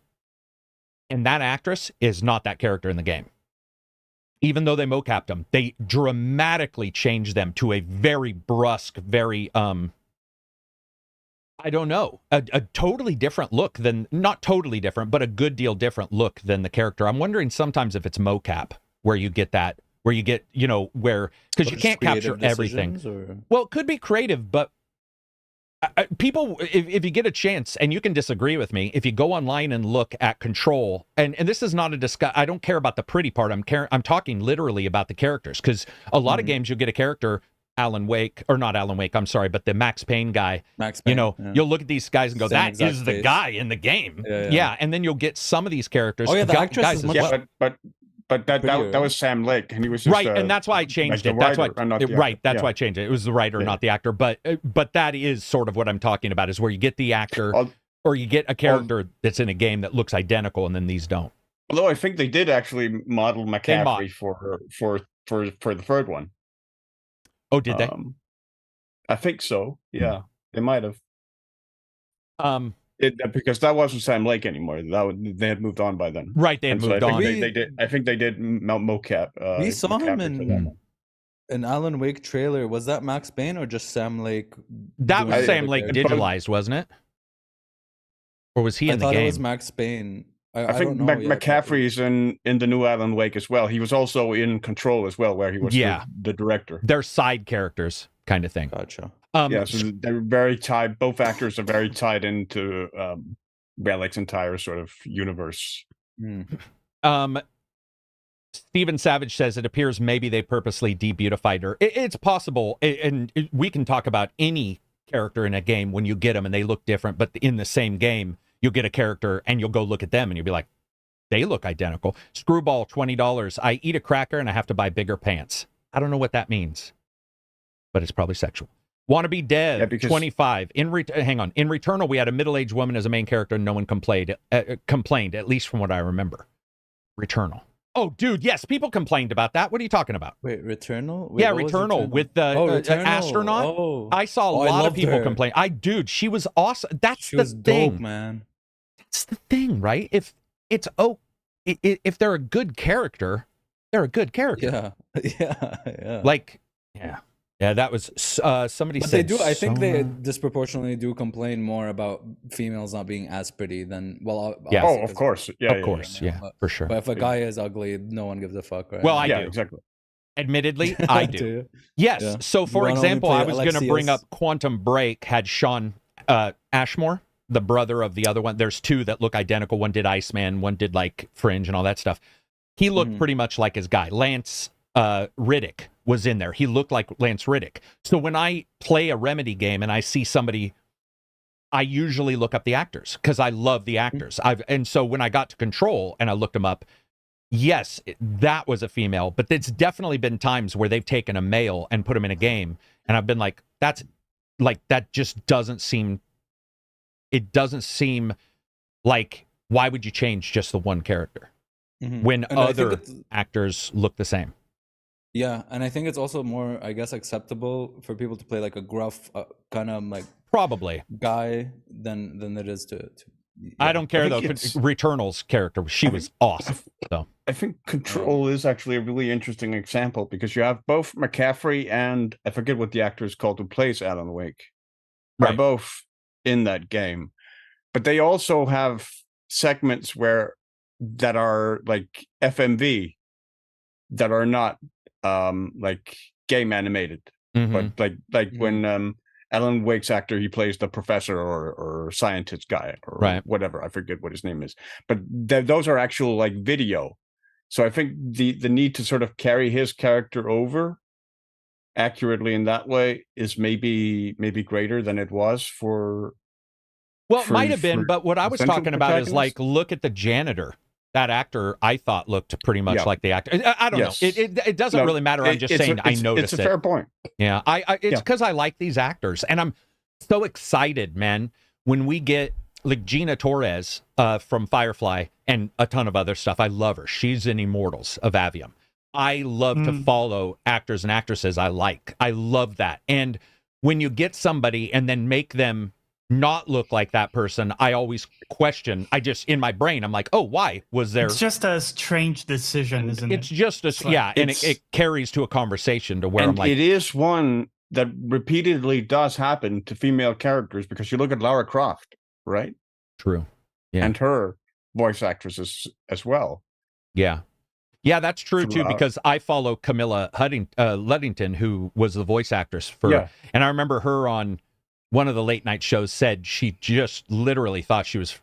And that actress is not that character in the game. Even though they mocapped them, they dramatically changed them to a very brusque, very, I don't know, a totally different look than, not totally different, but a good deal different look than the character. I'm wondering sometimes if it's mocap where you get that, where you get, because you can't capture everything. Well, it could be creative, but people, if you get a chance, and you can disagree with me, if you go online and look at Control, and this is not a discuss, I don't care about the pretty part, I'm talking literally about the characters, because a lot of games you'll get a character, Alan Wake, or not Alan Wake, I'm sorry, but the Max Payne guy, you'll look at these guys and go, that is the guy in the game. Yeah, and then you'll get some of these characters. Oh yeah, the actress is much... But that was Sam Lake, and he was just, right, and that's why I changed it. That's why, that's why I changed it. It was the writer, not the actor. But that is sort of what I'm talking about, is where you get the actor, or you get a character that's in a game that looks identical, and then these don't. Although I think they did actually model McCaffrey for the third one. Oh, did they? I think so. Yeah, they might have. Because that wasn't Sam Lake anymore. They had moved on by then. Right, they had moved on. They did. I think they did mocap. We saw him in an Alan Wake trailer. Was that Max Payne or just Sam Lake? That was Sam Lake digitalized, wasn't it? Or was he in the game? I thought it was Max Payne. I think McCaffrey is in the new Alan Wake as well. He was also in Control as well, where he was the director. They're side characters, kind of thing. Gotcha. So they're very tied. Both actors are very tied into Relic's entire sort of universe. Steven Savage says it appears maybe they purposely debeautified her. It's possible, and we can talk about any character in a game when you get them and they look different, but in the same game, you'll get a character and you'll go look at them and you'll be like, they look identical. Screwball, $20. I eat a cracker and I have to buy bigger pants. I don't know what that means, but it's probably sexual. Wannabe Dev, 25. In Returnal, we had a middle-aged woman as a main character and no one complained, at least from what I remember. Returnal. Oh, dude, yes, people complained about that. What are you talking about? Wait, Returnal? Yeah, Returnal with the astronaut. Oh. I saw a lot of people complain. Dude, she was awesome. She was dope, man. that's the thing, right? If it's if they're a good character, they're a good character. Yeah. Like, yeah. That was somebody but said. They do. I think they disproportionately do complain more about females not being as pretty than Yeah. Oh, of course. Yeah, of course. Yeah, for sure. But if a guy is ugly, no one gives a fuck, right? Well, I do. Exactly. Admittedly, I do. Yes. Yeah. So, for example, I was going to bring up Quantum Break had Sean Ashmore, the brother of the other one. There's two that look identical. One did Iceman, one did like Fringe and all that stuff. He looked pretty much like his guy. Lance Riddick was in there. He looked like Lance Riddick. So when I play a Remedy game and I see somebody, I usually look up the actors because I love the actors. And so when I got to Control and I looked them up, yes, that was a female, but it's definitely been times where they've taken a male and put him in a game, and I've been like, that just doesn't seem. It doesn't seem like, why would you change just the one character when other actors look the same? Yeah, and I think it's also more, I guess, acceptable for people to play like a gruff kind of like probably guy than it is to I don't care though. Returnal's character, she was awesome. So I think Control is actually a really interesting example because you have both McCaffrey and I forget what the actor is called who plays Alan Wake. They're both in that game, but they also have segments that are like FMV that are not like game animated, but like when Alan Wake's actor, he plays the professor or scientist guy or whatever. I forget what his name is, but those are actual like video. So I think the need to sort of carry his character over accurately in that way is maybe greater than it was for. Well, it might have been, but what I was talking about is like, look at the janitor. That actor, I thought, looked pretty much like the actor. I don't know. It doesn't really matter. I'm just saying I noticed it. It's a fair point. Yeah, it's because I like these actors, and I'm so excited, man, when we get like Gina Torres from Firefly and a ton of other stuff. I love her. She's in Immortals of Avium. I love to follow actors and actresses I like. I love that. And when you get somebody and then make them not look like that person, I always question. I just, in my brain, I'm like, oh, why was there? It's just a strange decision, isn't it? It's just and it carries to a conversation to where I'm like, it is one that repeatedly does happen to female characters because you look at Lara Croft, right? True. Yeah. And her voice actresses as well. Yeah. Yeah, that's true too, because I follow Camilla Luddington, who was the voice actress for, and I remember her on one of the late night shows said she just literally thought she was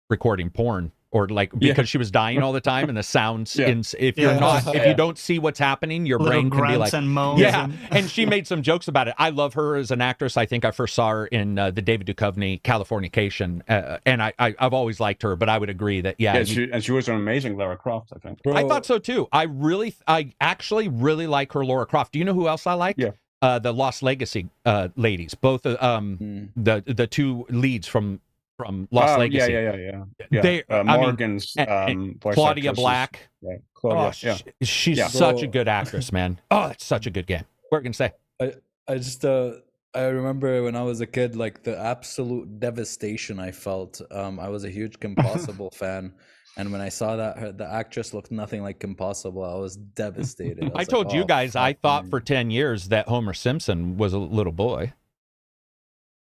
recording porn or like because she was dying all the time and the sounds if you don't see what's happening, your brain can be like and she made some jokes about it. I love her as an actress. I think I first saw her in the David Duchovny Californication, and I've always liked her, but I would agree that she was an amazing Lara Croft, I think. I thought so too. I actually really like her Lara Croft. Do you know who else I like? The Lost Legacy ladies, both the two leads from Lost Legacy. They, Morgan's Claudia Black. Claudia, she's such a good actress, man. Oh, it's such a good game. What are you gonna say? I just I remember when I was a kid, like the absolute devastation I felt. I was a huge Kim Possible fan. And when I saw that the actress looked nothing like Kim Possible, I was devastated. I told you guys, I thought for 10 years that Homer Simpson was a little boy.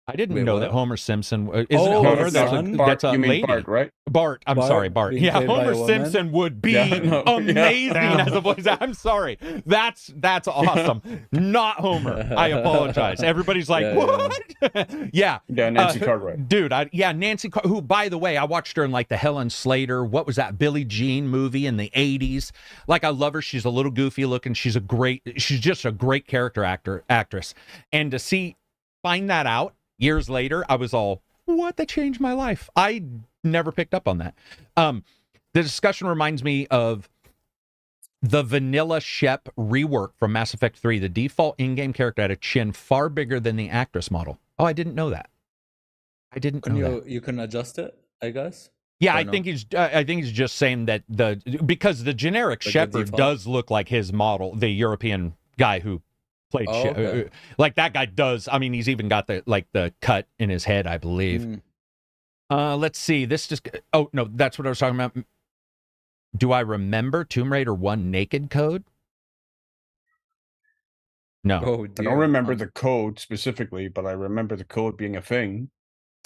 I didn't know that Homer Simpson isn't Homer. That's a lady, Bart, right? Bart. I'm sorry, Bart. Yeah, Homer Simpson would be amazing as a voice. I'm sorry. That's awesome. Not Homer. I apologize. Everybody's like, what? Nancy Cartwright, dude. Nancy, who, by the way, I watched her in like the Helen Slater. What was that Billie Jean movie in the '80s? Like, I love her. She's a little goofy looking. She's just a great character actress. And to find that out years later, I was all, what? That changed my life. I never picked up on that. The discussion reminds me of the Vanilla Shep rework from Mass Effect 3. The default in-game character had a chin far bigger than the actress model. Oh, I didn't know that. You can adjust it, I guess. Yeah, I think he's just saying that because the generic Shepard does look like his model, the European guy who played like that guy does. I mean, he's even got the cut in his head, I believe. Let's see. This just. Oh no, that's what I was talking about. Do I remember Tomb Raider 1 naked code? No. Oh, I don't remember the code specifically, but I remember the code being a thing.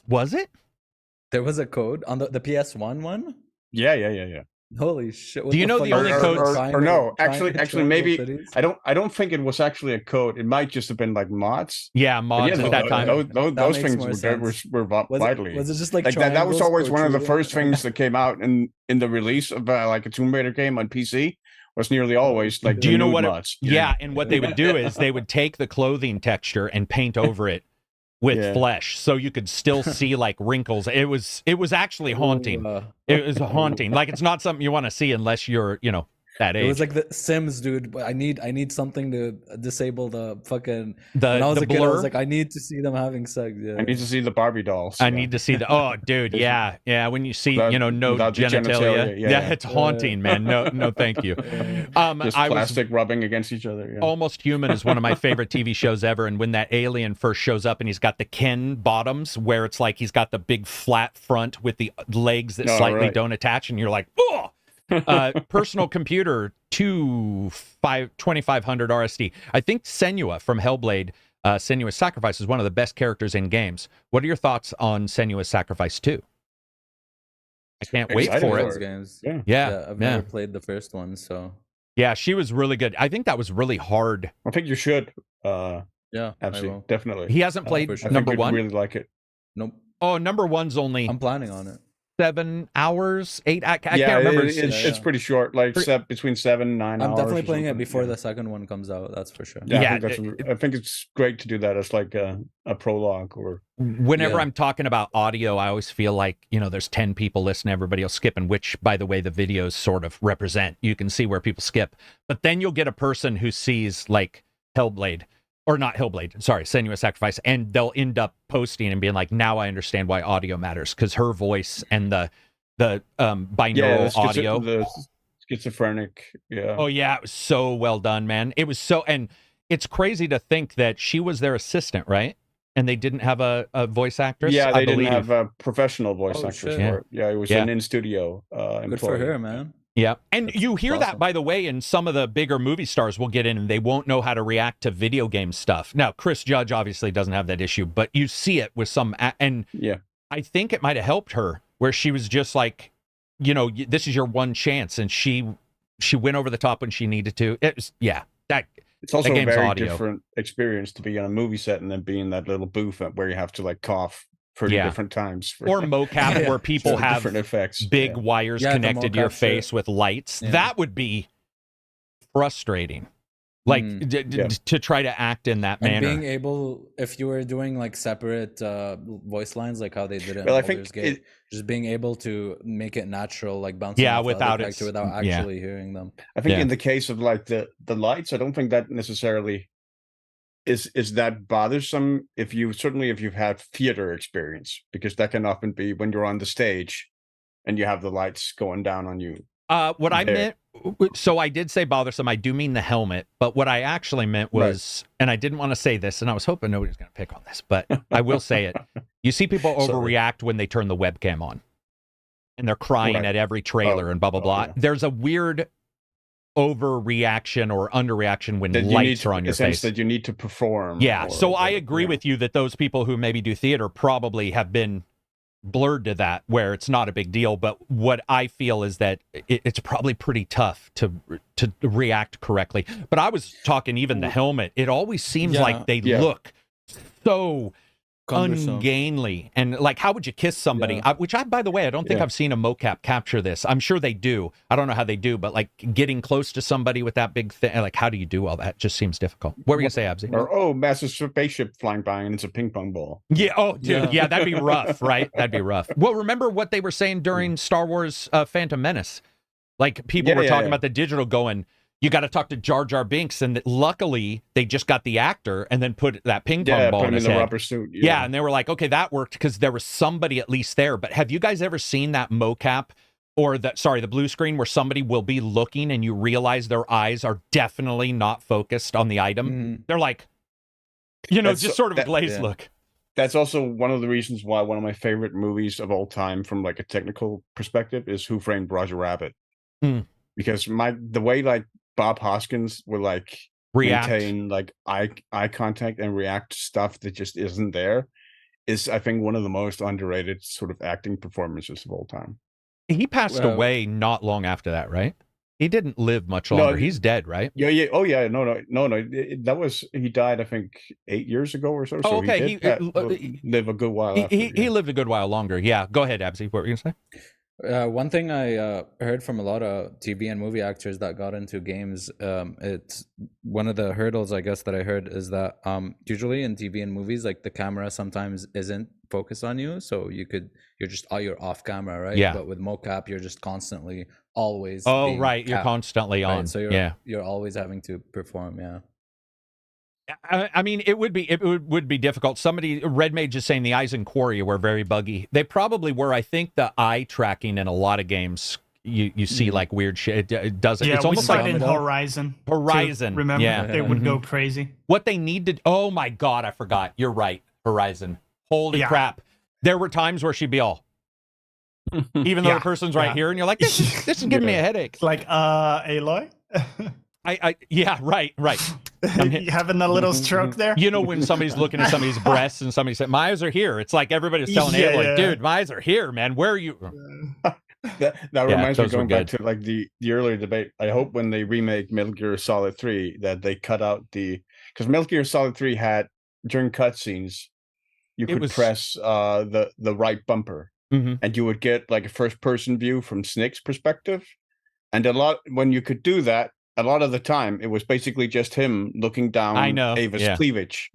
Was it? There was a code on the PS1 one? Yeah. Holy shit. Do you know the only code? Or no, actually, maybe I don't think it was actually a code. It might just have been like mods. Yeah, mods at that time. Those things were widely. Was it just like that was always one of the first things that came out in the release of like a Tomb Raider game on PC? Was nearly always like. Do you know what? Mods. Yeah, and what they would do is they would take the clothing texture and paint over it with flesh, so you could still see like wrinkles. It was actually haunting. It was haunting. Like it's not something you want to see unless you're that age. It was like the Sims, dude. I need something to disable the fucking. When I was a kid, I blur. was like, I need to see them having sex. Yeah. I need to see the Barbie dolls. I need to see the. Oh, dude, yeah. When you see, no genitalia, yeah, it's haunting, man. No, thank you. Just plastic rubbing against each other. Yeah. Almost Human is one of my favorite TV shows ever, and when that alien first shows up and he's got the Ken bottoms, where it's like he's got the big flat front with the legs that slightly don't attach, and you're like, oh. Personal computer 2500 RSD. I think Senua from Hellblade, Senua's Sacrifice, is one of the best characters in games. What are your thoughts on Senua's Sacrifice 2? I can't wait for it. Games. Yeah. I've never played the first one, so. Yeah, she was really good. I think that was really hard. I think you should. Yeah, absolutely, definitely. He hasn't played number one. Really like it. Nope. Oh, number one's only. I'm planning on it. 7 hours, 8. I can't remember. It's pretty short, like between 7 and 9 hours. I'm definitely playing it before the second one comes out. That's for sure. I think it's great to do that as like a prologue. Or whenever I'm talking about audio, I always feel like there's 10 people listening, everybody else skipping. Which, by the way, the videos sort of represent. You can see where people skip, but then you'll get a person who sees like Hellblade. Or not Hellblade, sorry, Senua's Sacrifice, and they'll end up posting and being like, now I understand why audio matters, because her voice and the binaural audio. The schizophrenic, Oh, yeah, it was so well done, man. It was so, and it's crazy to think that she was their assistant, right? And they didn't have a voice actress? Yeah, they didn't have a professional voice actress for it. Yeah, it was an in-studio employee. Good for her, man. Yeah, and you hear that, by the way, in some of the bigger movie stars will get in and they won't know how to react to video game stuff. Now, Chris Judge obviously doesn't have that issue, but you see it with some, and I think it might have helped her, where she was just like, this is your one chance, and she went over the top when she needed to. It was, it's also a very different experience to be on a movie set and then be in that little booth where you have to like cough 30 different times. Or mocap where people have different effects. Big wires connected to your face with lights. Yeah. That would be frustrating. Like to try to act in that manner. Being able, if you were doing like separate voice lines, like how they did it in Baldur's Gate, just being able to make it natural, like bouncing off without the character without actually hearing them. I think in the case of like the lights, I don't think that necessarily is that bothersome if you've had theater experience, because that can often be when you're on the stage and you have the lights going down on you. What I meant, so I did say bothersome, I do mean the helmet, but what I actually meant was, and I didn't want to say this, and I was hoping nobody was going to pick on this, but I will say it. You see people overreact when they turn the webcam on and they're crying at every trailer and blah, blah, blah. There's a weird overreaction or underreaction when lights are on your face. That you need to perform. Yeah, so I agree with you that those people who maybe do theater probably have been blurred to that, where it's not a big deal. But what I feel is that it's probably pretty tough to react correctly. But I was talking even the helmet. It always seems like they look so ungainly, and like, how would you kiss somebody? Which by the way, I don't think I've seen a mocap capture this. I'm sure they do. I don't know how they do, but like getting close to somebody with that big thing, like how do you do all that? Just seems difficult. What were you gonna say, Absy? Or massive spaceship flying by and it's a ping pong ball. Yeah. Oh, dude. Yeah, that'd be rough, right? That'd be rough. Well, remember what they were saying during Star Wars Phantom Menace? Like people were talking about the digital going, you got to talk to Jar Jar Binks, and luckily they just got the actor and then put that ping pong ball in his head. Rubber suit. Yeah, and they were like, okay, that worked because there was somebody at least there. But have you guys ever seen that mocap or the blue screen where somebody will be looking and you realize their eyes are definitely not focused on the item? They're like, just sort of a glazed look. that's also one of the reasons why one of my favorite movies of all time, from like a technical perspective, is Who Framed Roger Rabbit. Because the way like Bob Hoskins will like maintain like eye contact and react to stuff that just isn't there is, I think, one of the most underrated sort of acting performances of all time. He passed away not long after that, right? He didn't live much longer. No, he's dead, right? Yeah. Oh, yeah. No. That was, he died, I think, 8 years ago or so. Oh, okay. He did live a good while. He lived a good while longer. Yeah. Go ahead, Absy. What were you gonna say? One thing I heard from a lot of TV and movie actors that got into games, it's one of the hurdles, I guess, that I heard is that usually in TV and movies, like the camera sometimes isn't focused on you, so you're off camera, right? Yeah. But with mocap, you're just constantly always. Oh, right. You're constantly on. Right? So you're always having to perform. Yeah. I mean, it would be difficult. Somebody, Red Mage is saying the eyes in Quarry were very buggy. They probably were. I think the eye tracking in a lot of games, you see like weird shit. It doesn't. Yeah, it's almost like in Horizon. Horizon. Remember, they would go crazy. What they need to. Oh my God, I forgot. You're right. Horizon. Holy crap! There were times where she'd be all. Even though the person's right here, and you're like, this is giving me a headache. Like, Aloy. Yeah, right. You having a little stroke there? You know, when somebody's looking at somebody's breasts and somebody said, my eyes are here. It's like everybody's telling Aloy, dude, my eyes are here, man. Where are you? That reminds me, going back to like the earlier debate. I hope when they remake Metal Gear Solid 3 that they cut out because Metal Gear Solid 3 had, during cutscenes, you could press the right bumper and you would get like a first person view from Snake's perspective. And when you could do that, a lot of the time, it was basically just him looking down Ava's cleavage,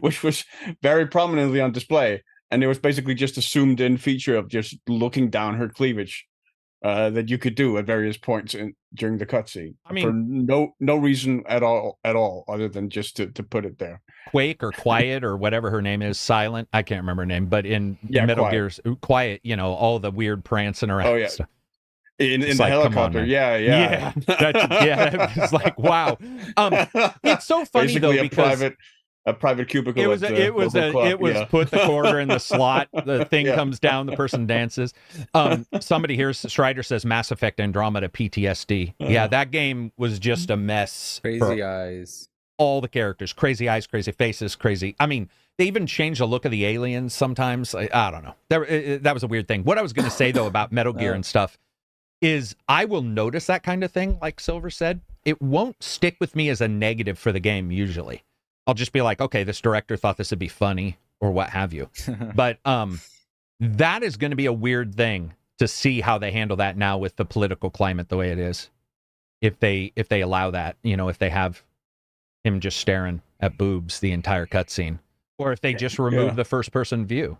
which was very prominently on display. And it was basically just a zoomed-in feature of just looking down her cleavage that you could do at various points during the cutscene. I mean, for no reason at all, other than just to put it there. Quake or Quiet or whatever her name is, Silent. I can't remember her name, but in Metal Gear's Quiet, all the weird prancing around. Oh yeah. Stuff. In the helicopter, yeah. It's like, wow. It's so funny basically though, because a private cubicle. It was put the quarter in the slot. The thing comes down. The person dances. Somebody here, Strider says Mass Effect Andromeda PTSD. Yeah, that game was just a mess. Crazy eyes. All the characters, crazy eyes, crazy faces, crazy. I mean, they even change the look of the aliens sometimes. I don't know. That was a weird thing. What I was going to say though about Metal Gear and stuff is I will notice that kind of thing, like Silver said. It won't stick with me as a negative for the game usually. I'll just be like, okay, this director thought this would be funny or what have you. But that is going to be a weird thing to see how they handle that now with the political climate the way it is. If they allow that, if they have him just staring at boobs the entire cutscene, or if they just remove the first person view.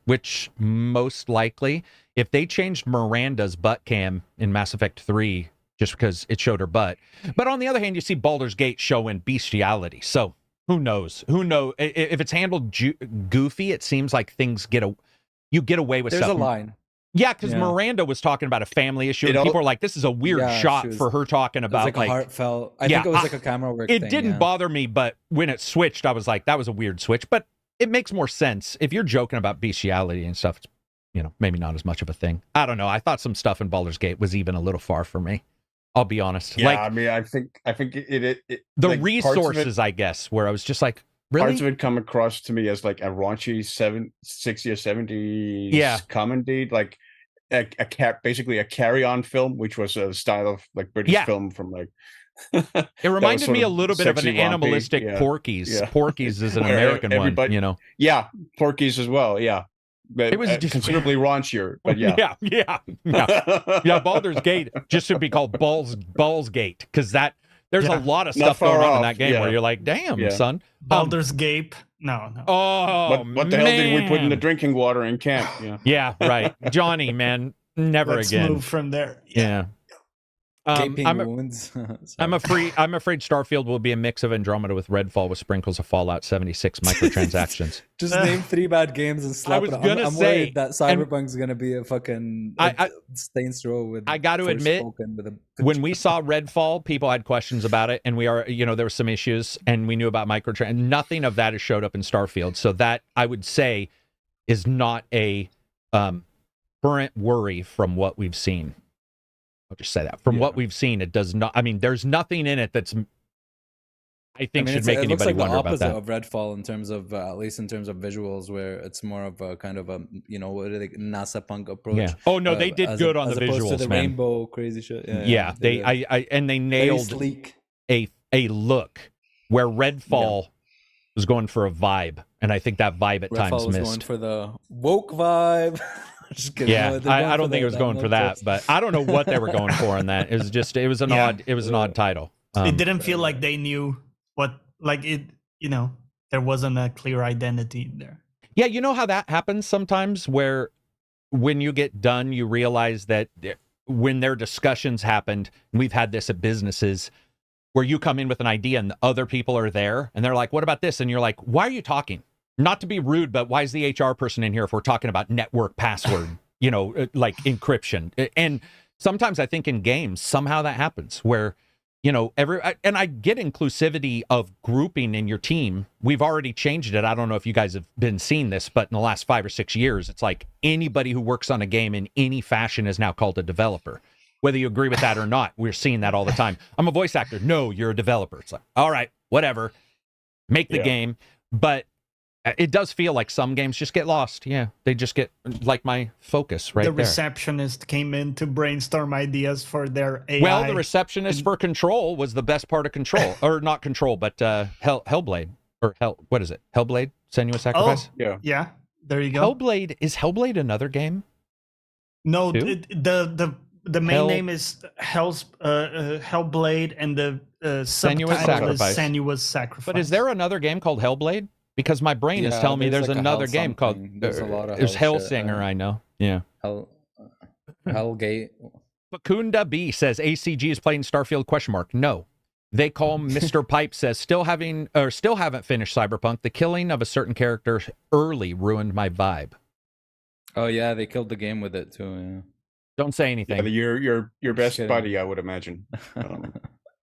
Which most likely, if they changed Miranda's butt cam in Mass Effect 3 just because it showed her butt. But on the other hand, you see Baldur's Gate showing bestiality. So who knows? If it's handled goofy, it seems like you get away with stuff. There's a line. Yeah, because Miranda was talking about a family issue, and people were like, this is a weird shot for her talking about. It was like a heartfelt. I think it was like a camera work thing. It didn't bother me, but when it switched, I was like, that was a weird switch. But it makes more sense. If you're joking about bestiality and stuff, it's, maybe not as much of a thing. I don't know. I thought some stuff in Baldur's Gate was even a little far for me. I'll be honest. Yeah, I mean, I think it the like resources, I guess, where I was just like, really? Parts of it come across to me as like a raunchy 60s or 70s comedy, like basically a carry-on film, which was a style of like British film from like. It reminded me a little bit of an animalistic Porky's. Porky's is an American one, Yeah, Porky's as well. Yeah, but it was just considerably raunchier. But yeah. Baldur's Gate just should be called Balls Gate because there's a lot of stuff going on in that game where you're like, damn, son. Baldur's Gate. No. Oh, what the hell did we put in the drinking water in camp? Yeah, right. Johnny, man, never Let's again. Move from there. Yeah. Gaping wounds. I'm afraid Starfield will be a mix of Andromeda with Redfall with sprinkles of Fallout 76 microtransactions. Just name 3 bad games and slap it. I'm worried that Cyberpunk's gonna be a fucking Saints Row with. I got to admit, when we saw Redfall, people had questions about it, and there were some issues, and we knew about microtransactions. Nothing of that has showed up in Starfield, so that I would say is not a current worry from what we've seen. I'll just say that. From what we've seen, it does not. I mean, there's nothing in it that's should make anybody wonder about that. It looks like the opposite of Redfall in terms of, at least in terms of visuals, where it's more of a kind of a, what are they, NASA punk approach. Yeah. Oh no, they did good on the visuals, to the man. Rainbow crazy shit. Yeah. They nailed a look where Redfall was going for a vibe, and I think that vibe at times missed. Going for the woke vibe. Just kidding. Yeah, I don't think it was going for that, but I don't know what they were going for in that. It was an odd title. It didn't feel like they knew what, like it, there wasn't a clear identity there. Yeah, you know how that happens sometimes, where when you get done, you realize that when their discussions happened, and we've had this at businesses, where you come in with an idea and the other people are there, and they're like, what about this? And you're like, why are you talking? Not to be rude, but why is the HR person in here if we're talking about network password, like encryption? And sometimes I think in games, somehow that happens where, and I get inclusivity of grouping in your team. We've already changed it. I don't know if you guys have been seeing this, but in the last 5 or 6 years, it's like anybody who works on a game in any fashion is now called a developer. Whether you agree with that or not, we're seeing that all the time. I'm a voice actor. No, you're a developer. It's like, all right, whatever. Make the game. But it does feel like some games just get lost. Yeah, they just get like my focus right there. The receptionist came in to brainstorm ideas for their AI. Well, the receptionist for Control was the best part of Control, or not Control, but Hellblade, or what is it? Hellblade: Senua's Sacrifice. Oh, yeah. There you go. Is Hellblade another game? No, the main name is Hellblade, and the subtitle is Senua's Sacrifice. But is there another game called Hellblade? Because my brain is telling me there's another game called there's Hellsinger, I know. Yeah. Hellgate. Bakunda B says ACG is playing Starfield ? No. They call Mr. Pipe says still haven't finished Cyberpunk. The killing of a certain character early ruined my vibe. Oh yeah, they killed the game with it too, yeah. Don't say anything. Yeah, your best buddy, I would imagine.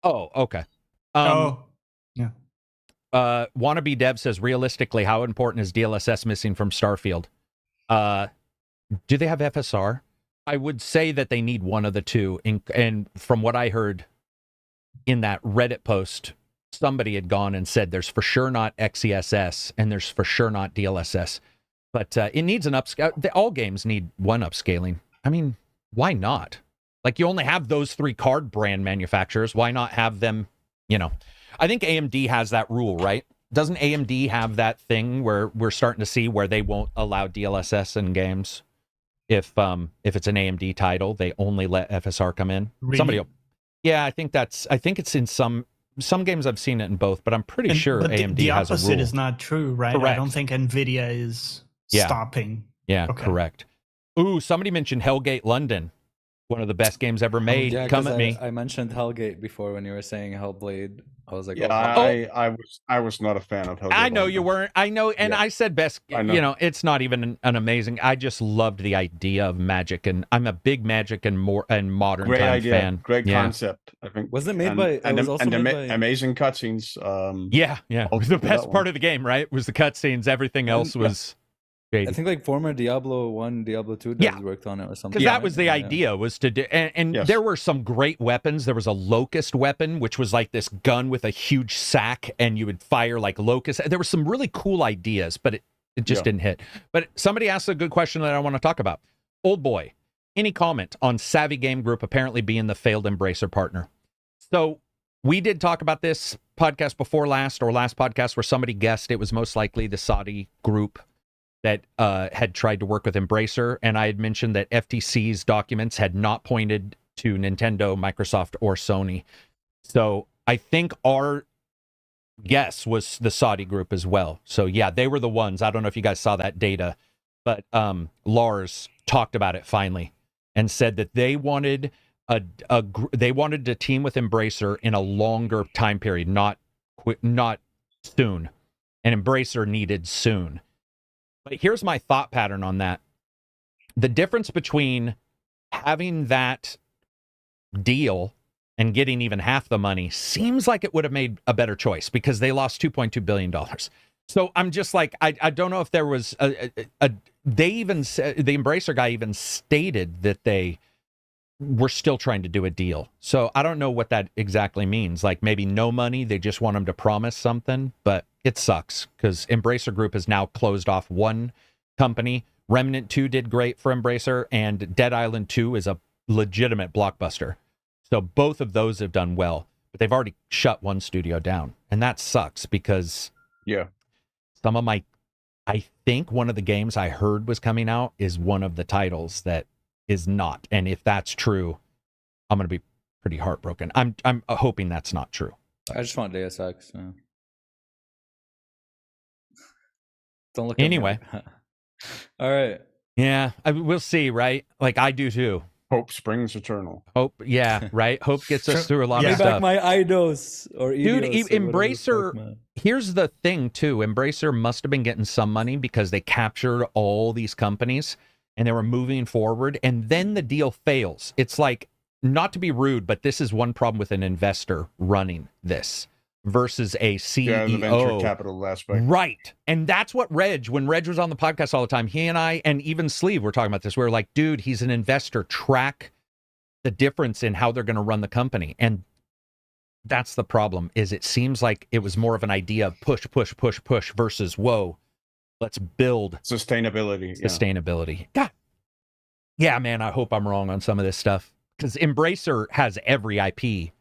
Oh, okay. Yeah. Wannabe Dev says, realistically, how important is DLSS missing from Starfield? Do they have FSR? I would say that they need one of the two. And from what I heard in that Reddit post, somebody had gone and said there's for sure not XESS and there's for sure not DLSS. But it needs an upscale. All games need one upscaling. I mean, why not? Like, you only have those 3 card brand manufacturers. Why not have them, I think AMD has that rule, right? Doesn't AMD have that thing where we're starting to see where they won't allow DLSS in games? If it's an AMD title, they only let FSR come in. Really? Yeah, I think it's in some games. I've seen it in both, but I'm pretty sure AMD has a rule. The opposite is not true, right? Correct. I don't think Nvidia is stopping. Yeah, correct. Ooh, somebody mentioned Hellgate London. One of the best games ever made. Come at me. I mentioned Hellgate before when you were saying Hellblade. I was like, I was not a fan of Hellblade. I know you weren't. I know, and I said best. It's not even an amazing. I just loved the idea of magic, and I'm a big magic and modern Great time idea. fan. Great concept. I think. Was it made by? Amazing cutscenes. Yeah. The best part of the game, right, was the cutscenes. Everything else was. I think like former Diablo 1, Diablo 2 devs worked on it or something. Because that was the idea, was to do, and there were some great weapons. There was a locust weapon, which was like this gun with a huge sack, and you would fire like locusts. There were some really cool ideas, but it just didn't hit. But somebody asked a good question that I want to talk about. Old boy, any comment on Savvy Game Group apparently being the failed Embracer partner? So we did talk about this podcast before last podcast where somebody guessed it was most likely the Saudi group that had tried to work with Embracer, and I had mentioned that FTC's documents had not pointed to Nintendo, Microsoft, or Sony. So I think our guess was the Saudi group as well. So yeah, they were the ones. I don't know if you guys saw that data, but Lars talked about it finally and said that they wanted they wanted to team with Embracer in a longer time period, not soon. And Embracer needed soon. But here's my thought pattern on that. The difference between having that deal and getting even half the money seems like it would have made a better choice because they lost $2.2 billion. So I'm just like, I don't know if there was they even said, the Embracer guy even stated that they were still trying to do a deal. So I don't know what that exactly means. Like maybe no money, they just want them to promise something, but it sucks because Embracer Group has now closed off one company. Remnant 2 did great for Embracer, and Dead Island 2 is a legitimate blockbuster. So both of those have done well, but they've already shut one studio down. And that sucks because some of I think one of the games I heard was coming out is one of the titles that is not. And if that's true, I'm going to be pretty heartbroken. I'm hoping that's not true. I just want Deus Ex. Yeah. Don't look anyway. All right. Yeah, we'll see, right? Like I do too. Hope springs eternal. Hope, yeah, right? Hope gets us through a lot of Give stuff. back my Eidos or Dude, Eidos Embracer, here's the thing too. Embracer must have been getting some money because they captured all these companies and they were moving forward, and then the deal fails. It's like, not to be rude, but this is one problem with an investor running this versus a CEO. Yeah, the venture capital aspect. Right. And that's what when Reg was on the podcast all the time, he and I, and even Sleeve, were talking about this. We were like, dude, he's an investor. Track the difference in how they're going to run the company. And that's the problem, is it seems like it was more of an idea of push versus, whoa, let's build sustainability. God. Yeah, man, I hope I'm wrong on some of this stuff. Because Embracer has every IP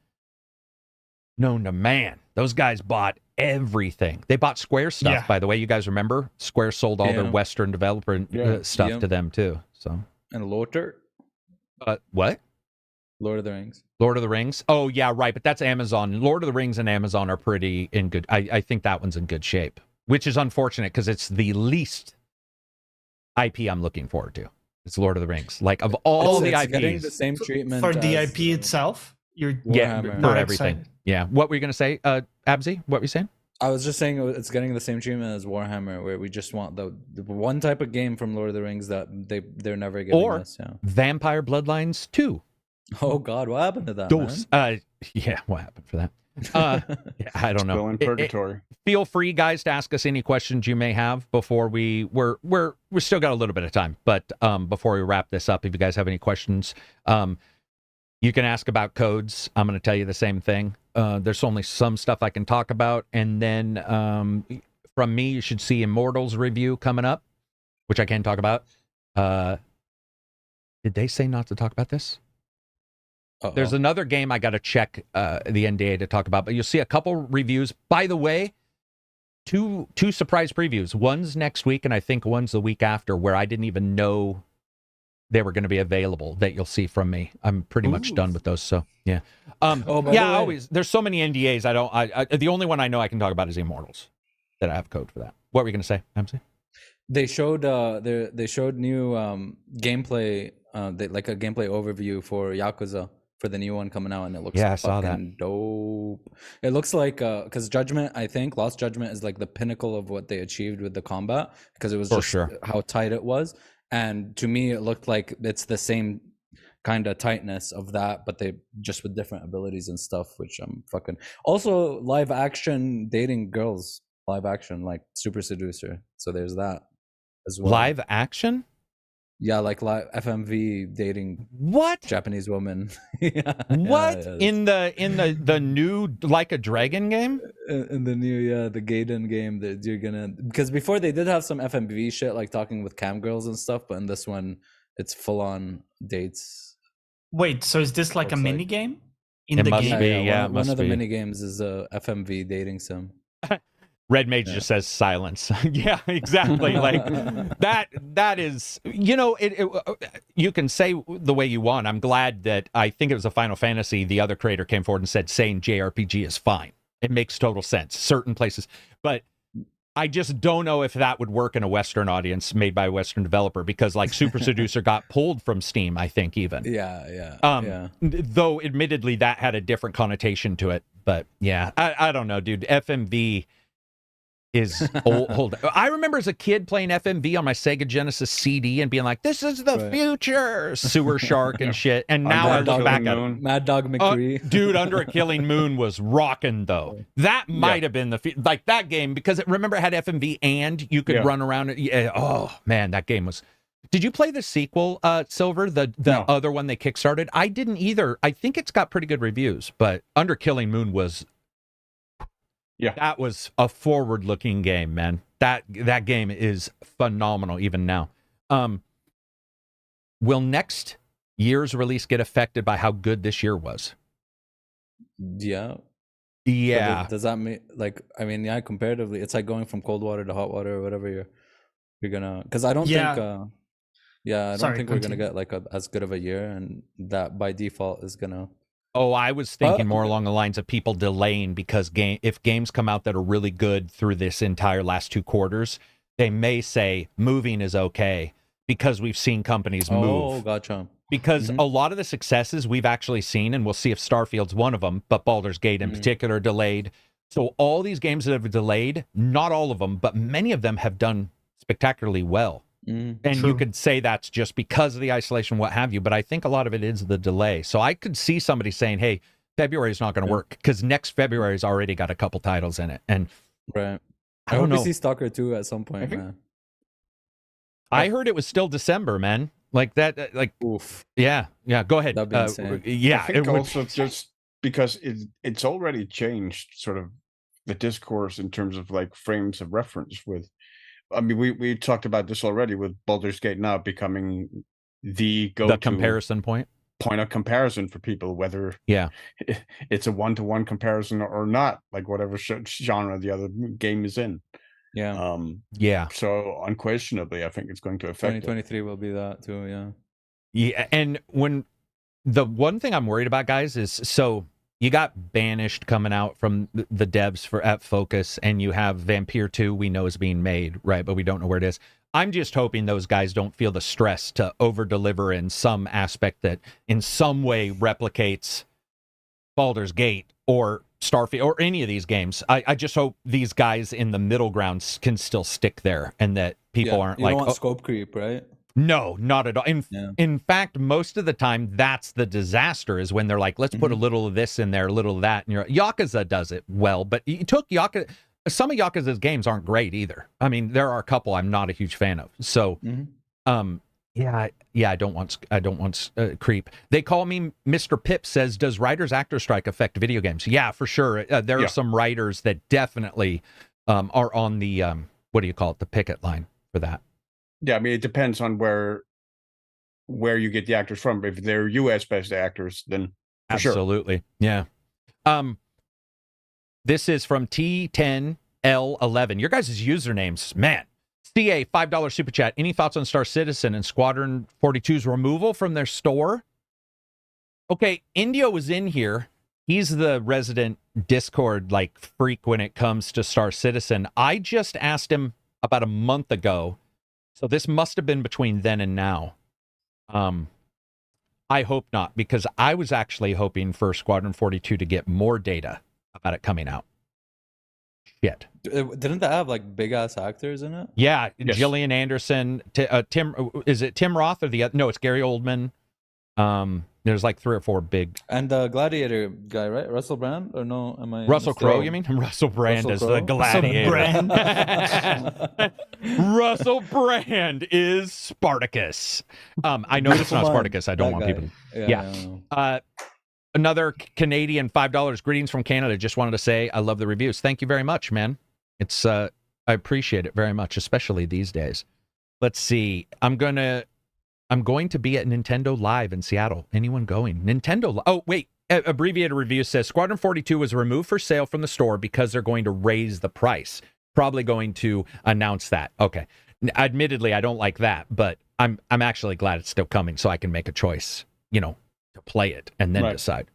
known to man. Those guys bought everything. They bought Square stuff, by the way. You guys remember? Square sold all their Western developer stuff to them, too. So. And Lothar? What? Lord of the Rings. Lord of the Rings? Oh, yeah, right. But that's Amazon. Lord of the Rings and Amazon are pretty in good. I think that one's in good shape, which is unfortunate because it's the least IP I'm looking forward to. It's Lord of the Rings. Like, of all the IPs. Getting the same treatment for the IP itself? For everything. Excited. Yeah. What were you going to say, Abzi? What were you saying? I was just saying it's getting the same treatment as Warhammer, where we just want the one type of game from Lord of the Rings that they're never getting us. Yeah. Vampire Bloodlines 2. Oh God, what happened to that? Man? Yeah, what happened for that? I don't know. Still in purgatory. Feel free, guys, to ask us any questions you may have before we're still got a little bit of time, but before we wrap this up, if you guys have any questions, you can ask about codes. I'm going to tell you the same thing. There's only some stuff I can talk about, and then from me, you should see Immortals review coming up, which I can talk about. Did they say not to talk about this? Uh-oh. There's another game I got to check the NDA to talk about, but you'll see a couple reviews. By the way, two surprise previews. One's next week, and I think one's the week after, where I didn't even know they were going to be available, that you'll see from me. I'm pretty much done with those, so yeah. Always. There's so many NDAs. The only one I know I can talk about is Immortals, that I have code for that. What were you going to say, MC? They showed new gameplay, like a gameplay overview for Yakuza, for the new one coming out, and it looks I saw that. Dope. It looks like because Judgment, I think Lost Judgment is like the pinnacle of what they achieved with the combat, because it was just how tight it was, and to me it looked like it's the same kind of tightness of that, but they just with different abilities and stuff, which I'm fucking. Also, live action dating girls, live action like Super Seducer, so there's that as well. Live action. Yeah, like live FMV dating Japanese woman. What? In the new Like a Dragon game? In the new the Gaiden game that you're gonna, because before they did have some FMV shit like talking with cam girls and stuff, but in this one it's full on dates. Wait, so is this like a mini game? It must be, one of the mini games is a FMV dating sim. Red Mage just says silence. Yeah, exactly. Like that is, you can say the way you want. I'm glad that I think it was a Final Fantasy. The other creator came forward and said saying JRPG is fine. It makes total sense. Certain places, but I just don't know if that would work in a Western audience made by a Western developer, because like Super Seducer got pulled from Steam, I think, even. Yeah. Though admittedly that had a different connotation to it. But yeah, I don't know, dude. FMV is old. I remember as a kid playing FMV on my Sega Genesis CD and being like, this is the future, Sewer Shark and shit. And now I look back at it. Mad Dog McCree. Dude, Under a Killing Moon was rocking, though. That might have been like that game, because remember it had FMV and you could run around. Oh, man, that game was... Did you play the sequel, Silver, the other one they kickstarted? I didn't either. I think it's got pretty good reviews, but Under Killing Moon was... Yeah, that was a forward-looking game, man. That game is phenomenal even now. Will next year's release get affected by how good this year was? Yeah. Does that mean, like, I mean, comparatively, it's like going from cold water to hot water or whatever you're gonna, because I don't think I don't think we're gonna get like as good of a year, and that by default is gonna... Oh, I was thinking more along the lines of people delaying, because if games come out that are really good through this entire last 2 quarters, they may say moving is okay, because we've seen companies move. Oh, gotcha. Because a lot of the successes we've actually seen, and we'll see if Starfield's one of them, but Baldur's Gate in particular delayed. So all these games that have delayed, not all of them, but many of them have done spectacularly well. And you could say that's just because of the isolation, what have you, but I think a lot of it is the delay. So I could see somebody saying, hey, February is not going to work, because next February's already got a couple titles in it. And I don't know. We see Stalker 2 at some point, man. I heard it was still December, man. Like that, like, oof. Yeah, go ahead. That'd be insane. I think also just because it's already changed sort of the discourse in terms of like frames of reference with... I mean, we talked about this already with Baldur's Gate now becoming the go-to comparison point of comparison for people, whether it's a one-to-one comparison or not, like whatever genre the other game is in. So unquestionably, I think it's going to affect 2023 will be that too. And when the one thing I'm worried about, guys, is so you got Banished coming out from the devs at Focus, and you have Vampire 2 we know is being made, right? But we don't know where it is. I'm just hoping those guys don't feel the stress to over-deliver in some aspect that in some way replicates Baldur's Gate or Starfield or any of these games. I just hope these guys in the middle grounds can still stick there, and that people aren't like... You don't want scope creep, right? No, not at all. In fact, most of the time, that's the disaster, is when they're like, let's put a little of this in there, a little of that. And Yakuza does it well, but you took Yakuza... Some of Yakuza's games aren't great either. I mean, there are a couple I'm not a huge fan of. So, I don't want creep. They call me Mr. Pip says, does writers' actor strike affect video games? Yeah, for sure. There are some writers that definitely are on the, what do you call it, the picket line for that. Yeah, I mean, it depends on where you get the actors from. If they're US-based actors, then for absolutely, sure. Yeah. This is from T10L11. Your guys' usernames, man. CA, $5 super chat. Any thoughts on Star Citizen and Squadron 42's removal from their store? Okay, Indio was in here. He's the resident Discord freak when it comes to Star Citizen. I just asked him about a month ago. So this must have been between then and now. I hope not, because I was actually hoping for Squadron 42 to get more data about it coming out. Shit. Didn't they have big ass actors in it? Yeah, yes. Gillian Anderson, Tim. Is it Tim Roth or the other? No, it's Gary Oldman. There's 3 or 4 big. And the Gladiator guy, right? Russell Brand? Or no? Am I? Russell Crowe, you mean? Russell Brand is the Gladiator. Russell Brand is Spartacus. I know it's not Spartacus. I don't want people. Yeah. Another Canadian $5. Greetings from Canada. Just wanted to say I love the reviews. Thank you very much, man. It's I appreciate it very much, especially these days. Let's see. I'm going to be at Nintendo Live in Seattle. Anyone going? Nintendo. Oh, wait. Abbreviated review says Squadron 42 was removed for sale from the store because they're going to raise the price. Probably going to announce that. Okay. Admittedly, I don't like that, but I'm actually glad it's still coming so I can make a choice, to play it and then decide.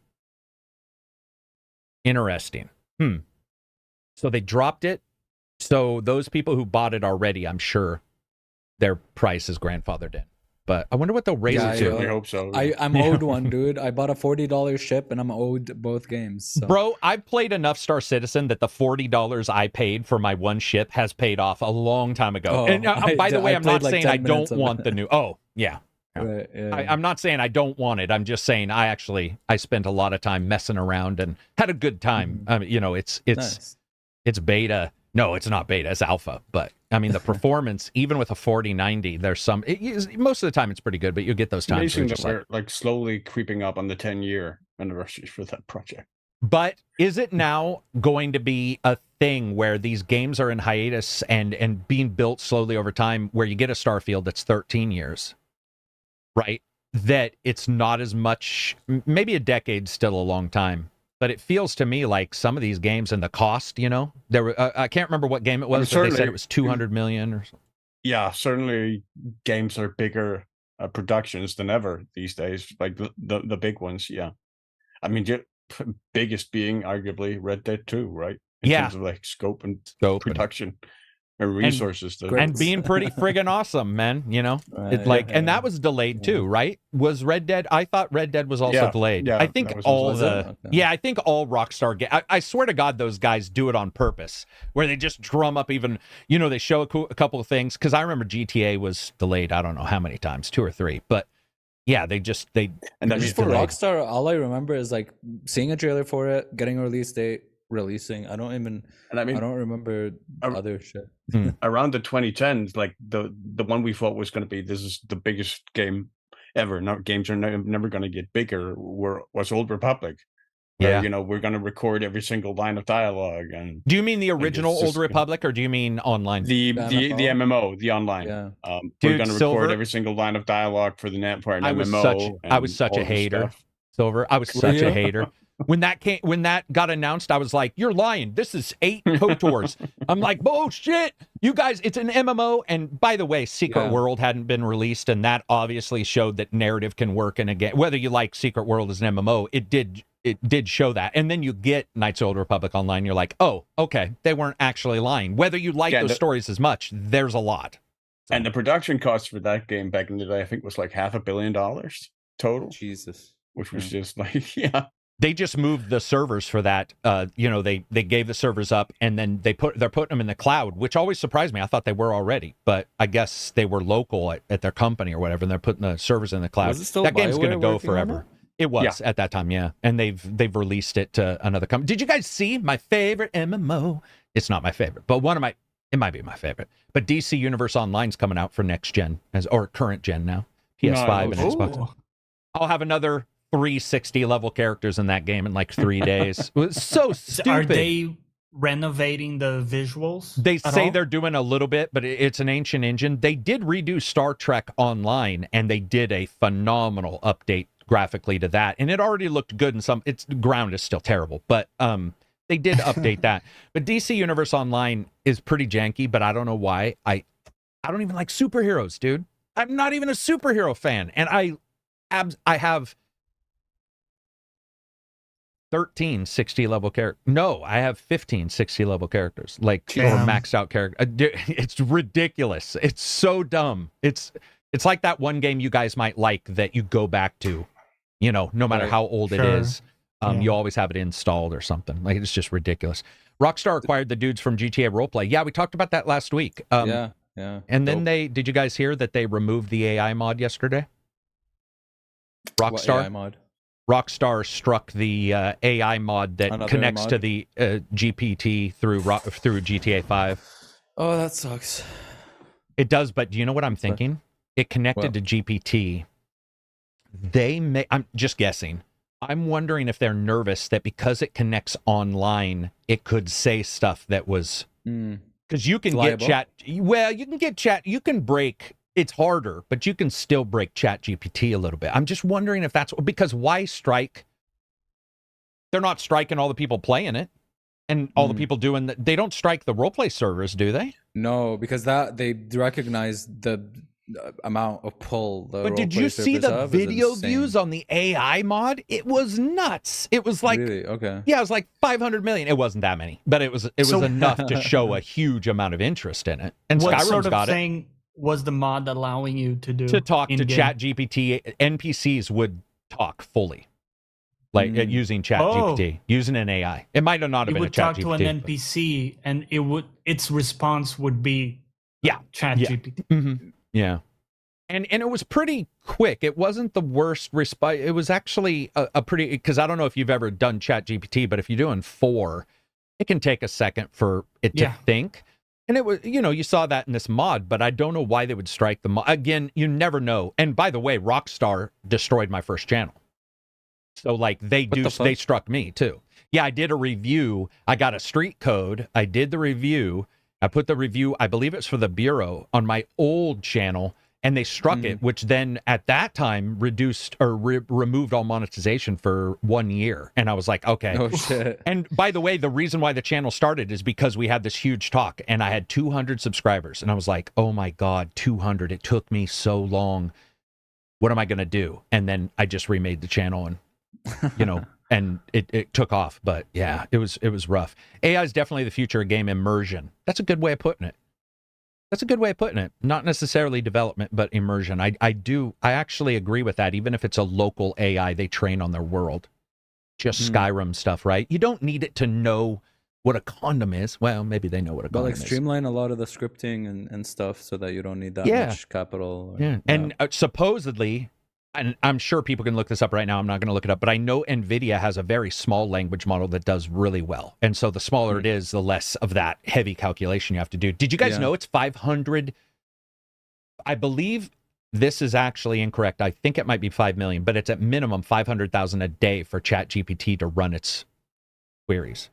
Interesting. So they dropped it So those people who bought it already, I'm sure their price is grandfathered in. But I wonder what they'll raise it to. I hope so. I'm owed one, dude. I bought a $40 ship and I'm owed both games. So. Bro, I've played enough Star Citizen that the $40 I paid for my one ship has paid off a long time ago. Oh, and by the way, I'm not saying I don't want the new. Oh, yeah. Right, yeah. I'm not saying I don't want it. I'm just saying I spent a lot of time messing around and had a good time. I mean, it's Nice. it's beta. No, it's not beta. It's alpha. But I mean, the performance, even with a 4090, there's some. Most of the time, it's pretty good. But you get those times. Amazing that we're like slowly creeping up on the 10-year anniversary for that project. But is it now going to be a thing where these games are in hiatus and being built slowly over time, where you get a Starfield that's 13 years, right? That it's not as much. Maybe a decade's still a long time. But it feels to me like some of these games and the cost, there were, I can't remember what game it was, but they said it was 200 million or something. Yeah, certainly games are bigger productions than ever these days, like the big ones. Yeah. I mean, biggest being arguably Red Dead 2, right? In terms of like scope and production and resources. And being pretty friggin' awesome, man, and that was delayed too, right? Was Red Dead, I thought Red Dead was also delayed. Yeah, I think I think all Rockstar games, I swear to God, those guys do it on purpose, where they just drum up even, they show a couple of things, because I remember GTA was delayed, I don't know how many times, 2 or 3, but yeah, and just for Rockstar, all I remember is like seeing a trailer for it, getting a release date, releasing. I don't remember other shit. Around the 2010s, like the one we thought was going to be, this is the biggest game ever. Now games are never going to get bigger. Was Old Republic? Where, we're going to record every single line of dialogue. And do you mean the original Old Republic, or do you mean online? The MMO, the online. Yeah. We're going to record every single line of dialogue for the MMO. I was such a hater. Silver. I was such a hater. When that got announced, I was like, "You're lying. This is 8 KOTORs." I'm like, "Bullshit, you guys! It's an MMO." And by the way, Secret World hadn't been released, and that obviously showed that narrative can work in a game. Whether you like Secret World as an MMO, it did show that. And then you get Knights of the Old Republic Online. You're like, "Oh, okay, they weren't actually lying." Whether you like those stories as much, there's a lot. And the production cost for that game back in the day, I think, was like $500 million total. Jesus, which was just like, yeah. They just moved the servers for that. They gave the servers up, and then they're putting them in the cloud, which always surprised me. I thought they were already, but I guess they were local at their company or whatever, and they're putting the servers in the cloud. That game's going to go forever. It was at that time, yeah. And they've released it to another company. Did you guys see my favorite MMO? It's not my favorite, but it might be my favorite. But DC Universe Online's coming out for next gen or current gen now, PS5 and Xbox. I'll have another 360 level characters in that game in like 3 days. It was so stupid. Are they renovating the visuals? They say they're doing a little bit, but it's an ancient engine. They did redo Star Trek Online, and they did a phenomenal update graphically to that, and it already looked good. Its ground is still terrible, but they did update that. But DC Universe Online is pretty janky, but I don't know why. I don't even like superheroes, dude. I'm not even a superhero fan, and I have 13 60 level characters. No, I have 15 60 level characters, like or maxed out character. It's ridiculous. It's so dumb. It's like that one game you guys might like that you go back to, no matter how old it is. You always have it installed or something. Like, it's just ridiculous. Rockstar acquired the dudes from GTA Roleplay. Yeah, we talked about that last week. Yeah. And then did you guys hear that they removed the AI mod yesterday? Rockstar. What AI mod? Rockstar struck the AI mod that connects to the GPT through GTA 5. Oh, that sucks. It does, but do you know what I'm thinking? It connected to GPT. I'm just guessing. I'm wondering if they're nervous that because it connects online, it could say stuff that was... Because you can get chat... Well, you can get chat... You can break... It's harder, but you can still break Chat GPT a little bit. I'm just wondering if that's because why strike? They're not striking all the people playing it, and all the people they don't strike the roleplay servers, do they? No, because they recognize the amount of pull the But did role-play you see servers the have is video insane. views on the AI mod? It was nuts. It was like, Really? Okay. yeah, it was like 500 million. It wasn't that many, but it was enough to show a huge amount of interest in it. And what Skyrim's sort of got thing was the mod allowing you to do? to talk to in-game? ChatGPT. NPCs would talk fully, like using ChatGPT, using an AI. It might not have You been a would talk ChatGPT. to an NPC, and its response would be ChatGPT. Mm-hmm. Yeah. And it was pretty quick. It wasn't the worst response. It was actually a pretty, because I don't know if you've ever done ChatGPT, but if you're doing 4, it can take a second for it to think. And it was, you saw that in this mod, but I don't know why they would strike the mod. Again, you never know. And by the way, Rockstar destroyed my first channel. So like they struck me too. Yeah, I did a review. I got a street code. I did the review. I put the review, I believe it's for the Bureau, on my old channel. And they struck it, which then at that time reduced or removed all monetization for 1 year. And I was like, okay. Oh, shit. And by the way, the reason why the channel started is because we had this huge talk and I had 200 subscribers. And I was like, oh my God, 200. It took me so long. What am I going to do? And then I just remade the channel and, and it took off. But yeah, it was rough. AI is definitely the future of game immersion. That's a good way of putting it. That's a good way of putting it. Not necessarily development, but immersion. I actually agree with that. Even if it's a local AI, they train on their world. Just Skyrim stuff, right? You don't need it to know what a condom is. Well, maybe they know what a condom is. Streamline a lot of the scripting and stuff so that you don't need that much capital. And supposedly, and I'm sure people can look this up right now. I'm not going to look it up, but I know NVIDIA has a very small language model that does really well. And so the smaller it is, the less of that heavy calculation you have to do. Did you guys know it's 500? I believe this is actually incorrect. I think it might be 5 million, but it's at minimum 500,000 a day for ChatGPT to run its queries.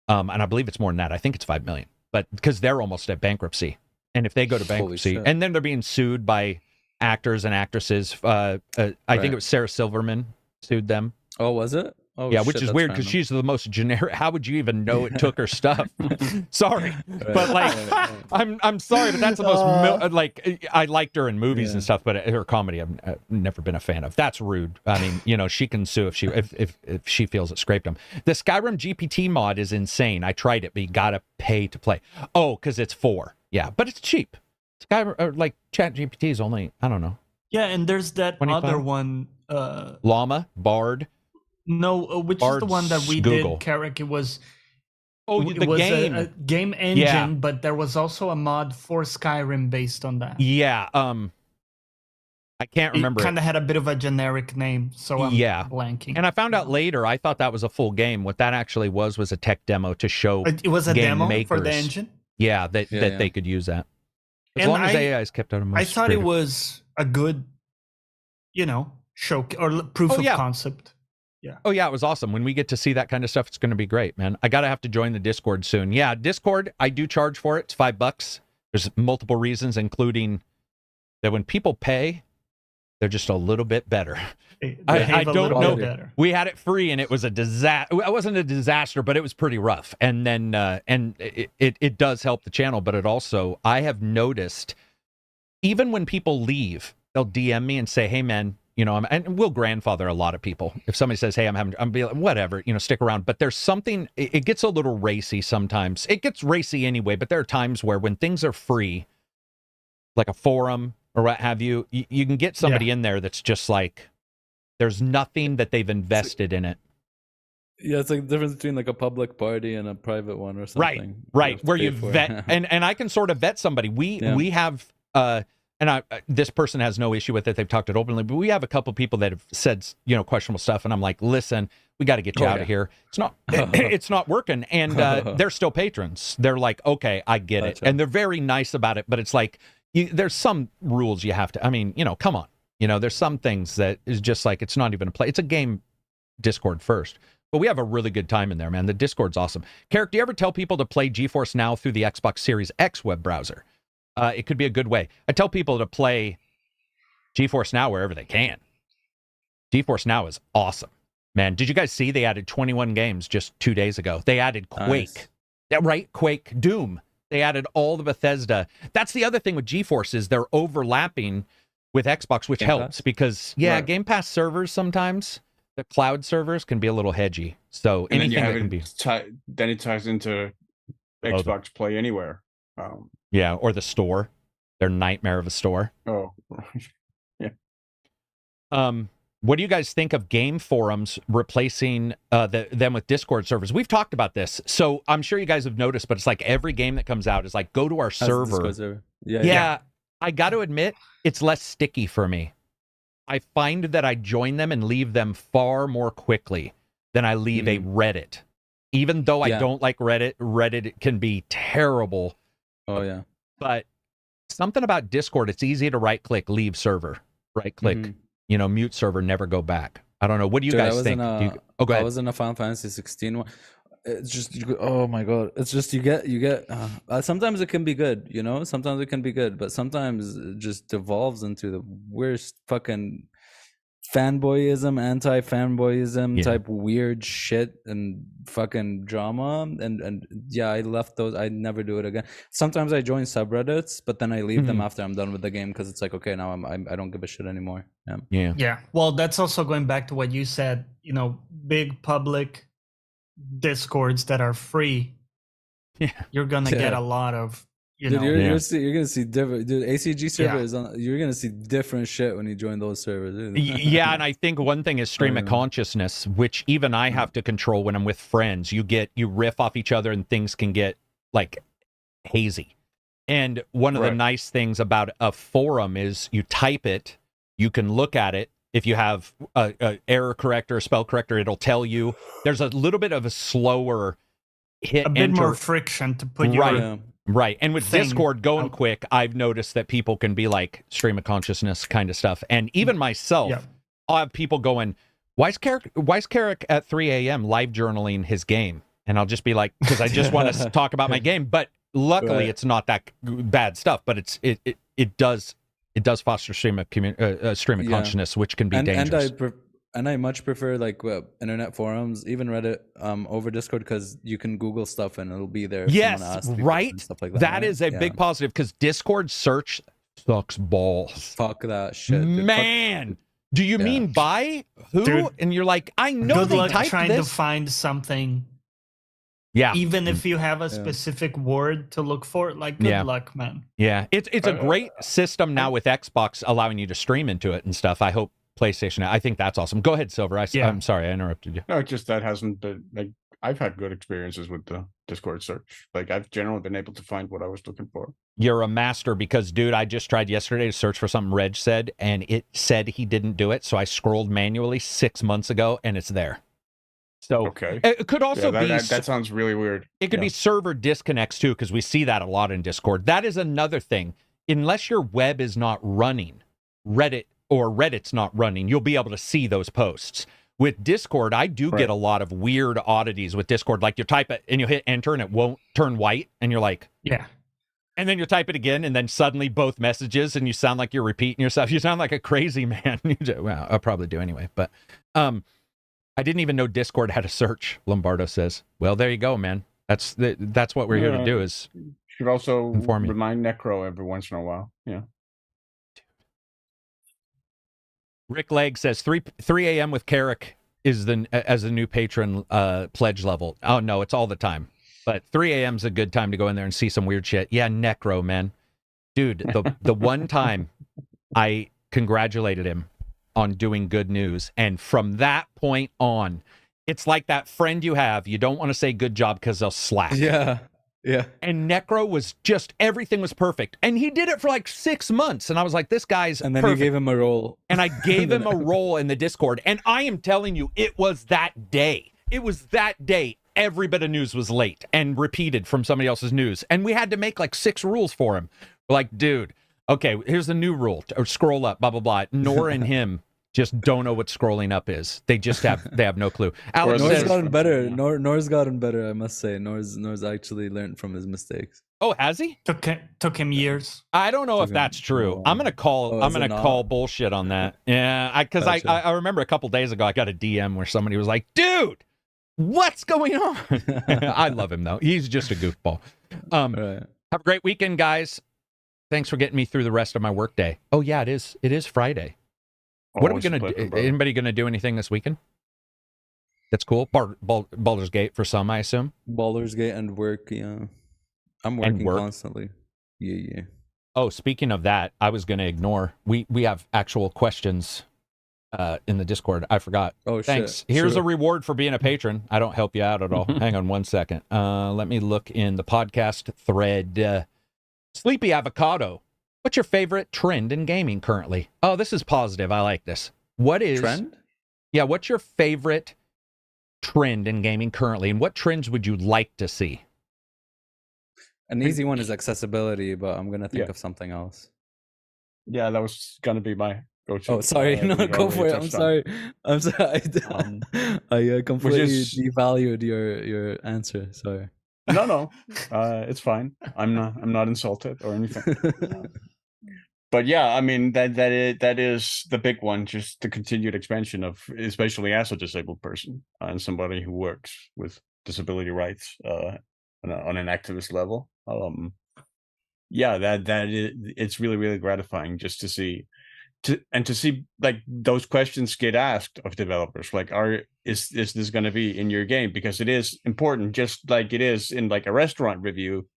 And I believe it's more than that. I think it's 5 million, but because they're almost at bankruptcy. And if they go to bankruptcy, and then they're being sued by actors and actresses. I think it was Sarah Silverman sued them. Oh, was it? Oh, yeah, which is weird because she's the most generic. How would you even know it took her stuff? Sorry, but like, I'm sorry, but that's the most like I liked her in movies and stuff, but her comedy I've never been a fan of. That's rude. I mean, she can sue if she feels it scraped them. The Skyrim GPT mod is insane. I tried it, but you gotta pay to play. Oh, because it's 4. Yeah, but it's cheap. Skyrim or like ChatGPT is only, I don't know. Yeah, and there's that 25? other one. Llama, Bard. No, which Bard's is the one that we Google. did, Carrick? It was. The game. A game engine, but there was also a mod for Skyrim based on that. Yeah. I can't remember. It kind of had a bit of a generic name, so I'm blanking. And I found out later, I thought that was a full game. What that actually was a tech demo to show it was a game demo makers. for the engine? Yeah, that they could use that. As long as AI is kept out of my I thought it was a good, show or proof of concept. Yeah. Oh, yeah, it was awesome. When we get to see that kind of stuff, it's going to be great, man. I got to have to join the Discord soon. Yeah, Discord, I do charge for it. It's $5. There's multiple reasons, including that when people pay, they're just a little bit better. I don't know. Better. We had it free, and it was a disaster. It wasn't a disaster, but it was pretty rough. And then, it does help the channel, but it also, I have noticed, even when people leave, they'll DM me and say, "Hey, man, and we'll grandfather a lot of people. If somebody says, hey, I'm be like, whatever, stick around." But there's something, it gets a little racy sometimes. It gets racy anyway, but there are times where when things are free, like a forum or what have you, you can get somebody in there that's just like, there's nothing that they've invested in it. Yeah, it's like the difference between like a public party and a private one or something. Right. Where you vet, and I can sort of vet somebody. We have, and this person has no issue with it. They've talked it openly, but we have a couple people that have said, questionable stuff. And I'm like, listen, we got to get you out of here. It's not, it's not working. And they're still patrons. They're like, okay, I get it. And they're very nice about it, but it's like, there's some rules you have to, I mean, come on, there's some things that is just like, it's not even a play. It's a game Discord first, but we have a really good time in there, man. The Discord's awesome. Carrick, do you ever tell people to play GeForce Now through the Xbox Series X web browser? It could be a good way. I tell people to play GeForce Now wherever they can. GeForce Now is awesome. Man, did you guys see they added 21 games just 2 days ago? They added Quake. Nice. Yeah, right? Quake, Doom. They added all the Bethesda. That's the other thing with GeForce is they're overlapping with Xbox, which helps because Game Pass servers sometimes, the cloud servers can be a little hedgy. So and anything that can be then it ties into Xbox Play Anywhere. Or the store, their nightmare of a store. Oh, yeah. What do you guys think of game forums replacing them with Discord servers? We've talked about this, so I'm sure you guys have noticed, but it's like every game that comes out is like, go to our server. Yeah, I got to admit, it's less sticky for me. I find that I join them and leave them far more quickly than I leave a Reddit. Even though I don't like Reddit can be terrible. Oh, yeah. But something about Discord, it's easy to right-click, leave server. Right-click, mute server, never go back. I don't know. What do you guys think? Go ahead. I was in a Final Fantasy 16 one. It's just, oh my God. It's just, you get, sometimes it can be good, sometimes it can be good, but sometimes it just devolves into the worst fucking fanboyism, anti-fanboyism type weird shit and fucking drama. And I left those. I never do it again. Sometimes I join subreddits, but then I leave them after I'm done with the game because it's like, okay, now I don't give a shit anymore. Yeah. Well, that's also going back to what you said, big public Discords that are free. Yeah. You're going to get a lot of, you're gonna see different. Dude, ACG server is on. You're gonna see different shit when you join those servers. And I think one thing is stream of consciousness, which even I have to control when I'm with friends. You riff off each other, and things can get like hazy. And one of the nice things about a forum is you type it, you can look at it. If you have a error corrector, a spell corrector, it'll tell you. There's a little bit of a slower hit. A bit more friction to put your Right. And with Discord going quick, I've noticed that people can be like stream of consciousness kind of stuff. And even myself, I'll have people going, why is Carrick at 3 a.m. live journaling his game? And I'll just be like, because I just want to talk about my game. But luckily, it's not that bad stuff. But it does foster stream of consciousness, which can be dangerous. And I much prefer like internet forums, even Reddit, over Discord, because you can Google stuff and it'll be there. Yes, right. And stuff like that. That is a big positive because Discord search sucks balls. Fuck that shit, dude. Man. Do you mean by who? Dude, and you're like, I know good they luck typed trying this. to find something. Yeah. Even if you have a specific word to look for, like good luck, man. Yeah. It's a great system now with Xbox allowing you to stream into it and stuff. I hope PlayStation. I think that's awesome. Go ahead, Silver. I'm sorry I interrupted you. No, just that hasn't been like I've had good experiences with the Discord search. Like I've generally been able to find what I was looking for. You're a master because, dude, I just tried yesterday to search for something Reg said, and it said he didn't do it. So I scrolled manually 6 months ago, and it's there. So it could also be that sounds really weird. It could be server disconnects too, because we see that a lot in Discord. That is another thing. Unless your web is not running, Reddit's not running, you'll be able to see those posts. With Discord, I do get a lot of weird oddities with Discord. Like you type it and you hit enter and it won't turn white, and you're like, and then you type it again, and then suddenly both messages, and you sound like you're repeating yourself. You sound like a crazy man. Well, I'll probably do anyway. But I didn't even know Discord had a search, Lombardo says. Well, there you go, man. That's what we're here to do is should also remind Necro every once in a while. Yeah. Rick Legg says 3 a.m. with Carrick is as a new patron pledge level. Oh, no, it's all the time. But 3 a.m. is a good time to go in there and see some weird shit. Yeah, Necro, man. Dude, the one time I congratulated him on doing good news. And from that point on, it's like that friend you have. You don't want to say good job because they'll slack. Yeah. Yeah. And Necro was just, everything was perfect. And he did it for like 6 months. And I was like, this guy's And then perfect. you gave him a role. And I gave him a role in the Discord. And I am telling you, it was that day. It was that day. Every bit of news was late and repeated from somebody else's news. And we had to make like 6 rules for him. We're like, dude, okay, here's the new rule. Or scroll up, blah, blah, blah. Nor and him just don't know what scrolling up is. They just have no clue. Alex Nor's says, gotten better. Nor's gotten better, I must say. Nor's actually learned from his mistakes. Oh, has he? Took him years. I don't know if that's true. I'm gonna call bullshit on that. Yeah, because I remember a couple days ago I got a DM where somebody was like, "Dude, what's going on?" I love him though. He's just a goofball. Right. Have a great weekend, guys. Thanks for getting me through the rest of my workday. Oh yeah, it is Friday. What are we gonna do? Anybody gonna do anything this weekend? That's cool. Baldur's Gate for some, I assume. Baldur's Gate and work. Yeah, I'm working constantly. Yeah. Oh, speaking of that, I was gonna ignore. We have actual questions in the Discord. I forgot. Oh, thanks. Shit. Here's a reward for being a patron. I don't help you out at all. Hang on one second. Let me look in the podcast thread. Sleepy Avocado. What's your favorite trend in gaming currently? Oh, this is positive. I like this. What is trend? Yeah, what's your favorite trend in gaming currently, and what trends would you like to see? An easy one is accessibility, but I'm gonna think of something else. Yeah, that was gonna be my go-to. Oh, sorry, no, go for it. I'm sorry. I completely devalued your answer. Sorry. No, it's fine. I'm not insulted or anything. But yeah, I mean that is the big one, just the continued expansion of, especially as a disabled person and somebody who works with disability rights on an activist level. Yeah, it's really gratifying just to see like those questions get asked of developers, like is this going to be in your game, because it is important, just like it is in like a restaurant review.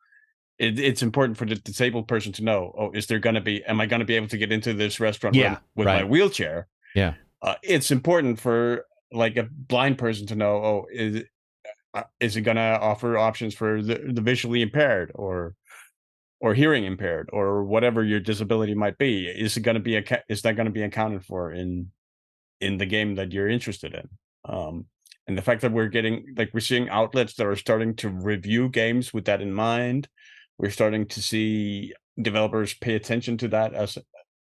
It's important for the disabled person to know, am I going to be able to get into this restaurant with my wheelchair? Yeah. It's important for like a blind person to know, is it going to offer options for the visually impaired or hearing impaired or whatever your disability might be? Is that going to be accounted for in the game that you're interested in? And the fact that we're seeing outlets that are starting to review games with that in mind. We're starting to see developers pay attention to that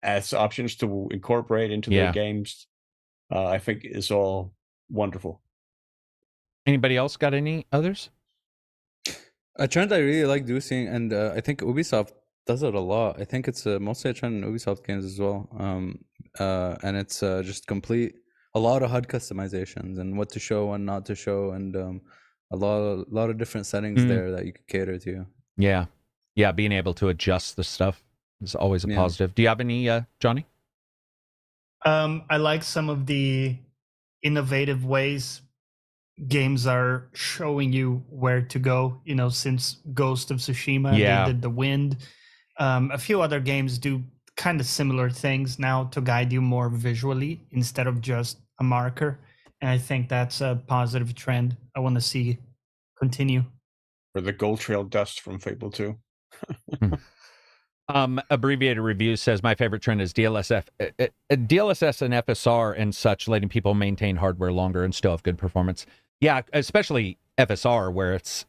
as options to incorporate into their games. I think is all wonderful. Anybody else got any others? A trend I really like seeing, and I think Ubisoft does it a lot. I think it's mostly a trend in Ubisoft games as well. And it's just a lot of HUD customizations and what to show and not to show, and a lot of different settings there that you could cater to. Yeah, being able to adjust the stuff is always a positive. Do you have any, Johnny? I like some of the innovative ways games are showing you where to go. Since Ghost of Tsushima, they did the wind. A few other games do kind of similar things now to guide you more visually instead of just a marker. And I think that's a positive trend I want to see continue. Or the Gold Trail dust from Fable 2. Abbreviated Review says, my favorite trend is DLSS and FSR and such, letting people maintain hardware longer and still have good performance. Yeah, especially FSR, where it's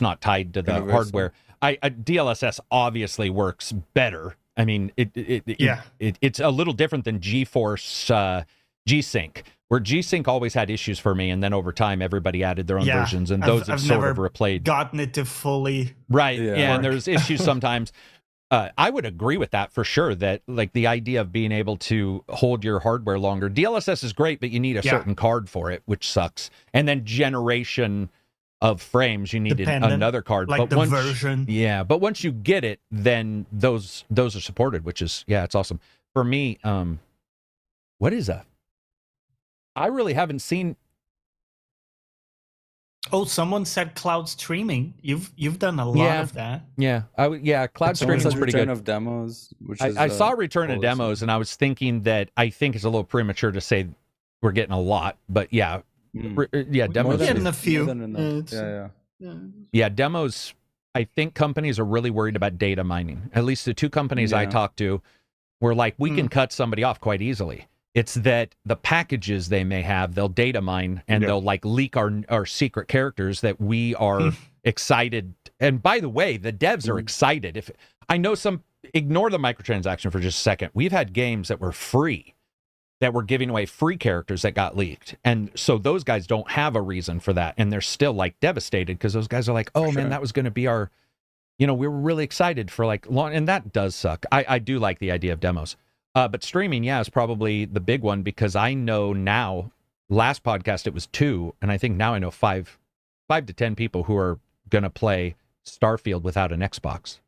not tied to the hardware. DLSS obviously works better. I mean, it's a little different than GeForce G-Sync, where G-Sync always had issues for me, and then over time everybody added their own versions, and those have sort of replayed. Gotten it to fully and there's issues sometimes. I would agree with that for sure, that like the idea of being able to hold your hardware longer. DLSS is great, but you need a certain card for it, which sucks. And then generation of frames, you need another card. Like but version. Yeah, but once you get it, then those are supported, which is, it's awesome. For me, what is that? I really haven't seen. Oh, someone said cloud streaming. You've done a lot of that. Cloud streaming is pretty good. Of demos, which I saw return of demos, and I was thinking that I think it's a little premature to say we're getting a lot, but demos. We're getting a few. Demos. I think companies are really worried about data mining. At least the two companies I talked to were like, we can cut somebody off quite easily. It's that the packages they may have, they'll data mine and they'll like leak our secret characters that we are excited. And by the way, the devs are excited. If I know ignore the microtransaction for just a second. We've had games that were free, that were giving away free characters that got leaked. And so those guys don't have a reason for that. And they're still like devastated because those guys are like, man, that was going to be our, we were really excited for like long. And that does suck. I do like the idea of demos. But streaming, is probably the big one, because I know now, last podcast it was 2, and I think now I know 5 to 10 people who are going to play Starfield without an Xbox.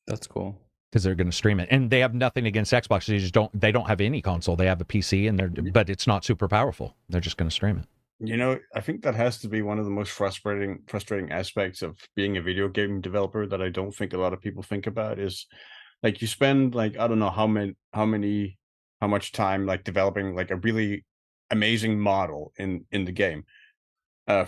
That's cool. Because they're going to stream it, and they have nothing against Xbox. They don't have any console. They have a PC, but it's not super powerful. They're just going to stream it. I think that has to be one of the most frustrating aspects of being a video game developer that I don't think a lot of people think about is, like, you spend like, I don't know how much time like developing like a really amazing model in the game.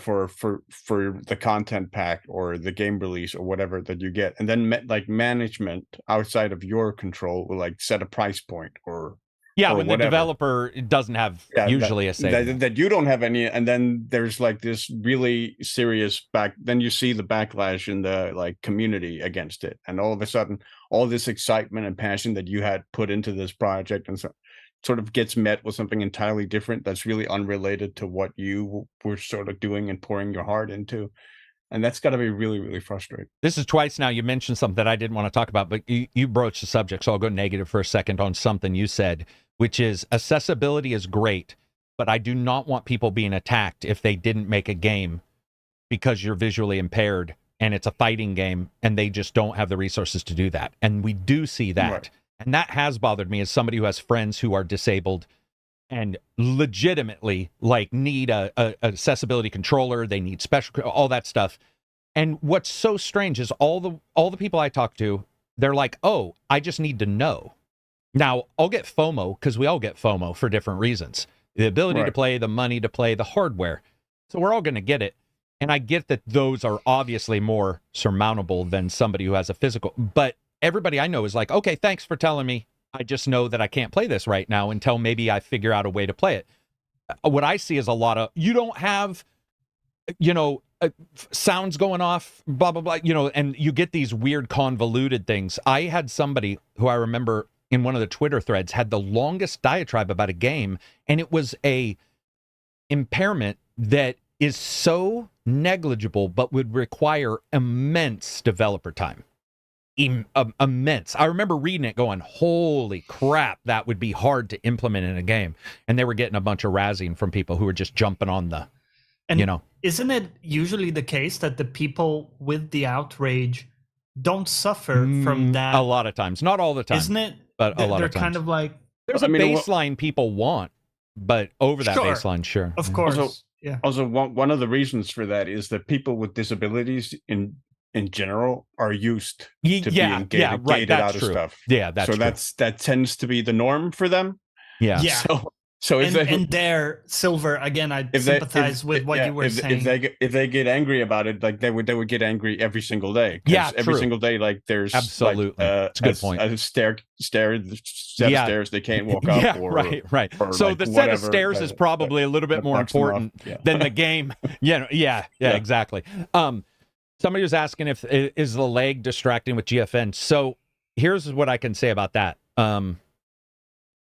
For the content pack or the game release or whatever that you get, and then management outside of your control will like set a price point or when whatever. The developer doesn't have usually a say that you don't have any, and then there's like this really serious then you see the backlash in the like community against it, and all of a sudden all this excitement and passion that you had put into this project and so sort of gets met with something entirely different that's really unrelated to what you were sort of doing and pouring your heart into. And that's got to be really, really frustrating. This is twice now you mentioned something that I didn't want to talk about, but you broached the subject, so I'll go negative for a second on something you said, which is accessibility is great, but I do not want people being attacked if they didn't make a game because you're visually impaired and it's a fighting game and they just don't have the resources to do that. And we do see that. Right. And that has bothered me as somebody who has friends who are disabled and legitimately like need a accessibility controller. They need special, all that stuff. And what's so strange is all the people I talk to, they're like, oh, I just need to know. Now, I'll get FOMO because we all get FOMO for different reasons. The ability to play, the money to play, the hardware. So we're all going to get it. And I get that those are obviously more surmountable than somebody who has a physical, but everybody I know is like, okay, thanks for telling me. I just know that I can't play this right now until maybe I figure out a way to play it. What I see is a lot of, you don't have, sounds going off, blah, blah, blah, and you get these weird convoluted things. I had somebody who I remember in one of the Twitter threads had the longest diatribe about a game, and it was a impairment that is so negligible but would require immense developer time. Immense. I remember reading it going, holy crap, that would be hard to implement in a game. And they were getting a bunch of razzing from people who were just jumping on the, Isn't it usually the case that the people with the outrage don't suffer from that? A lot of times. Not all the time. Isn't it? But a lot of times. They're kind of like... There's a baseline people want, but over that baseline, sure. Of course. Also, one of the reasons for that is that people with disabilities in general are used to being gated out of stuff. Yeah, that's true. That tends to be the norm for them. Yeah. So if they're Silver again. I sympathize with what you were saying. If they get angry about it, like they would get angry every single day. Yeah, every single day, like there's absolutely. It's a good point. A set of stairs they can't walk up. Right. So like the set of stairs is probably a little bit more important than the game. Yeah, exactly. Somebody was asking is the lag distracting with GFN. So here's what I can say about that.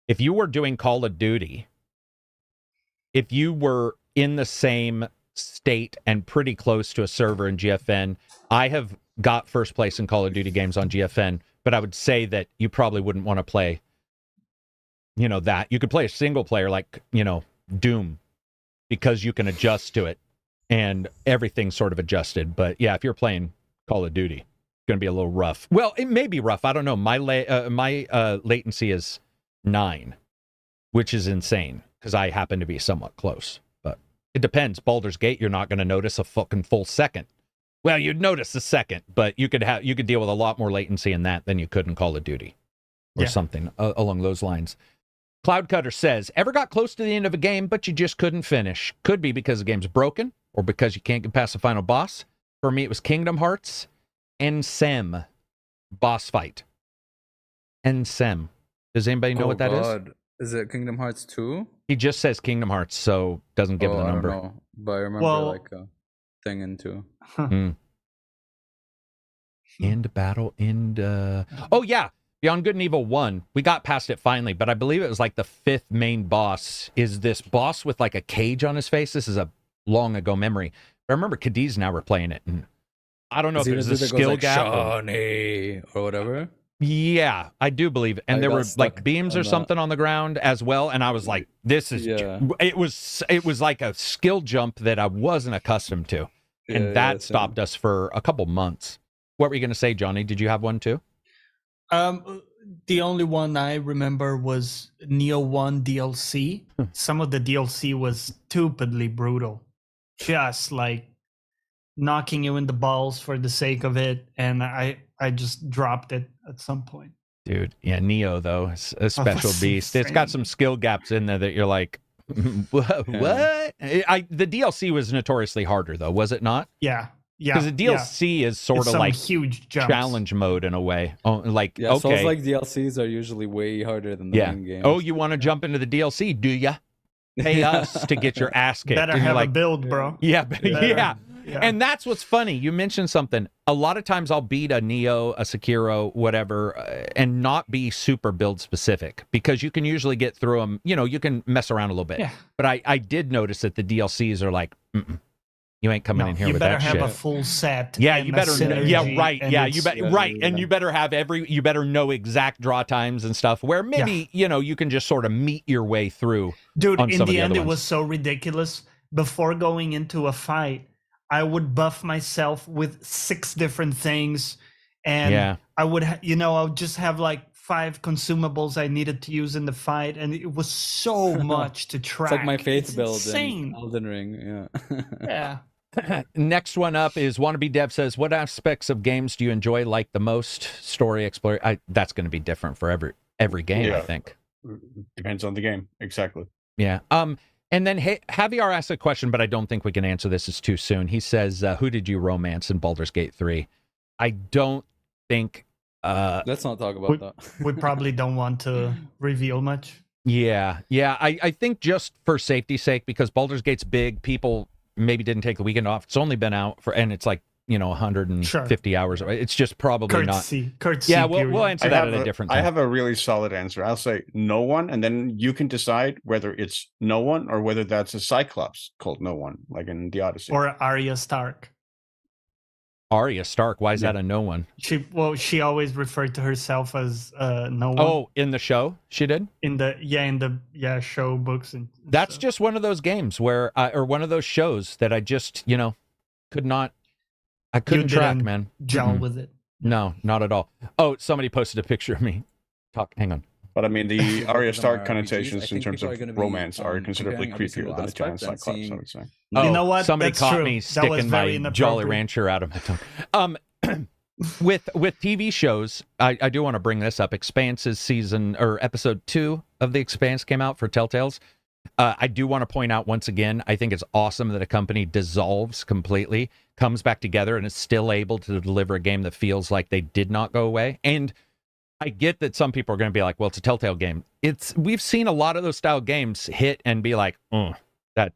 If you were doing Call of Duty, if you were in the same state and pretty close to a server in GFN, I have got first place in Call of Duty games on GFN, but I would say that you probably wouldn't want to play, that. You could play a single player like, Doom, because you can adjust to it. And everything's sort of adjusted. But yeah, if you're playing Call of Duty, it's going to be a little rough. Well, it may be rough. I don't know. My latency is 9, which is insane because I happen to be somewhat close. But it depends. Baldur's Gate, you're not going to notice a fucking full second. Well, you'd notice a second, but you could deal with a lot more latency in that than you could in Call of Duty or something along those lines. Cloud Cutter says, ever got close to the end of a game, but you just couldn't finish? Could be because the game's broken or because you can't get past the final boss. For me, it was Kingdom Hearts Ensem boss fight. Ensem. Does anybody know what that is? Is it Kingdom Hearts 2? He just says Kingdom Hearts, so doesn't give the number. I don't know, but I remember like a thing in 2. End battle, Oh, yeah. Beyond Good and Evil 1, we got past it finally, but I believe it was like the 5th main boss is this boss with like a cage on his face. This is a long ago memory. But I remember Cadiz and I were playing it, and I don't know if there's a skill gap or whatever. Yeah, I do believe it. And there were like beams or something on the ground as well, and I was like, this is it was like a skill jump that I wasn't accustomed to. and that stopped us for a couple months. What were you going to say, Johnny? Did you have one too? The only one I remember was Neo 1 DLC. Some of the DLC was stupidly brutal. Just like knocking you in the balls for the sake of it. And I just dropped it at some point. Dude, yeah, Neo, though, is a special beast. Insane. It's got some skill gaps in there that you're like, what? The DLC was notoriously harder, though, was it not? Yeah. Yeah, because the DLC is sort of like huge challenge mode in a way. Oh, like okay, Souls like DLCs are usually way harder than the main game. Oh, you want to jump into the DLC? Do ya? Pay us to get your ass kicked. Better have a build, bro. Yeah, yeah. And that's what's funny. You mentioned something. A lot of times I'll beat a Neo, a Sekiro, whatever, and not be super build specific because you can usually get through them. You know, you can mess around a little bit. Yeah. But I did notice that the DLCs are like, you ain't coming in here with that shit. You better have a full set. Yeah, you better. Yeah, right. Yeah, you better. Right, and you better have you better know exact draw times and stuff. Where maybe you can just sort of meet your way through. Dude, in the end, it was so ridiculous. Before going into a fight, I would buff myself with 6 different things, and I would, I would just have like 5 consumables I needed to use in the fight, and it was so much to track. It's like my faith build in Elden Ring. Yeah. Next one up is Wannabe Dev says, what aspects of games do you enjoy like the most? Story, exploration. That's going to be different for every game, I think. Depends on the game. Exactly. Yeah. And then Javier asked a question, but I don't think we can answer this. It's too soon. He says, who did you romance in Baldur's Gate 3? I don't think... let's not talk about that. We probably don't want to reveal much. Yeah. I think just for safety's sake, because Baldur's Gate's big, people maybe didn't take the weekend off. It's only been out and it's like 150 hours. It's just probably courtesy. Yeah, we'll answer that at a different time. I have a really solid answer. I'll say no one, and then you can decide whether it's no one or whether that's a Cyclops called no one, like in the Odyssey, or Arya Stark. Arya Stark. Why is that a no one? She always referred to herself as no one. Oh, in the show she did? In the show books and that's just one of those games where or one of those shows that I just, I couldn't track, man. Gel with it. No, not at all. Oh, somebody posted a picture of me. Hang on. But I mean, the Arya Stark connotations in terms of romance are considerably creepier than a giant Cyclops, I would say. Oh, you know what? Somebody caught me sticking my Jolly Rancher out of my tongue. With TV shows, I do want to bring this up. Expanse's episode 2 of The Expanse came out for Telltales. I do want to point out once again, I think it's awesome that a company dissolves completely, comes back together, and is still able to deliver a game that feels like they did not go away. And I get that some people are going to be like, well, it's a Telltale game. We've seen a lot of those style games hit and be like, that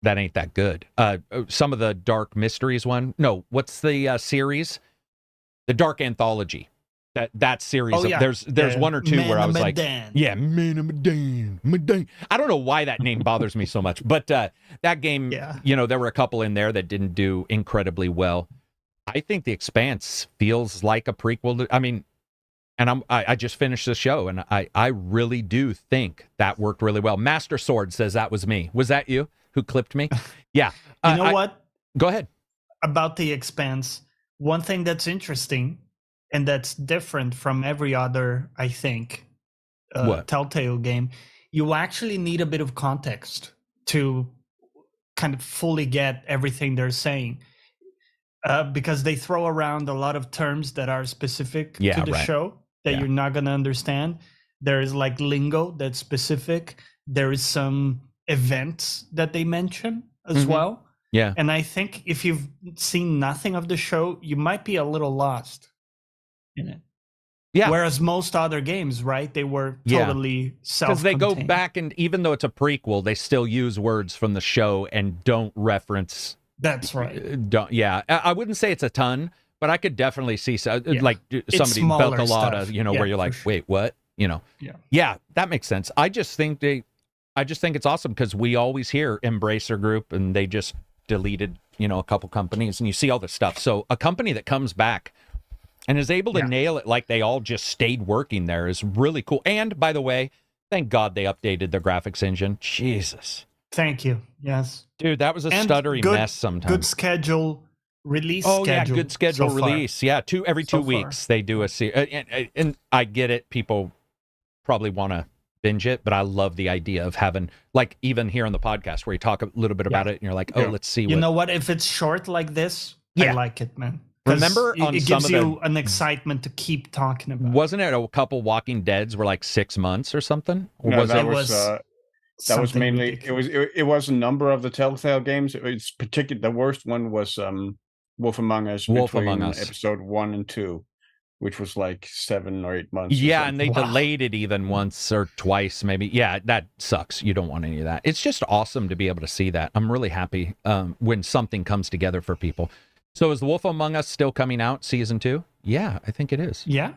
ain't that good. Some of the Dark Mysteries one. No, what's the series? The Dark Anthology. That series. There's one or two where I was like, Man of Medan. I don't know why that name bothers me so much, but that game, there were a couple in there that didn't do incredibly well. I think The Expanse feels like a prequel. And I just finished the show, and I really do think that worked really well. Master Sword says that was me. Was that you who clipped me? Yeah. You know what? Go ahead. About The Expanse, one thing that's interesting and that's different from every other, I think, Telltale game, you actually need a bit of context to kind of fully get everything they're saying. Because they throw around a lot of terms that are specific to the show that you're not going to understand. There is like lingo that's specific. There is some events that they mention as well. Yeah. And I think if you've seen nothing of the show, you might be a little lost in it. Yeah. Whereas most other games, right, they were totally self-contained. Because they go back, and even though it's a prequel, they still use words from the show and don't reference. That's right. I wouldn't say it's a ton, but I could definitely see like somebody belt a lot of, where you're like, wait, what? Yeah, that makes sense. I just think it's awesome because we always hear Embracer Group, and they just deleted, a couple companies, and you see all this stuff. So a company that comes back and is able to nail it like they all just stayed working there is really cool. And by the way, thank God they updated their graphics engine. Jesus. Thank you. Yes, dude, that was a And stuttery good- mess sometimes. good schedule. Release Oh schedule. yeah, good schedule so far. release. Yeah, every So 2 far. weeks they do a and I get it. People probably want to binge it, but I love the idea of having, like, even here on the podcast where you talk a little bit about it and you're like, oh, let's see. You know what? If it's short like this, Yeah. I like it, man. 'Cause Remember on it some gives of you an excitement to keep talking about. Wasn't it a couple Walking Deads were like 6 months or something? Or No, was that it? was that was something mainly ridiculous. it was a number of the Telltale games. It's particular. The worst one was Wolf Among Us. Wolf between Among Us. episode 1 and 2, which was like 7 or 8 months. or Yeah, something. and they delayed it even once or twice, maybe. Yeah, that sucks. You don't want any of that. It's just awesome to be able to see that. I'm really happy when something comes together for people. So is The Wolf Among Us still coming out, season 2? Yeah, I think it is. Yeah.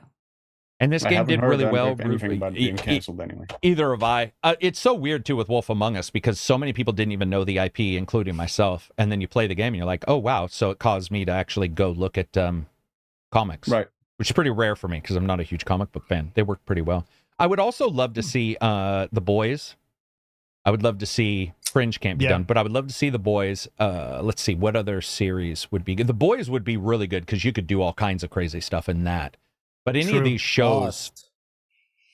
And this I game haven't did heard really well. anything about being canceled anyway. Either have I. It's so weird, too, with Wolf Among Us, because so many people didn't even know the IP, including myself. And then you play the game and you're like, oh, wow. So it caused me to actually go look at comics. Right. Which is pretty rare for me because I'm not a huge comic book fan. They work pretty well. I would also love to see The Boys. I would love to see Fringe can't be done, but I would love to see The Boys. Let's see, what other series would be good? The Boys would be really good because you could do all kinds of crazy stuff in that. But any of these shows... Lost.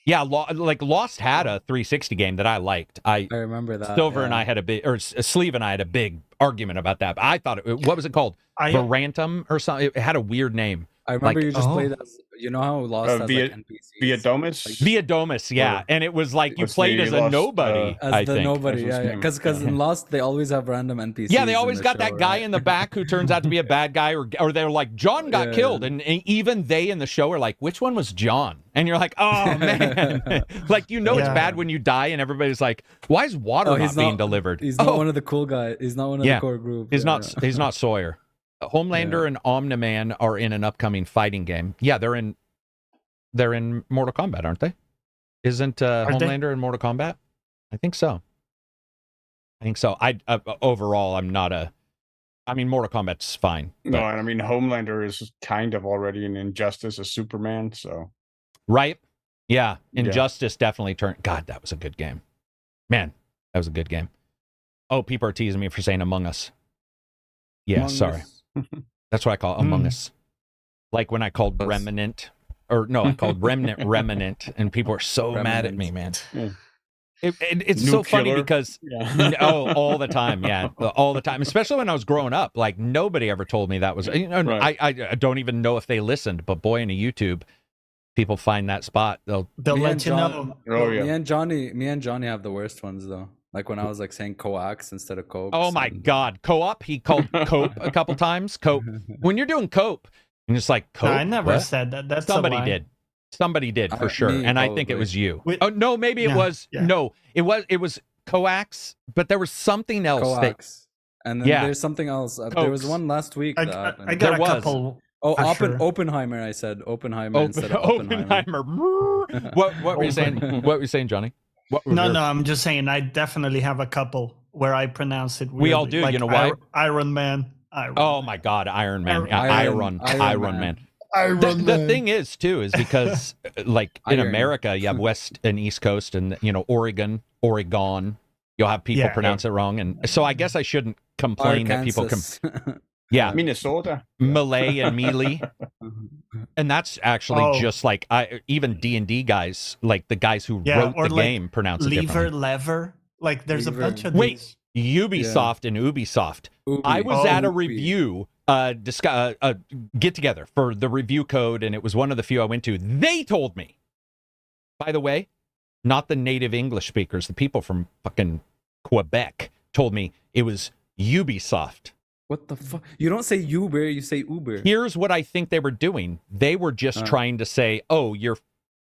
Yeah, like Lost had a 360 game that I liked. I remember that. Silver and I had a big, or Sleeve and I had a big argument about that. But I thought, what was it called? Varantum or something? It had a weird name. I remember you just played as, you know how Lost has like NPCs? Via Domus? Via Domus, yeah. And it was like you played as a nobody, I think. Nobody, yeah. Because in Lost, they always have random NPCs. Yeah, they always got that guy in the back who turns out to be a bad guy, or they're like, John got killed. And even they in the show are like, which one was John? And you're like, oh, man. Like, it's bad when you die and everybody's like, why is water not being delivered? He's not one of the cool guys. He's not one of the core group. He's not Sawyer. Homelander and Omni-Man are in an upcoming fighting game. Yeah, they're in Mortal Kombat, aren't they? Isn't Homelander in Mortal Kombat? I think so. Overall, I'm not a... I mean, Mortal Kombat's fine. No, I mean, Homelander is kind of already an Injustice, a Superman, so... Right? Yeah, Injustice definitely turned... God, that was a good game. Man, that was a good game. Oh, people are teasing me for saying Among Us. Yeah, sorry. That's what I call Among Us. Like when I called Remnant, or no, I called Remnant, and people are so mad at me, man. Yeah. It's so funny because all the time, all the time, especially when I was growing up. Like nobody ever told me that was. Right. I don't even know if they listened, but boy, in a YouTube, people find that spot. They'll let you know. Oh yeah. Me and Johnny have the worst ones though. Like when I was like saying coax instead of cope. Oh my God, co-op. He called cope a couple times. Cope. When you're doing cope, and it's like cope. No, I never said that. That's somebody did. Somebody did for sure, and I think it was you. Oh no, maybe it was. Yeah. No, it was coax, but there was something else. Coax. And then there's something else. There was one last week. I got a couple. Oh, Oppenheimer. I said Oppenheimer instead of Oppenheimer. What were you saying? What were you saying, Johnny? No, I'm just saying I definitely have a couple where I pronounce it weirdly. We all do. Like you know why? Iron Man. My God, Iron Man. Iron Man. The thing is, too, is because like in America, you have West and East Coast and, Oregon. You'll have people pronounce it wrong. And so I guess I shouldn't complain that people Yeah. Minnesota. Malay and melee. And that's actually just like even D&D guys, like the guys who wrote the game pronounce it differently. Lever. Like there's a bunch of these. Ubisoft and Ubisoft. I was at a review get together for the review code, and it was one of the few I went to. They told me, by the way, not the native English speakers, the people from fucking Quebec told me it was Ubisoft. What the fuck? You don't say Uber, you say Uber. Here's what I think they were doing. They were just trying to say, oh, you're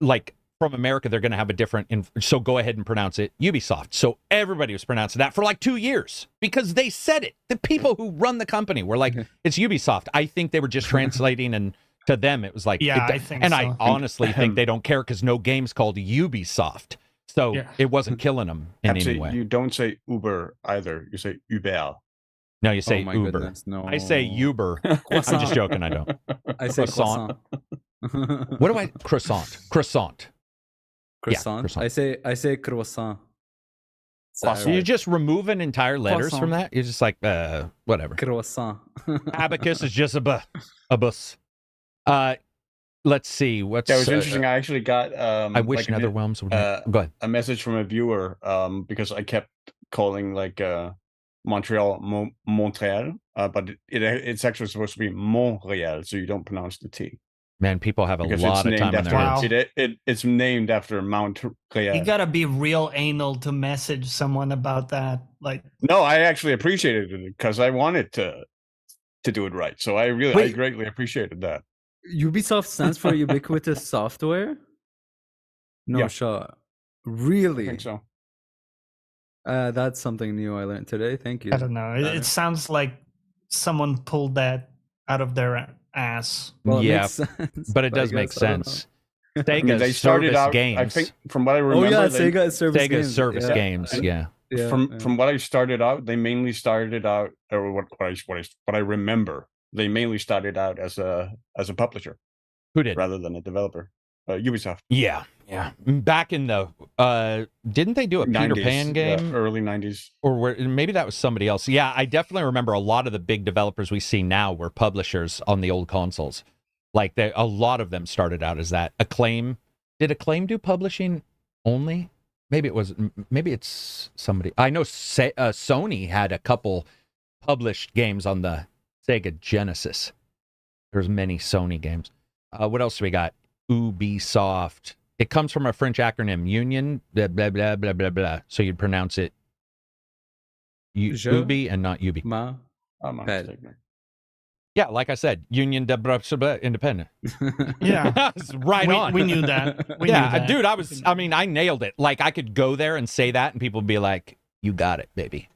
like from America, they're going to have a different, so go ahead and pronounce it Ubisoft. So everybody was pronouncing that for like 2 years because they said it. The people who run the company were like, it's Ubisoft. I think they were just translating, and to them it was like, I think and so. I honestly think they don't care because no game's called Ubisoft. So it wasn't killing them in any way. You don't say Uber either. You say Uber. No, you say Uber. Goodness, no. I say Uber. I'm just joking. I don't. I say croissant. What do I? Croissant. Croissant. I say croissant. You just remove an entire letters from that. You're just like, whatever. Croissant. Abacus is just a bus. Let's see. What's it was interesting. I actually got. I wish Netherrealms would. Go ahead. A message from a viewer. Because I kept calling like Montreal, Montreal, but it's actually supposed to be Montreal, so you don't pronounce the T. Man, people have a lot of time on their hands. It's named after Mount Real. You gotta be real anal to message someone about that. Like, no, I actually appreciated it because I wanted to do it right. So I greatly appreciated that. Ubisoft stands for ubiquitous software. No shot. Really? I think so. That's something new I learned today. Thank you. I don't know. It sounds like someone pulled that out of their ass. Well, yeah, sense, but it does make sense. Sega they started out, games. I think, from what I remember. Oh yeah, Sega service games. Yeah. From what I started out, they mainly started out, or what I remember, they mainly started out as a publisher. Who did? Rather than a developer. Ubisoft. Yeah. Back in the didn't they do a 90s, Peter Pan game? Early 90s. Or maybe that was somebody else. Yeah, I definitely remember a lot of the big developers we see now were publishers on the old consoles. Like a lot of them started out as that. Acclaim. Did Acclaim do publishing only? Maybe it's somebody. I know Sony had a couple published games on the Sega Genesis. There's many Sony games. What else do we got? Ubisoft. It comes from a French acronym, Union, blah, blah, blah, blah, blah, blah. So you'd pronounce it Ubi and not Ubi. Yeah, like I said, Union de Independent. Yeah. Right on. We knew that. Dude, I nailed it. Like, I could go there and say that, and people would be like, you got it, baby.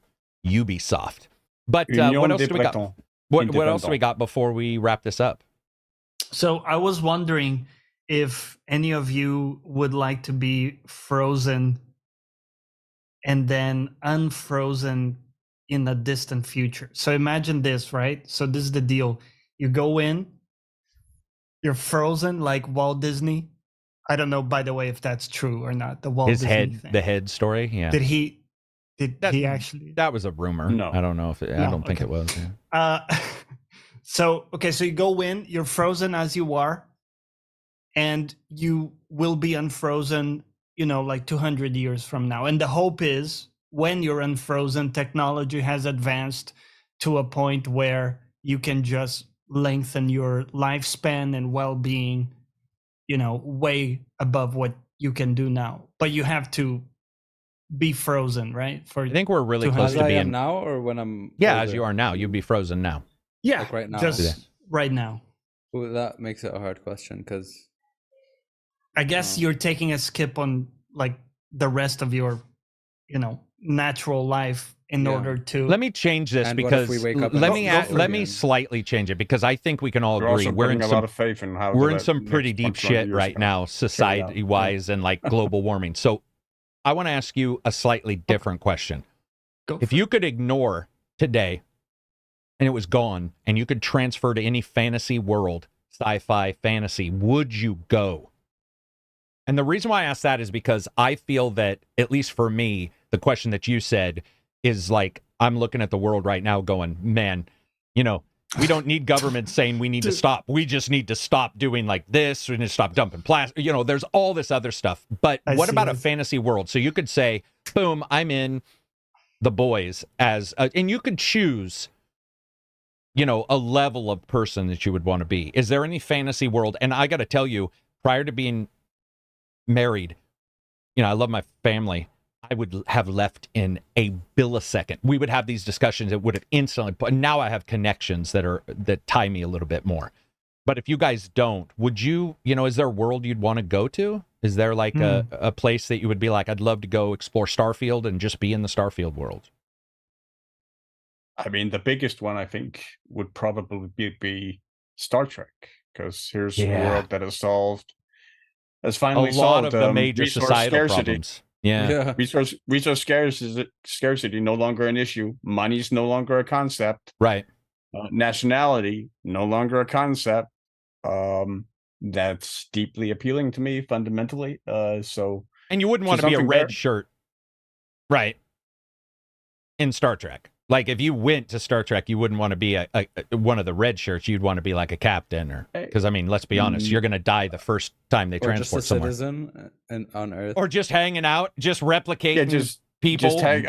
Ubisoft. But what else do we got? What else do we got before we wrap this up? So I was wondering if any of you would like to be frozen and then unfrozen in a distant future. So imagine this, right? So this is the deal. You go in, you're frozen like Walt Disney. I don't know, by the way, if that's true or not. The Walt Disney thing. The head story. Yeah. Did he actually? That was a rumor. No, I don't know if I don't think it was. Yeah. So you go in, you're frozen as you are, and you will be unfrozen, like 200 years from now. And the hope is when you're unfrozen, technology has advanced to a point where you can just lengthen your lifespan and well-being, way above what you can do now. But you have to be frozen, right? I think we're really close to being now, or when I'm as you are now. You'd be frozen now. Yeah, like right now. Just right now. Well, that makes it a hard question because I guess you're taking a skip on like the rest of your, natural life in order to. Let me change this and because let me again? Slightly change it because I think we can all agree we're in a lot of faith in how we're in some pretty deep shit right now, society wise, and like global warming. So I want to ask you a slightly different question. If you could ignore today and it was gone and you could transfer to any fantasy world, sci-fi fantasy, would you go? And the reason why I ask that is because I feel that, at least for me, the question that you said is like, I'm looking at the world right now going, man, we don't need government saying we need to stop. We just need to stop doing like this. We need to stop dumping plastic. There's all this other stuff. But what about a fantasy world? So you could say, boom, I'm in The Boys and you could choose, a level of person that you would want to be. Is there any fantasy world? And I got to tell you, prior to being married, I love my family. I would have left in a millisecond. We would have these discussions that would have instantly. But now I have connections that tie me a little bit more. But if you guys don't, would you? Is there a world you'd want to go to? Is there like a place that you would be like, I'd love to go explore Starfield and just be in the Starfield world? I mean, the biggest one I think would probably be Star Trek, because here's a world that has finally solved a lot of the major societal problems. Yeah. Resource scarcity no longer an issue. Money's no longer a concept. Right. Nationality no longer a concept. That's deeply appealing to me fundamentally. And you wouldn't want to be a red shirt, right? in Star Trek. Like, if you went to Star Trek, you wouldn't want to be one of the red shirts. You'd want to be like a captain, or because I mean, let's be honest, you're going to die the first time they transport somewhere. Just a citizen on Earth, or just hanging out, just replicating people. Just I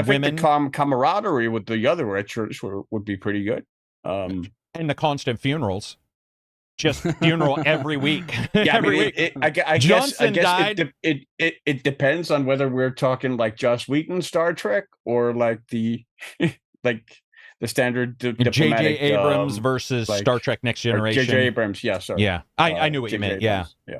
think the camaraderie with the other red shirts would be pretty good. And the constant funerals. Just funeral every week. Yeah, every week. I guess it depends on whether we're talking like Joss Whedon Star Trek or like the standard diplomatic. J.J. Abrams versus Star Trek Next Generation. J.J. Abrams, yeah, sorry. Yeah, I knew what you meant. Abrams, yeah.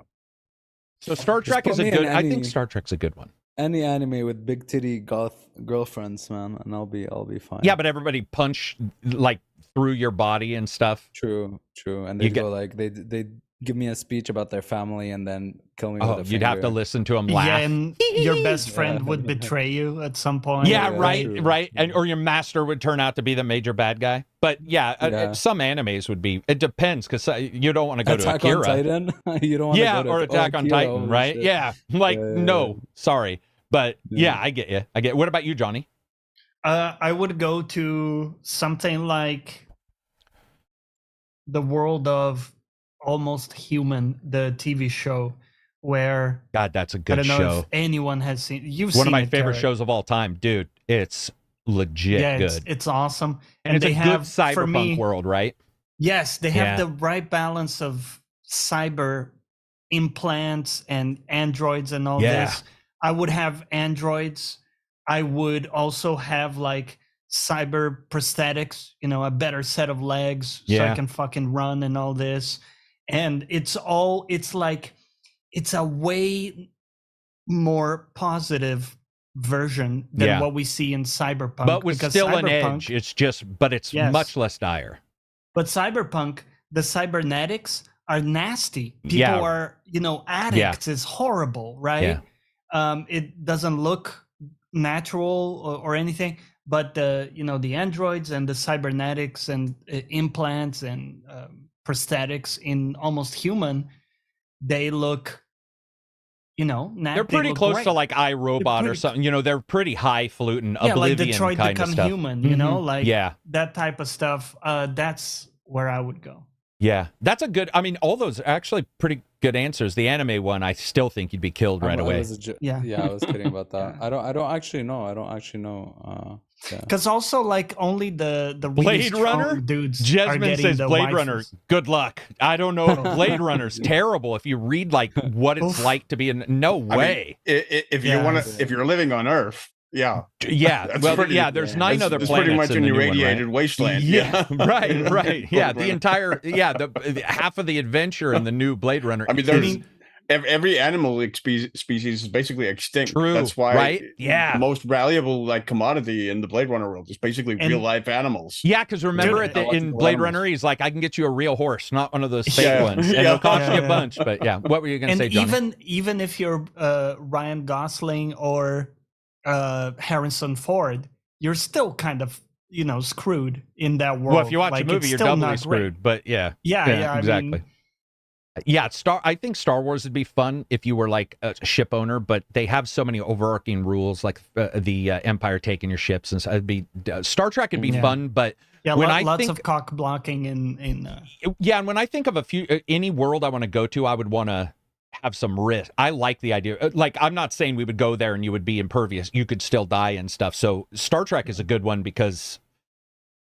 So Star Trek is a good. I think Star Trek's a good one. Any anime with big titty goth girlfriends, man, and I'll be fine. Yeah, but everybody punch like through your body and stuff. True. And they go like they give me a speech about their family and then kill me with a finger. You'd have to listen to them laugh. Yeah, and your best friend would betray you at some point. Yeah, right. And or your master would turn out to be the major bad guy. But some animes would be. It depends, because you don't want to go to Akira. Attack on Titan. You don't want to go to or Attack on Titan, right? Shit. Yeah, no, sorry, but I get you. What about you, Johnny? I would go to something like the world of Almost Human, the TV show, where God, that's a good show. I don't know if anyone has seen. You've one seen of my favorite shows of all time, dude. It's legit good. It's awesome, and it's a good cyberpunk world, right? Yes, they have the right balance of cyber implants and androids and all this. I would have androids. I would also have like cyber prosthetics, a better set of legs so I can fucking run and all this. And it's a way more positive version than what we see in Cyberpunk. But with still an edge. It's much less dire. But Cyberpunk, the cybernetics are nasty. People are, addicts is horrible, right? Yeah. It doesn't look natural or anything, but the androids and the cybernetics and implants and prosthetics in Almost Human, they look, they're pretty close great. To like iRobot or something. They're pretty highfalutin, Oblivion like Detroit kind Become of stuff. Human, that type of stuff. That's where I would go. Yeah, that's a good. I mean, all those are actually pretty good answers. The anime one, I still think you'd be killed right away. I was kidding about that. I don't actually know. Because also, like, only the Blade really Runner dudes. Jasmine says Blade Runner. Good luck. I don't know. Blade Runner's terrible. If you read like what it's like to be in, no way. I mean, if you're living on Earth. Yeah. There's 9 other planets. It's pretty much an irradiated wasteland. Yeah, right. Yeah, the entire the half of the adventure in the new Blade Runner. I mean, every animal species is basically extinct. True. That's why, right? The most valuable commodity in the Blade Runner world is basically real life animals. Yeah, because remember in Blade Runner, he's like, I can get you a real horse, not one of those fake ones, and it'll cost you a bunch. But what were you going to say, Johnny? Even if you're Ryan Gosling or Harrison Ford, you're still kind of screwed in that world. Well, if you watch a movie, you're doubly screwed. But exactly. I think Star Wars would be fun if you were like a ship owner, but they have so many overarching rules, like the Empire taking your ships, and so it'd be Star Trek would be fun, but lots of cock blocking in and when I think of any world I want to go to, I would want to have some risk. I like the idea. Like, I'm not saying we would go there and you would be impervious. You could still die and stuff. So Star Trek is a good one because,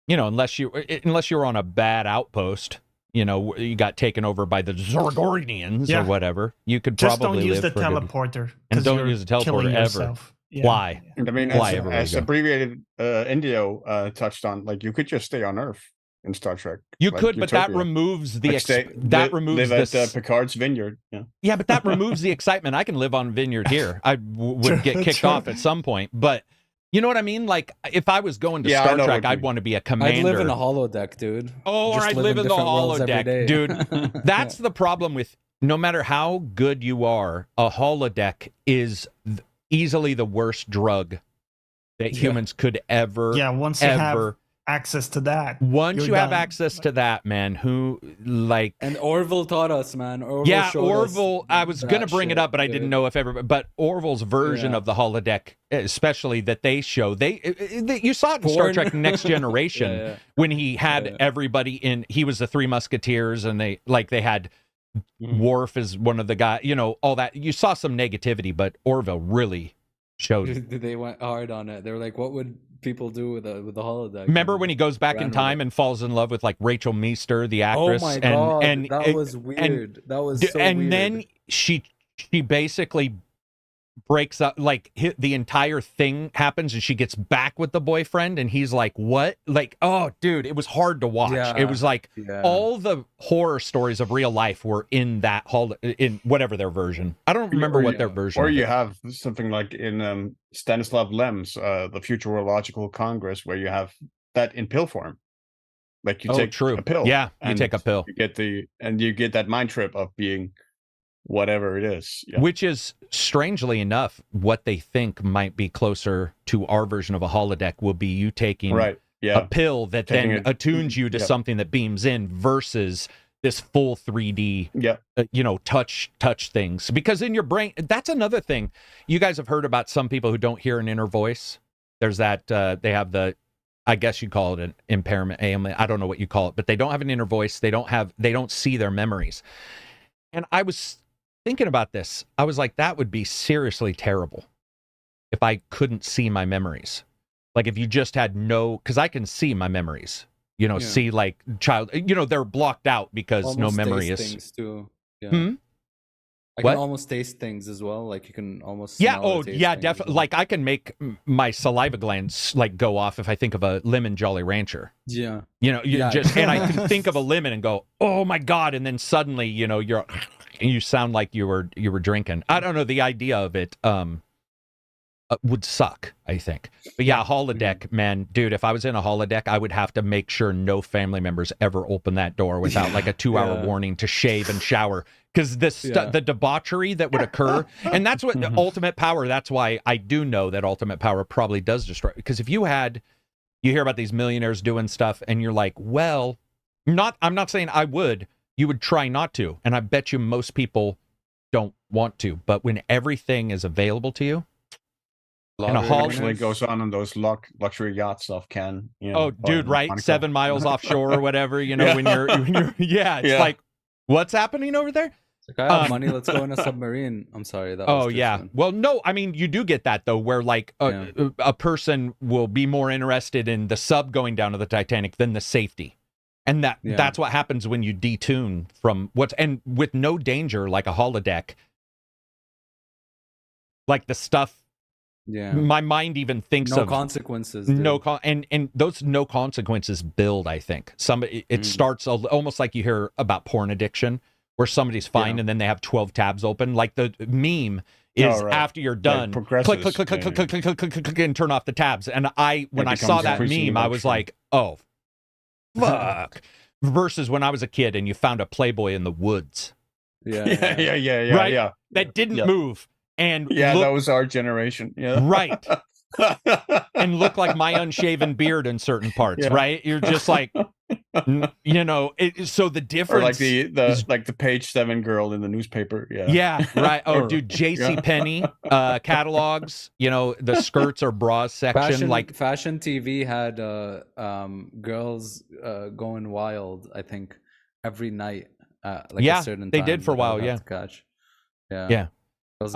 unless you were on a bad outpost, you got taken over by the Zorgorians or whatever, you could probably don't use the teleporter. And don't use the teleporter ever. Yeah. Why? I mean, as abbreviated Indio touched on, like, you could just stay on Earth in Star Trek. You could, but that removes the live at Picard's vineyard. Yeah, but that removes the excitement. I can live on vineyard here. I would get kicked off at some point, but you know what I mean? Like, if I was going to Star Trek, I'd want to be a commander. I'd live in a holodeck, dude. Oh, or I'd live in the holodeck, dude. That's the problem with no matter how good you are, a holodeck is easily the worst drug that humans could ever access to that, once you have access to that, man, and Orville taught us, man. Orville. I was gonna bring it up, but I didn't know if everybody. But Orville's version of the holodeck, especially that they show, you saw it in Star Trek Next Generation when he had everybody in. He was the Three Musketeers, and they had. Worf is one of the guys, all that. You saw some negativity, but Orville really showed. They went hard on it. They were like, what would people do with the holodeck? Remember when he goes back in time and falls in love with like Rachel Meester, the actress? Oh my god, and that was weird. That was so weird. And then she basically breaks up, like the entire thing happens and she gets back with the boyfriend and he's like, what? Like, oh dude, it was hard to watch. It was like all the horror stories of real life were in that in whatever their version. I don't remember what their version or you have something like in Stanislav Lem's the Futurological Congress, where you have that in pill form. Like you take a pill. Yeah, you take a pill. You get that mind trip of being whatever it is, which is strangely enough what they think might be closer to our version of a holodeck will be you taking a pill that then attunes you to something that beams in versus this full 3D touch things, because in your brain, that's another thing. You guys have heard about some people who don't hear an inner voice. There's that they have the, I guess you call it an impairment, I don't know what you call it, but they don't have an inner voice. They don't see their memories. And I was thinking about this, I was like, that would be seriously terrible if I couldn't see my memories. Like if you just had because I can see my memories, see like child, they're blocked out because almost no memory is. Things too. Yeah. I What? can almost taste things as well. Like you can almost definitely. Well. Like I can make my saliva glands like go off if I think of a lemon Jolly Rancher. Yeah. Just and I can think of a lemon and go, oh my god, and then suddenly you sound like you were drinking. I don't know. The idea of it would suck, I think. But yeah, holodeck, man, dude. If I was in a holodeck, I would have to make sure no family members ever open that door without like a 2-hour warning to shave and shower. Because the debauchery that would occur, and that's what Ultimate Power. That's why I do know that Ultimate Power probably does destroy. Because if you hear about these millionaires doing stuff, and you're like, well, I'm not saying I would. You would try not to, and I bet you most people don't want to. But when everything is available to you, and a hall actually goes on those luxury yachts off Cannes. Oh, dude, right? 7 miles offshore or whatever. when you're it's like, what's happening over there? It's like, I have money. Let's go in a submarine. I'm sorry. Well, no, I mean, you do get that though, where like a person will be more interested in the sub going down to the Titanic than the safety. And that's what happens when you detune from and with no danger, like a holodeck, like the stuff. Yeah. My mind even thinks of consequences. And those no consequences build, I think. It starts almost like you hear about porn addiction, where somebody's fine and then they have 12 tabs open. Like the meme is after you're done, click, and turn off the tabs. And when I saw that meme, I was like, oh, fuck. Versus when I was a kid and you found a Playboy in the woods. Yeah. That didn't move. And that was our generation. Yeah. Right. And look like my unshaven beard in certain parts, right? You're just like, so the difference. Or like the page 7 girl in the newspaper. Yeah. Yeah, right. Oh, dude, J.C. Penney catalogs. The skirts or bras section. Fashion TV had girls going wild. I think every night. A certain time. They did for a while. Yeah. Catch. Yeah.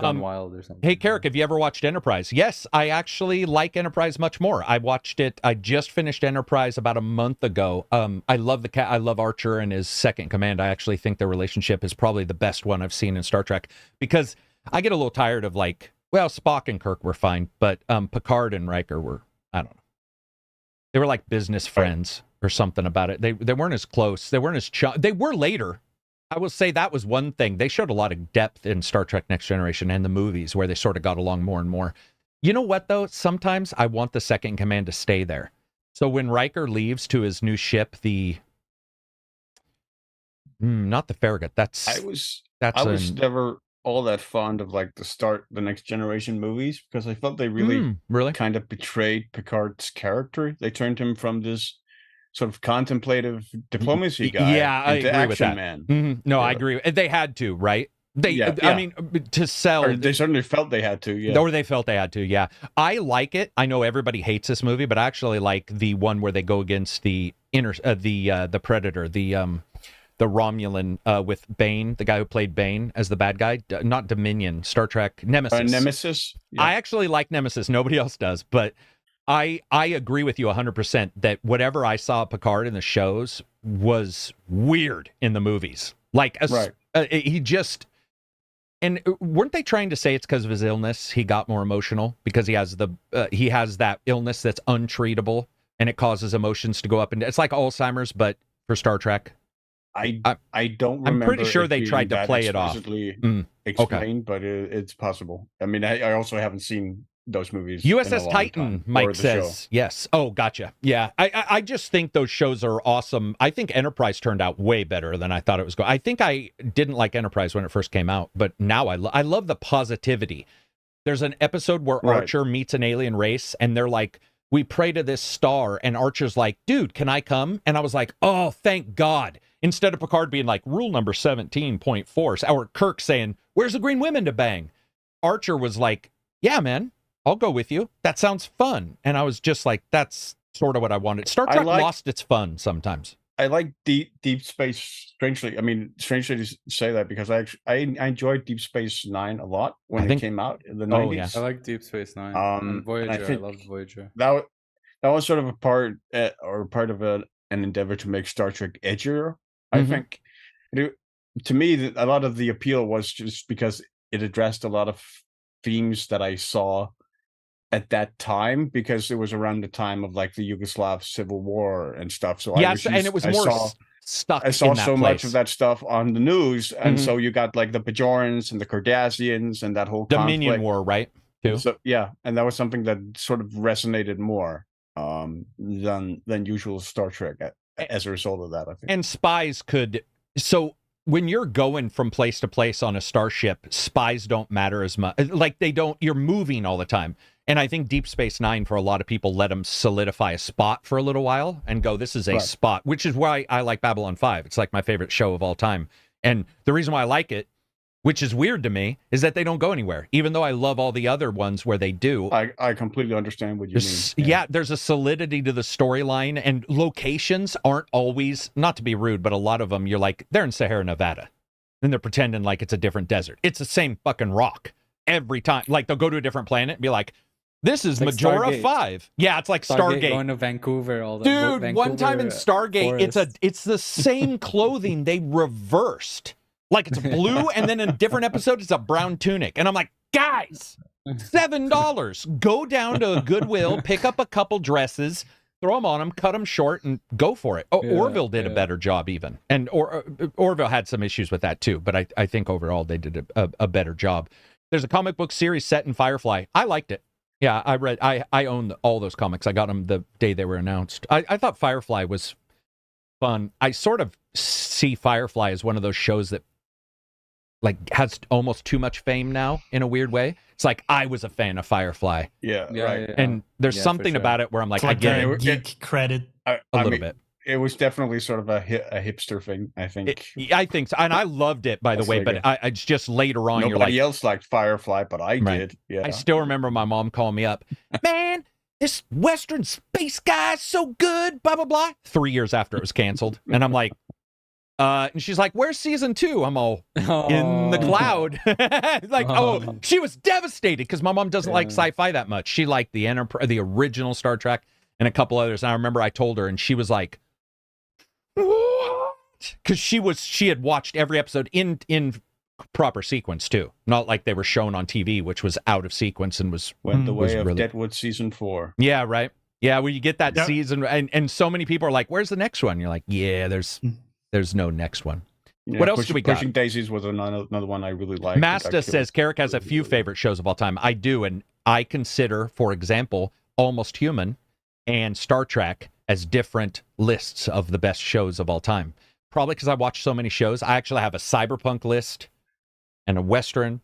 Gone wild or something. Hey, Carrick, have you ever watched Enterprise? Yes, I actually like Enterprise much more. I watched it. I just finished Enterprise about a month ago. I love I love Archer and his second command. I actually think their relationship is probably the best one I've seen in Star Trek, because I get a little tired of Spock and Kirk were fine, but Picard and Riker were, I don't know. They were like business friends or something about it. They weren't as close. They weren't as they were later. I will say that was one thing. They showed a lot of depth in Star Trek Next Generation and the movies where they sort of got along more and more. You know what, though? Sometimes I want the second in command to stay there. So when Riker leaves to his new ship, not the Farragut. I was never all that fond of like the next generation movies because I felt they really kind of betrayed Picard's character. They turned him from this sort of contemplative diplomacy guy I into agree action with that. man. Mm-hmm. No, I agree. They had to, right? I mean, to sell. Or they certainly felt they had to, yeah. Or they felt they had to, yeah. I like it. I know everybody hates this movie, but I actually like the one where they go against the Predator, the Romulan with Bane, the guy who played Bane as the bad guy, not Dominion, Star Trek, Nemesis. Nemesis. Yeah. I actually like Nemesis. Nobody else does, but I agree with you 100% that whatever I saw Picard in the shows was weird in the movies. Like, he just. And weren't they trying to say it's because of his illness he got more emotional because he has that illness that's untreatable and it causes emotions to go up and it's like Alzheimer's but for Star Trek? I don't remember. I'm pretty sure they tried to play it off. Explained, but it's possible. I mean, I also haven't seen those movies. USS Titan, Mike says. Yes. Oh, gotcha. Yeah. I just think those shows are awesome. I think Enterprise turned out way better than I thought it was going. I think I didn't like Enterprise when it first came out, but now I love the positivity. There's an episode where Archer meets an alien race and they're like, we pray to this star. And Archer's like, dude, can I come? And I was like, oh, thank God. Instead of Picard being like, rule number 17.4, or Kirk saying, where's the green women to bang? Archer was like, yeah, man. I'll go with you. That sounds fun. And I was just like, that's sort of what I wanted. Star Trek lost its fun sometimes. I like Deep Space, strangely to say that because I enjoyed Deep Space Nine a lot when it came out in the 90s. Yeah. I like Deep Space Nine. And Voyager, I love Voyager. That was sort of a part of an endeavor to make Star Trek edgier. I think, to me, a lot of the appeal was just because it addressed a lot of themes that I saw at that time because it was around the time of like the Yugoslav civil war and stuff. So it was more stuck. I saw so much of that stuff on the news, and so you got like the Bajorans and the Cardassians and that whole Dominion conflict. War, right? Too. So and that was something that sort of resonated more than usual Star Trek as a result of that. I think. And spies could when you're going from place to place on a starship, spies don't matter as much. Like you're moving all the time. And I think Deep Space Nine, for a lot of people, let them solidify a spot for a little while and go, this is a spot, which is why I like Babylon 5. It's like my favorite show of all time. And the reason why I like it, which is weird to me, is that they don't go anywhere, even though I love all the other ones where they do. I completely understand what you mean. Yeah, there's a solidity to the storyline, and locations aren't always, not to be rude, but a lot of them, you're like, they're in Sahara, Nevada. And they're pretending like it's a different desert. It's the same fucking rock every time. Like, they'll go to a different planet and be like, this is like Majora Stargate. 5. Yeah, it's like Stargate. Going to Vancouver all the Dude, Vancouver, one time in Stargate, it's the same clothing they reversed. Like it's blue, and then in a different episode, it's a brown tunic. And I'm like, guys, $7. Go down to a Goodwill, pick up a couple dresses, throw them on them, cut them short, and go for it. Orville did a better job even. And Orville had some issues with that too, but I think overall they did a better job. There's a comic book series set in Firefly. I liked it. Yeah, I own all those comics. I got them the day they were announced. I thought Firefly was fun. I sort of see Firefly as one of those shows that like has almost too much fame now in a weird way. It's like I was a fan of Firefly. Yeah, right. Yeah. And there's something about it where I'm like, I get it. Geek credit. A little bit. It was definitely sort of a hipster thing, I think. I think so. And I loved it, by the way, but it's just later on. Nobody else liked Firefly, but I did. Yeah. I still remember my mom calling me up. Man, this Western space guy is so good, blah, blah, blah. 3 years after it was canceled. And I'm like, and she's like, where's season 2? I'm all in the cloud. Like, she was devastated because my mom doesn't like sci-fi that much. She liked the original Star Trek and a couple others. And I remember I told her, and she was like, what? Because she had watched every episode in proper sequence too, not like they were shown on TV, which was out of sequence and went the way of Deadwood season 4. Yeah, right. Yeah, when you get that season, and so many people are like, "Where's the next one?" You're like, "Yeah, there's no next one." Yeah, what else do we got? Pushing Daisies was another one I really liked. Masta says Carrick has a few favorite shows of all time. I do, and I consider, for example, Almost Human and Star Trek as different lists of the best shows of all time. Probably because I watch so many shows. I actually have a cyberpunk list, and a Western,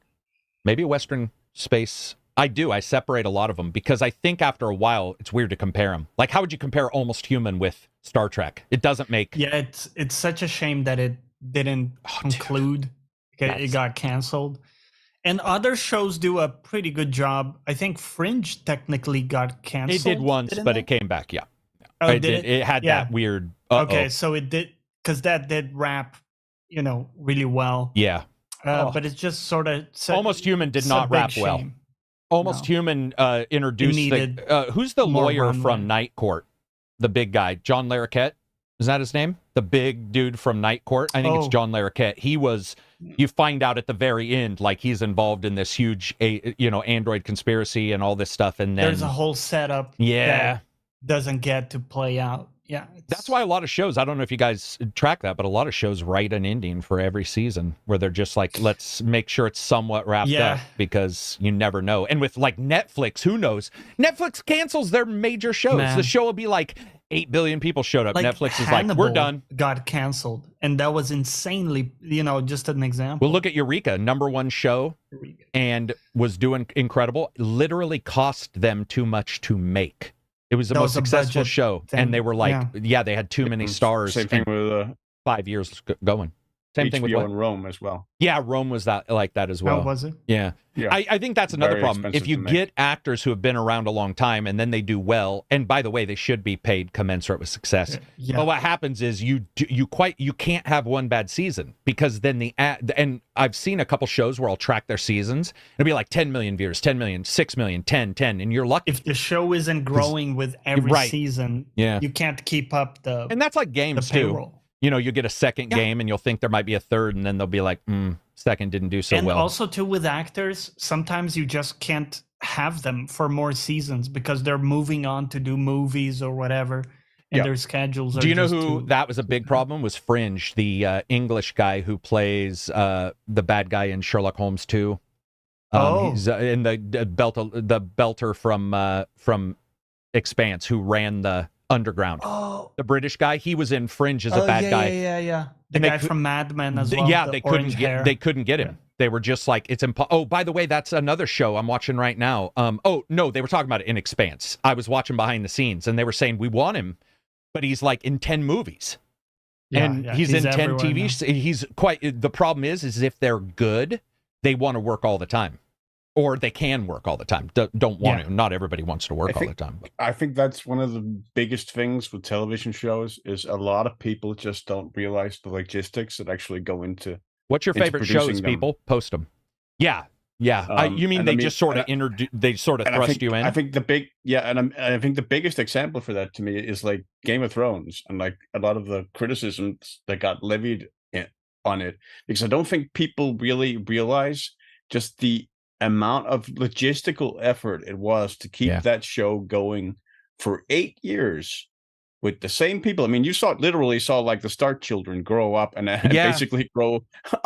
maybe a Western space. I do. I separate a lot of them because I think after a while it's weird to compare them. Like, how would you compare Almost Human with Star Trek? It doesn't make. Yeah, it's such a shame that it didn't conclude. It got canceled. And other shows do a pretty good job. I think Fringe technically got canceled. It did once, but it came back. Yeah. Oh, it had that weird. Okay, so it did, because that did wrap, really well. Yeah. But it's just sort of Almost Human did not wrap well. Almost Human introduced who's the lawyer from Night Court? The big guy, John Larroquette. Is that his name? The big dude from Night Court. I think it's John Larroquette. He was. You find out at the very end, like he's involved in this huge, Android conspiracy and all this stuff. And then there's a whole setup. Yeah. That doesn't get to play out. Yeah. That's why a lot of shows, I don't know if you guys track that, but a lot of shows write an ending for every season where they're just like, let's make sure it's somewhat wrapped up, because you never know. And with like Netflix, who knows? Netflix cancels their major shows. Man. The show will be like 8 billion people showed up. Like Netflix is like, we're done. Got canceled. And that was insanely, just an example. Well, look at Eureka, #1 show, and was doing incredible. Literally cost them too much to make. It was the most successful show, and they were like, they had too many stars. Same thing with 5 years going. Same thing with Rome as well. Yeah, Rome was like that as well. Oh, was it? Yeah. I think that's another problem. If you get actors who have been around a long time and then they do well, and by the way, they should be paid commensurate with success. Yeah. But what happens is you can't have one bad season, because then and I've seen a couple shows where I'll track their seasons. It'll be like 10 million viewers, 10 million, 6 million, 10, and you're lucky. If the show isn't growing with every season, you can't keep up the. And that's like games too. You get a second game and you'll think there might be a third, and then they'll be like, second didn't do so well. And also too, with actors, sometimes you just can't have them for more seasons because they're moving on to do movies or whatever, and their schedules are. Do you know who that was a big problem? Was Fringe, the English guy who plays the bad guy in Sherlock Holmes 2. He's in the belter from Expanse, who ran the Underground. The British guy, he was in Fringe as a bad guy. Yeah. The guy from Mad Men as well. Yeah, they couldn't get him. They were just like, it's impossible. Oh, by the way, that's another show I'm watching right now. No, they were talking about it in Expanse. I was watching behind the scenes, and they were saying we want him, but he's like in 10 movies. He's in 10 TV. He's quite. The problem is if they're good, they want to work all the time. Or they can work all the time. Don't want to. Not everybody wants to work all the time. But. I think that's one of the biggest things with television shows is a lot of people just don't realize the logistics that actually go into. What's your favorite shows, people? Post them. Yeah. You mean they just sort of they sort of thrust you in? I think I think the biggest example for that to me is like Game of Thrones, and like a lot of the criticisms that got levied on it, because I don't think people really realize just the amount of logistical effort it was to keep that show going for 8 years with the same people. I mean, you literally saw like the Stark children grow up and basically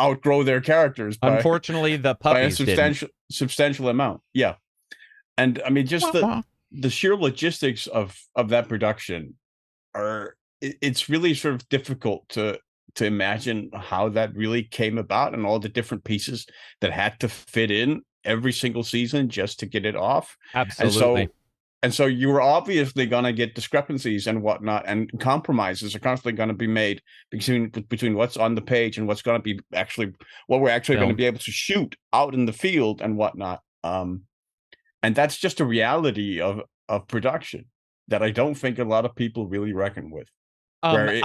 outgrow their characters. Unfortunately, the puppies by a substantial amount. Yeah, and I mean, just the sheer logistics of that production it's really sort of difficult to imagine how that really came about, and all the different pieces that had to fit in every single season just to get it off. Absolutely. And so you were obviously going to get discrepancies and whatnot, and compromises are constantly going to be made between what's on the page and what's going to be what we're actually going to be able to shoot out in the field and whatnot. And that's just a reality of production that I don't think a lot of people really reckon with.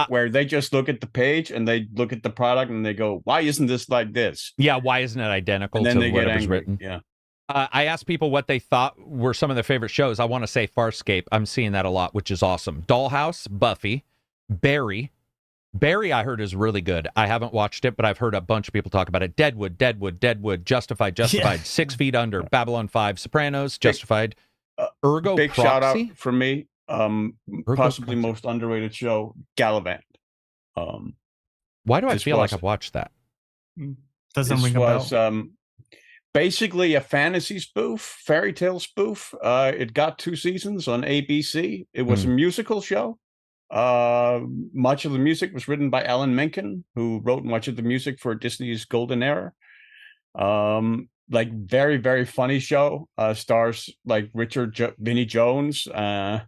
Where they just look at the page and they look at the product and they go, why isn't this like this? Yeah, why isn't it identical to whatever's written? Yeah. I asked people what they thought were some of their favorite shows. I want to say Farscape. I'm seeing that a lot, which is awesome. Dollhouse, Buffy, Barry. Barry, I heard, is really good. I haven't watched it, but I've heard a bunch of people talk about it. Deadwood, Justified, 6 Feet Under, Babylon 5, Sopranos, Justified, Ergo Big Proxy. Shout out from me. Possibly most underrated show, Gallivant. Why do I feel like I've watched that? Doesn't ring a bell. Basically a fantasy spoof, fairy tale spoof. It got 2 seasons on ABC. It was a musical show. Much of the music was written by Alan Menken, who wrote much of the music for Disney's Golden Era. Like very, very funny show. Stars like Vinnie Jones, and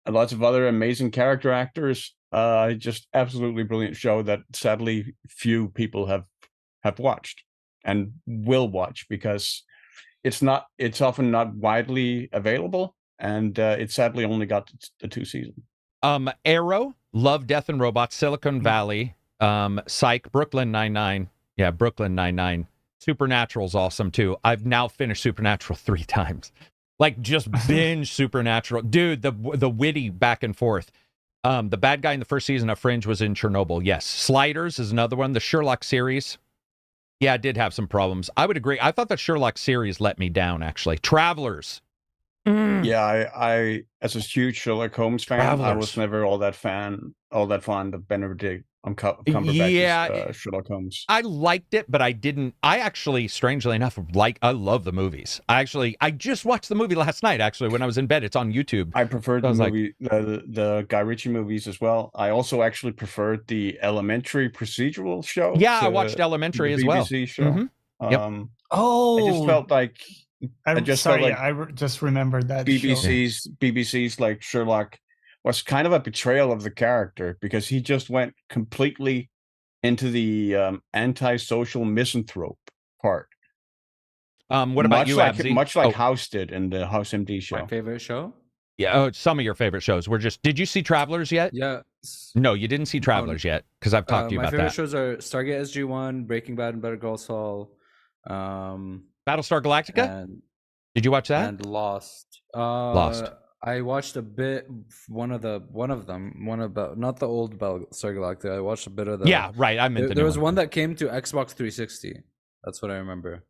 lots of other amazing character actors. Just absolutely brilliant show that sadly few people have watched and will watch, because it's often not widely available, and it sadly only got the 2 seasons. Arrow, Love, Death and Robots, Silicon Valley, Psych, Brooklyn Nine-Nine. Yeah, Brooklyn Nine-Nine. Supernatural's awesome too. I've now finished Supernatural 3 times. Like, just binge Supernatural. Dude, the witty back and forth. The bad guy in the first season of Fringe was in Chernobyl. Yes. Sliders is another one. The Sherlock series. Yeah, it did have some problems. I would agree. I thought the Sherlock series let me down, actually. Travelers. Yeah, I as a huge Sherlock Holmes fan, I was never all that fond of Benedict Cumberbatch's Sherlock Holmes. I liked it, but I didn't. I actually, strangely enough, I love the movies. I just watched the movie last night, actually, when I was in bed. It's on YouTube. I preferred the Guy Ritchie movies as well. I also actually preferred the Elementary procedural show. Yeah, I watched Elementary as well. BBC show. Mm-hmm. Yep. I just felt like I just remembered that BBC's like Sherlock was kind of a betrayal of the character, because he just went completely into the antisocial misanthrope part. What about you, Abzy? Much like House did in the House MD show. My favorite show? Yeah, some of your favorite shows. Did you see Travelers yet? Yeah. No, you didn't see Travelers yet, because I've talked to you about that. My favorite shows are Stargate SG-1, Breaking Bad, and Better Call Saul. Battlestar Galactica? Did you watch that? And Lost. Lost. I watched a bit. One of them. Not the old Battlestar Galactica. I watched a bit of the. Yeah, right. I meant there was one that came to Xbox 360. That's what I remember.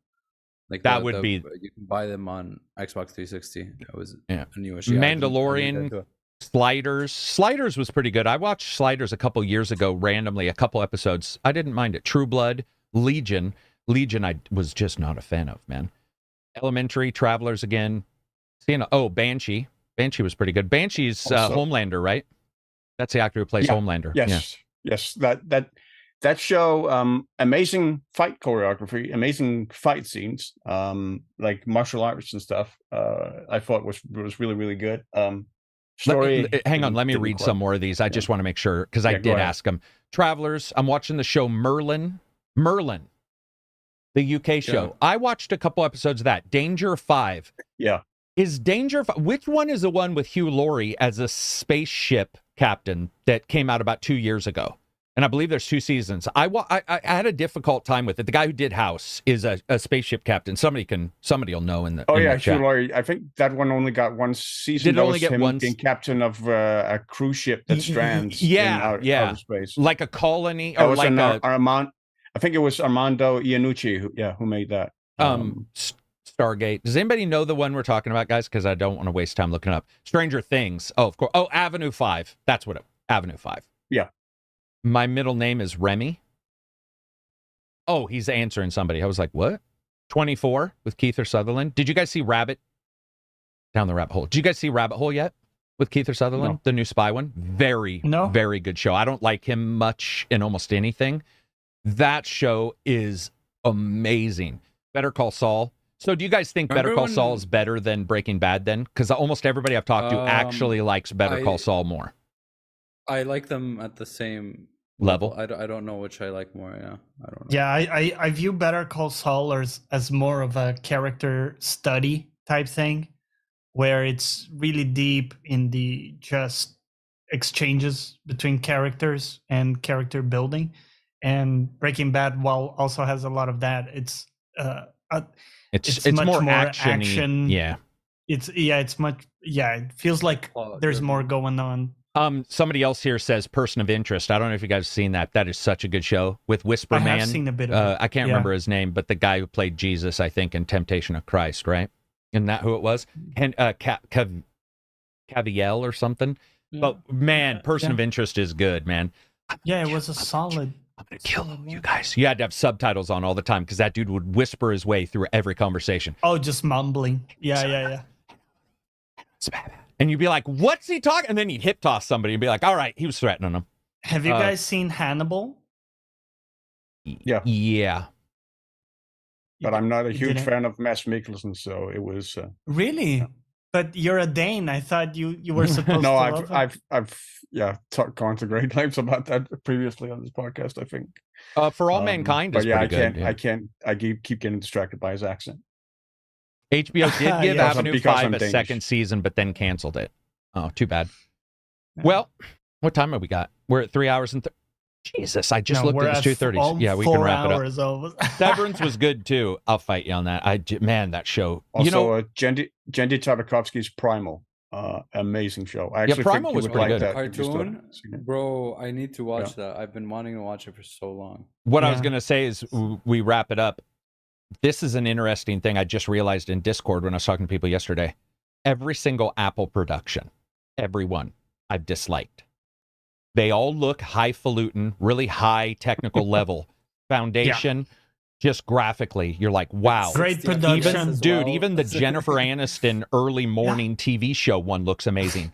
Like that would be. You can buy them on Xbox 360. That was a newish. Mandalorian. Sliders. Sliders was pretty good. I watched Sliders a couple years ago randomly, a couple episodes. I didn't mind it. True Blood, Legion. I was just not a fan of, man. Elementary, Travelers again. Banshee. Banshee was pretty good. Banshee's Homelander, right? That's the actor who plays Homelander. Yes. That show, amazing fight choreography, amazing fight scenes, like martial arts and stuff. I thought was really, really good. Story. Hang on, let me read some more of these. I just want to make sure, because I did ask them. Travelers. I'm watching the show Merlin, the UK show. Yeah. I watched a couple episodes of that. Danger 5. Yeah. Is Danger 5? Which one is the one with Hugh Laurie as a spaceship captain that came out about 2 years ago? And I believe there's 2 seasons. I had a difficult time with it. The guy who did House is a spaceship captain. Somebody will know in the. Hugh Laurie. I think that one only got 1 season. Did it only get one? Being captain of a cruise ship that strands in outer space, like a colony, or like I think it was Armando Iannucci who made that. Stargate. Does anybody know the one we're talking about, guys? Because I don't want to waste time looking up. Stranger Things. Oh, of course. Oh, Avenue 5. That's what Avenue 5. Yeah. My middle name is Remy. Oh, he's answering somebody. I was like, what? 24 with Kiefer Sutherland. Did you guys see Down the Rabbit Hole? Did you guys see Rabbit Hole yet with Kiefer Sutherland? No. The new spy one? Very good show. I don't like him much in almost anything. That show is amazing. Better Call Saul. So do you guys think Better Call Saul is better than Breaking Bad then? Because almost everybody I've talked to actually likes Better Call Saul more. I like them at the same level. I don't know which I like more. Yeah, I don't know. Yeah, I view Better Call Saul as more of a character study type thing, where it's really deep in the just exchanges between characters and character building. And Breaking Bad, while also has a lot of that, it's much more action. Yeah. It feels like there's more going on. Somebody else here says Person of Interest. I don't know if you guys have seen that. That is such a good show with Whisper Man. I have seen a bit of it. I can't remember his name, but the guy who played Jesus, I think, in Temptation of Christ, right? Isn't that who it was? And Caviel or something. Yeah. But man, Person of Interest is good, man. Yeah, it was a solid. I'm going to kill you guys. You had to have subtitles on all the time because that dude would whisper his way through every conversation. Oh, just mumbling. Yeah. And you'd be like, what's he talking? And then he'd hip toss somebody and be like, all right, he was threatening them. Have you guys seen Hannibal? Yeah. Yeah. but I'm not a huge didn't? fan of Mads Mikkelsen, so it was. Really? Yeah. But you're a Dane. I thought you were supposed No, to love him. I've gone to great lengths about that previously on this podcast, I think. For All Mankind is pretty good. I keep getting distracted by his accent. HBO did give Avenue 5 a Danish. second season, but then canceled it. Oh, too bad. Well, what time have we got? We're at 3 hours and... Jesus, I just looked at it's 2:30. Yeah, we can wrap it up. Severance was good, too. I'll fight you on that. Man, that show. Also, Jendi Tartakovsky's Primal. Amazing show. I actually Primal was pretty good. Cartoon? Bro, I need to watch that. I've been wanting to watch it for so long. What I was going to say is we wrap it up. This is an interesting thing I just realized in Discord when I was talking to people yesterday. Every single Apple production, every one, I've disliked. They all look highfalutin, really high technical level. Foundation, just graphically, you're like, wow. Great production. Even the Jennifer Aniston early morning TV show one looks amazing.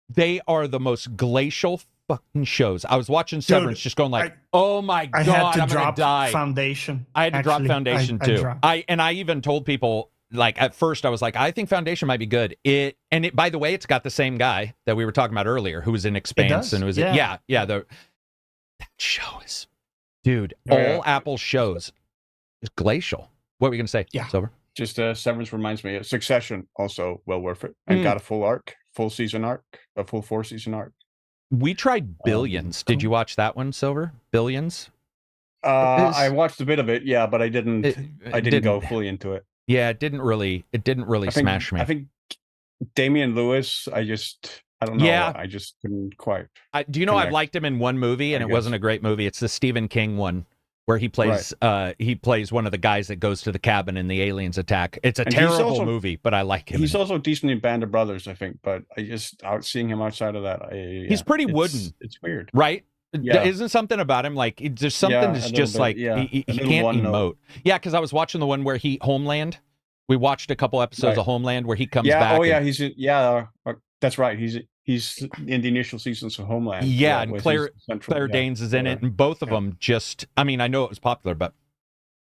They are the most glacial fucking shows. I was watching Severance just going like, oh my God, I'm going to die. Foundation. I had to drop Foundation too. I even told people, like, at first I was like, I think Foundation might be good. By the way, it's got the same guy that we were talking about earlier, who was in Expanse and was that show is, dude, all Apple shows is glacial. What were you gonna say? Yeah. Sober? Just Severance reminds me of Succession, also well worth it. And got a full arc, full 4-season arc. We tried Billions. Did you watch that one, Silver? Billions? I watched a bit of it, but I didn't go fully into it. Yeah, it didn't really smash me. I think Damian Lewis, I don't know. Yeah. I just couldn't quite. Do you know I've liked him in one movie, and it wasn't a great movie. It's the Stephen King one where he plays one of the guys that goes to the cabin and the aliens attack. It's a terrible movie, but I like him. He's also decent in Band of Brothers, I think, but seeing him outside of that, he's pretty wooden. It's weird, right? Yeah. Isn't something about him like there's something that's just bit, like he can't emote. Yeah, because I was watching the one where Homeland. We watched a couple episodes of Homeland where he comes back. Oh yeah, that's right. He's in the initial seasons of Homeland. Yeah, and Claire Danes is in it, and both of them just. I mean, I know it was popular, but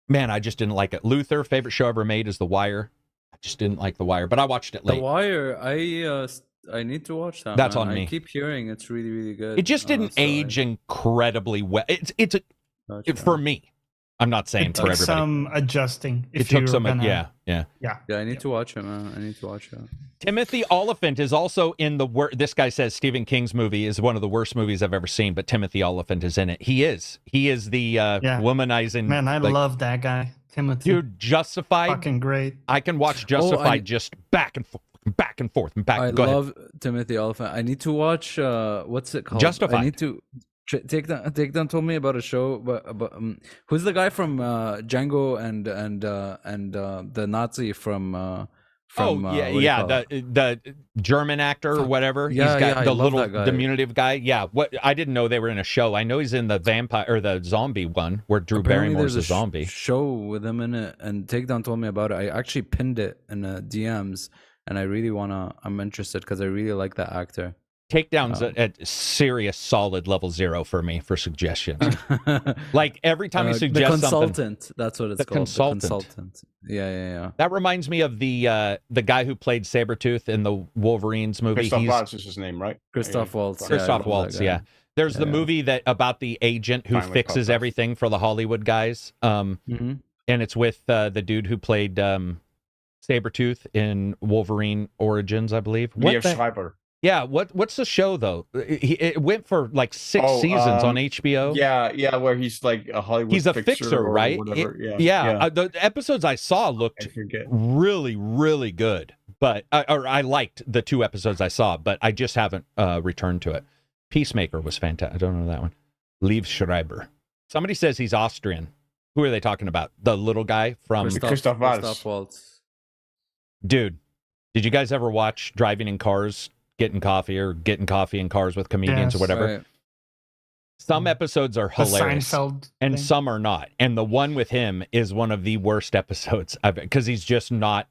man, I just didn't like it. Luther, favorite show ever made is The Wire. I just didn't like The Wire, but I watched it late. The Wire, I need to watch that. That's on me. I keep hearing it's really, really good. It just didn't age incredibly well. For me. I'm not saying for everybody. It took some adjusting. It took some, Yeah, I need to watch it, man. I need to watch it. Timothy Oliphant is also in the this guy says Stephen King's movie is one of the worst movies I've ever seen, but Timothy Oliphant is in it. He is the womanizing. Man, I love that guy, Timothy. Dude, Justified. Fucking great. I can watch Justified just back and forth. I love Timothy Oliphant. I need to watch what's it called? Justified. I need to take down told me about a show, but who's the guy from Django and the Nazi from the German actor or whatever. He's got the little diminutive guy. Yeah, I didn't know they were in a show. I know he's in the vampire or the zombie one where Drew Barrymore's a zombie. Show with him in it, and Takedown told me about it. I actually pinned it in DMs. And I really I'm interested because I really like that actor. Takedown's at serious solid level 0 for me for suggestions. Like every time he suggests the consultant, something. That's what it's called. Consultant. The consultant. Yeah. That reminds me of the guy who played Sabretooth in the Wolverines movie. Christoph Waltz is his name, right? Christoph Waltz. Christoph Waltz, yeah. There's the movie about the agent who fixes everything for the Hollywood guys. And it's with the dude who played Sabretooth in Wolverine Origins, I believe. Schreiber. Yeah, what's the show though? It went for like 6 seasons on HBO. Yeah, where he's like a Hollywood. He's a fixer, right? The episodes I saw looked really, really good, but I liked the 2 episodes I saw, but I just haven't returned to it. Peacemaker was fantastic. I don't know that one. Liev Schreiber. Somebody says he's Austrian. Who are they talking about? The little guy from Christoph Waltz. Dude, did you guys ever watch Driving in Cars, getting coffee in cars with comedians or whatever? Right. Some episodes are hilarious and some are not. And the one with him is one of the worst episodes because he's just not.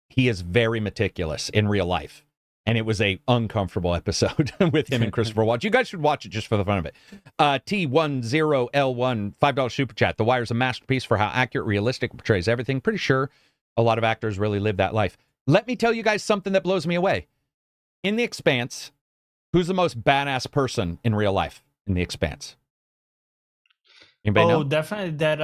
He is very meticulous in real life. And it was a uncomfortable episode with him and Christopher Waltz. You guys should watch it just for the fun of it. T10L1, $5 super chat. The Wire's a masterpiece for how accurate, realistic, portrays everything. Pretty sure a lot of actors really live that life. Let me tell you guys something that blows me away. In The Expanse, who's the most badass person in real life in The Expanse? Anybody know? Definitely that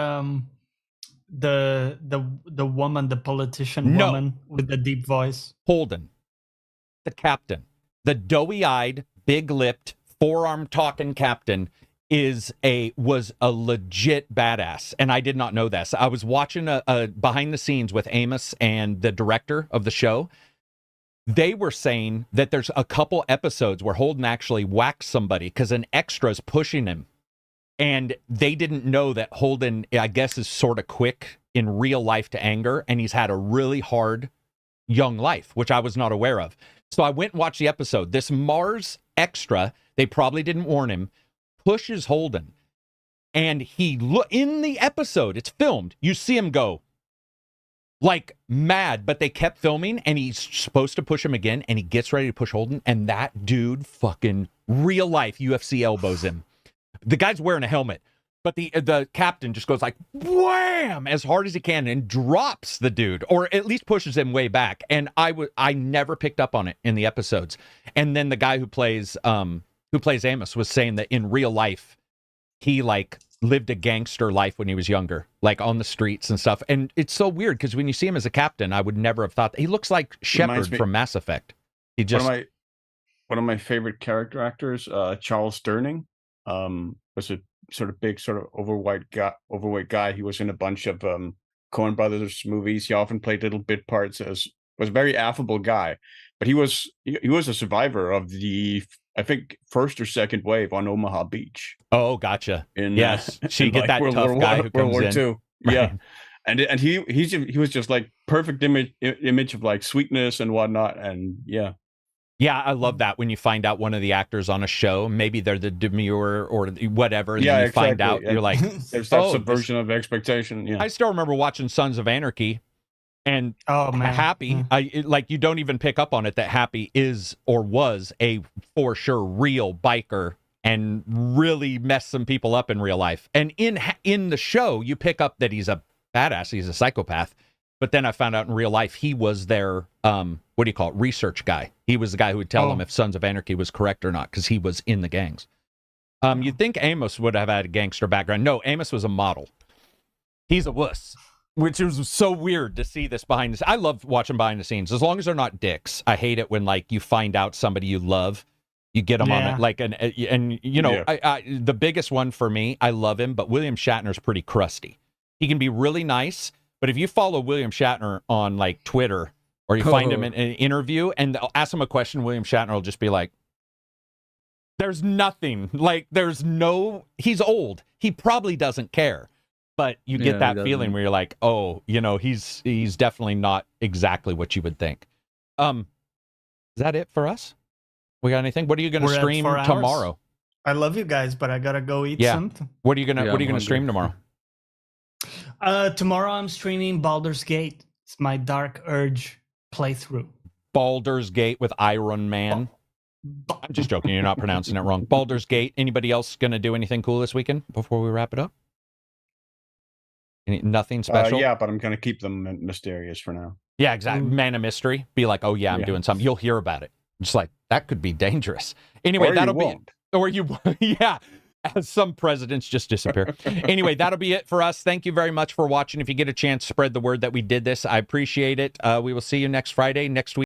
the woman, the politician woman with the deep voice. Holden. The captain, the doughy-eyed, big-lipped, forearm-talking captain was a legit badass, and I did not know this. I was watching a behind the scenes with Amos and the director of the show. They were saying that there's a couple episodes where Holden actually whacks somebody because an extra's pushing him, and they didn't know that Holden, I guess, is sort of quick in real life to anger, and he's had a really hard young life, which I was not aware of. So I went and watched the episode. This Mars extra, they probably didn't warn him, pushes Holden. And in the episode, it's filmed, you see him go like mad, but they kept filming and he's supposed to push him again and he gets ready to push Holden. And that dude fucking real life UFC elbows him. The guy's wearing a helmet, but the captain just goes like wham as hard as he can and drops the dude, or at least pushes him way back. And I never picked up on it in the episodes. And then the guy who plays Amos was saying that in real life he like lived a gangster life when he was younger, like on the streets and stuff. And it's so weird because when you see him as a captain, I would never have thought that. He looks like Shepard from Mass Effect. He just one of my favorite character actors, Charles Durning, was a sort of big, sort of overweight guy. He was in a bunch of Coen Brothers movies. He often played little bit parts. Was a very affable guy, but he was a survivor of the, I think, first or second wave on Omaha Beach. Oh, gotcha. Yes, she get that tough guy who comes in. II. Right. Yeah, and he was just like perfect image of like sweetness and whatnot, and yeah. Yeah, I love that when you find out one of the actors on a show, maybe they're the demure or whatever, and then you find out, you're like, there's that subversion of expectation. Yeah. I still remember watching Sons of Anarchy, and Happy, you don't even pick up on it that Happy is or was a for sure real biker and really messed some people up in real life. And in the show, you pick up that he's a badass, he's a psychopath. But then I found out in real life he was their research guy. He was the guy who would tell them if Sons of Anarchy was correct or not, because he was in the gangs. You'd think Amos would have had a gangster background. No, Amos was a model. He's a wuss, which was so weird to see this behind the scenes. I love watching behind the scenes, as long as they're not dicks. I hate it when like you find out somebody you love, you get them on it, like the biggest one for me. I love him, but William Shatner's pretty crusty. He can be really nice. But if you follow William Shatner on like Twitter, or you find him in an interview and ask him a question, William Shatner will just be like, there's nothing, like he's old. He probably doesn't care, but you get that feeling where you're like, oh, he's definitely not exactly what you would think. Is that it for us? We got anything? What are you going to stream tomorrow? I love you guys, but I got to go eat something. What are you going to stream tomorrow? Tomorrow I'm streaming Baldur's Gate. It's my Dark Urge playthrough. Baldur's Gate with Iron Man. I'm just joking. You're not pronouncing it wrong. Baldur's Gate. Anybody else going to do anything cool this weekend before we wrap it up? Nothing special? Yeah, but I'm going to keep them mysterious for now. Yeah, exactly. Man of mystery. Be like, oh yeah, I'm doing something. You'll hear about it. Just like, that could be dangerous. Anyway, that'll be... Or you... Yeah. As some presidents just disappear. Anyway, that'll be it for us. Thank you very much for watching. If you get a chance, spread the word that we did this. I appreciate it. We will see you next Friday, next week.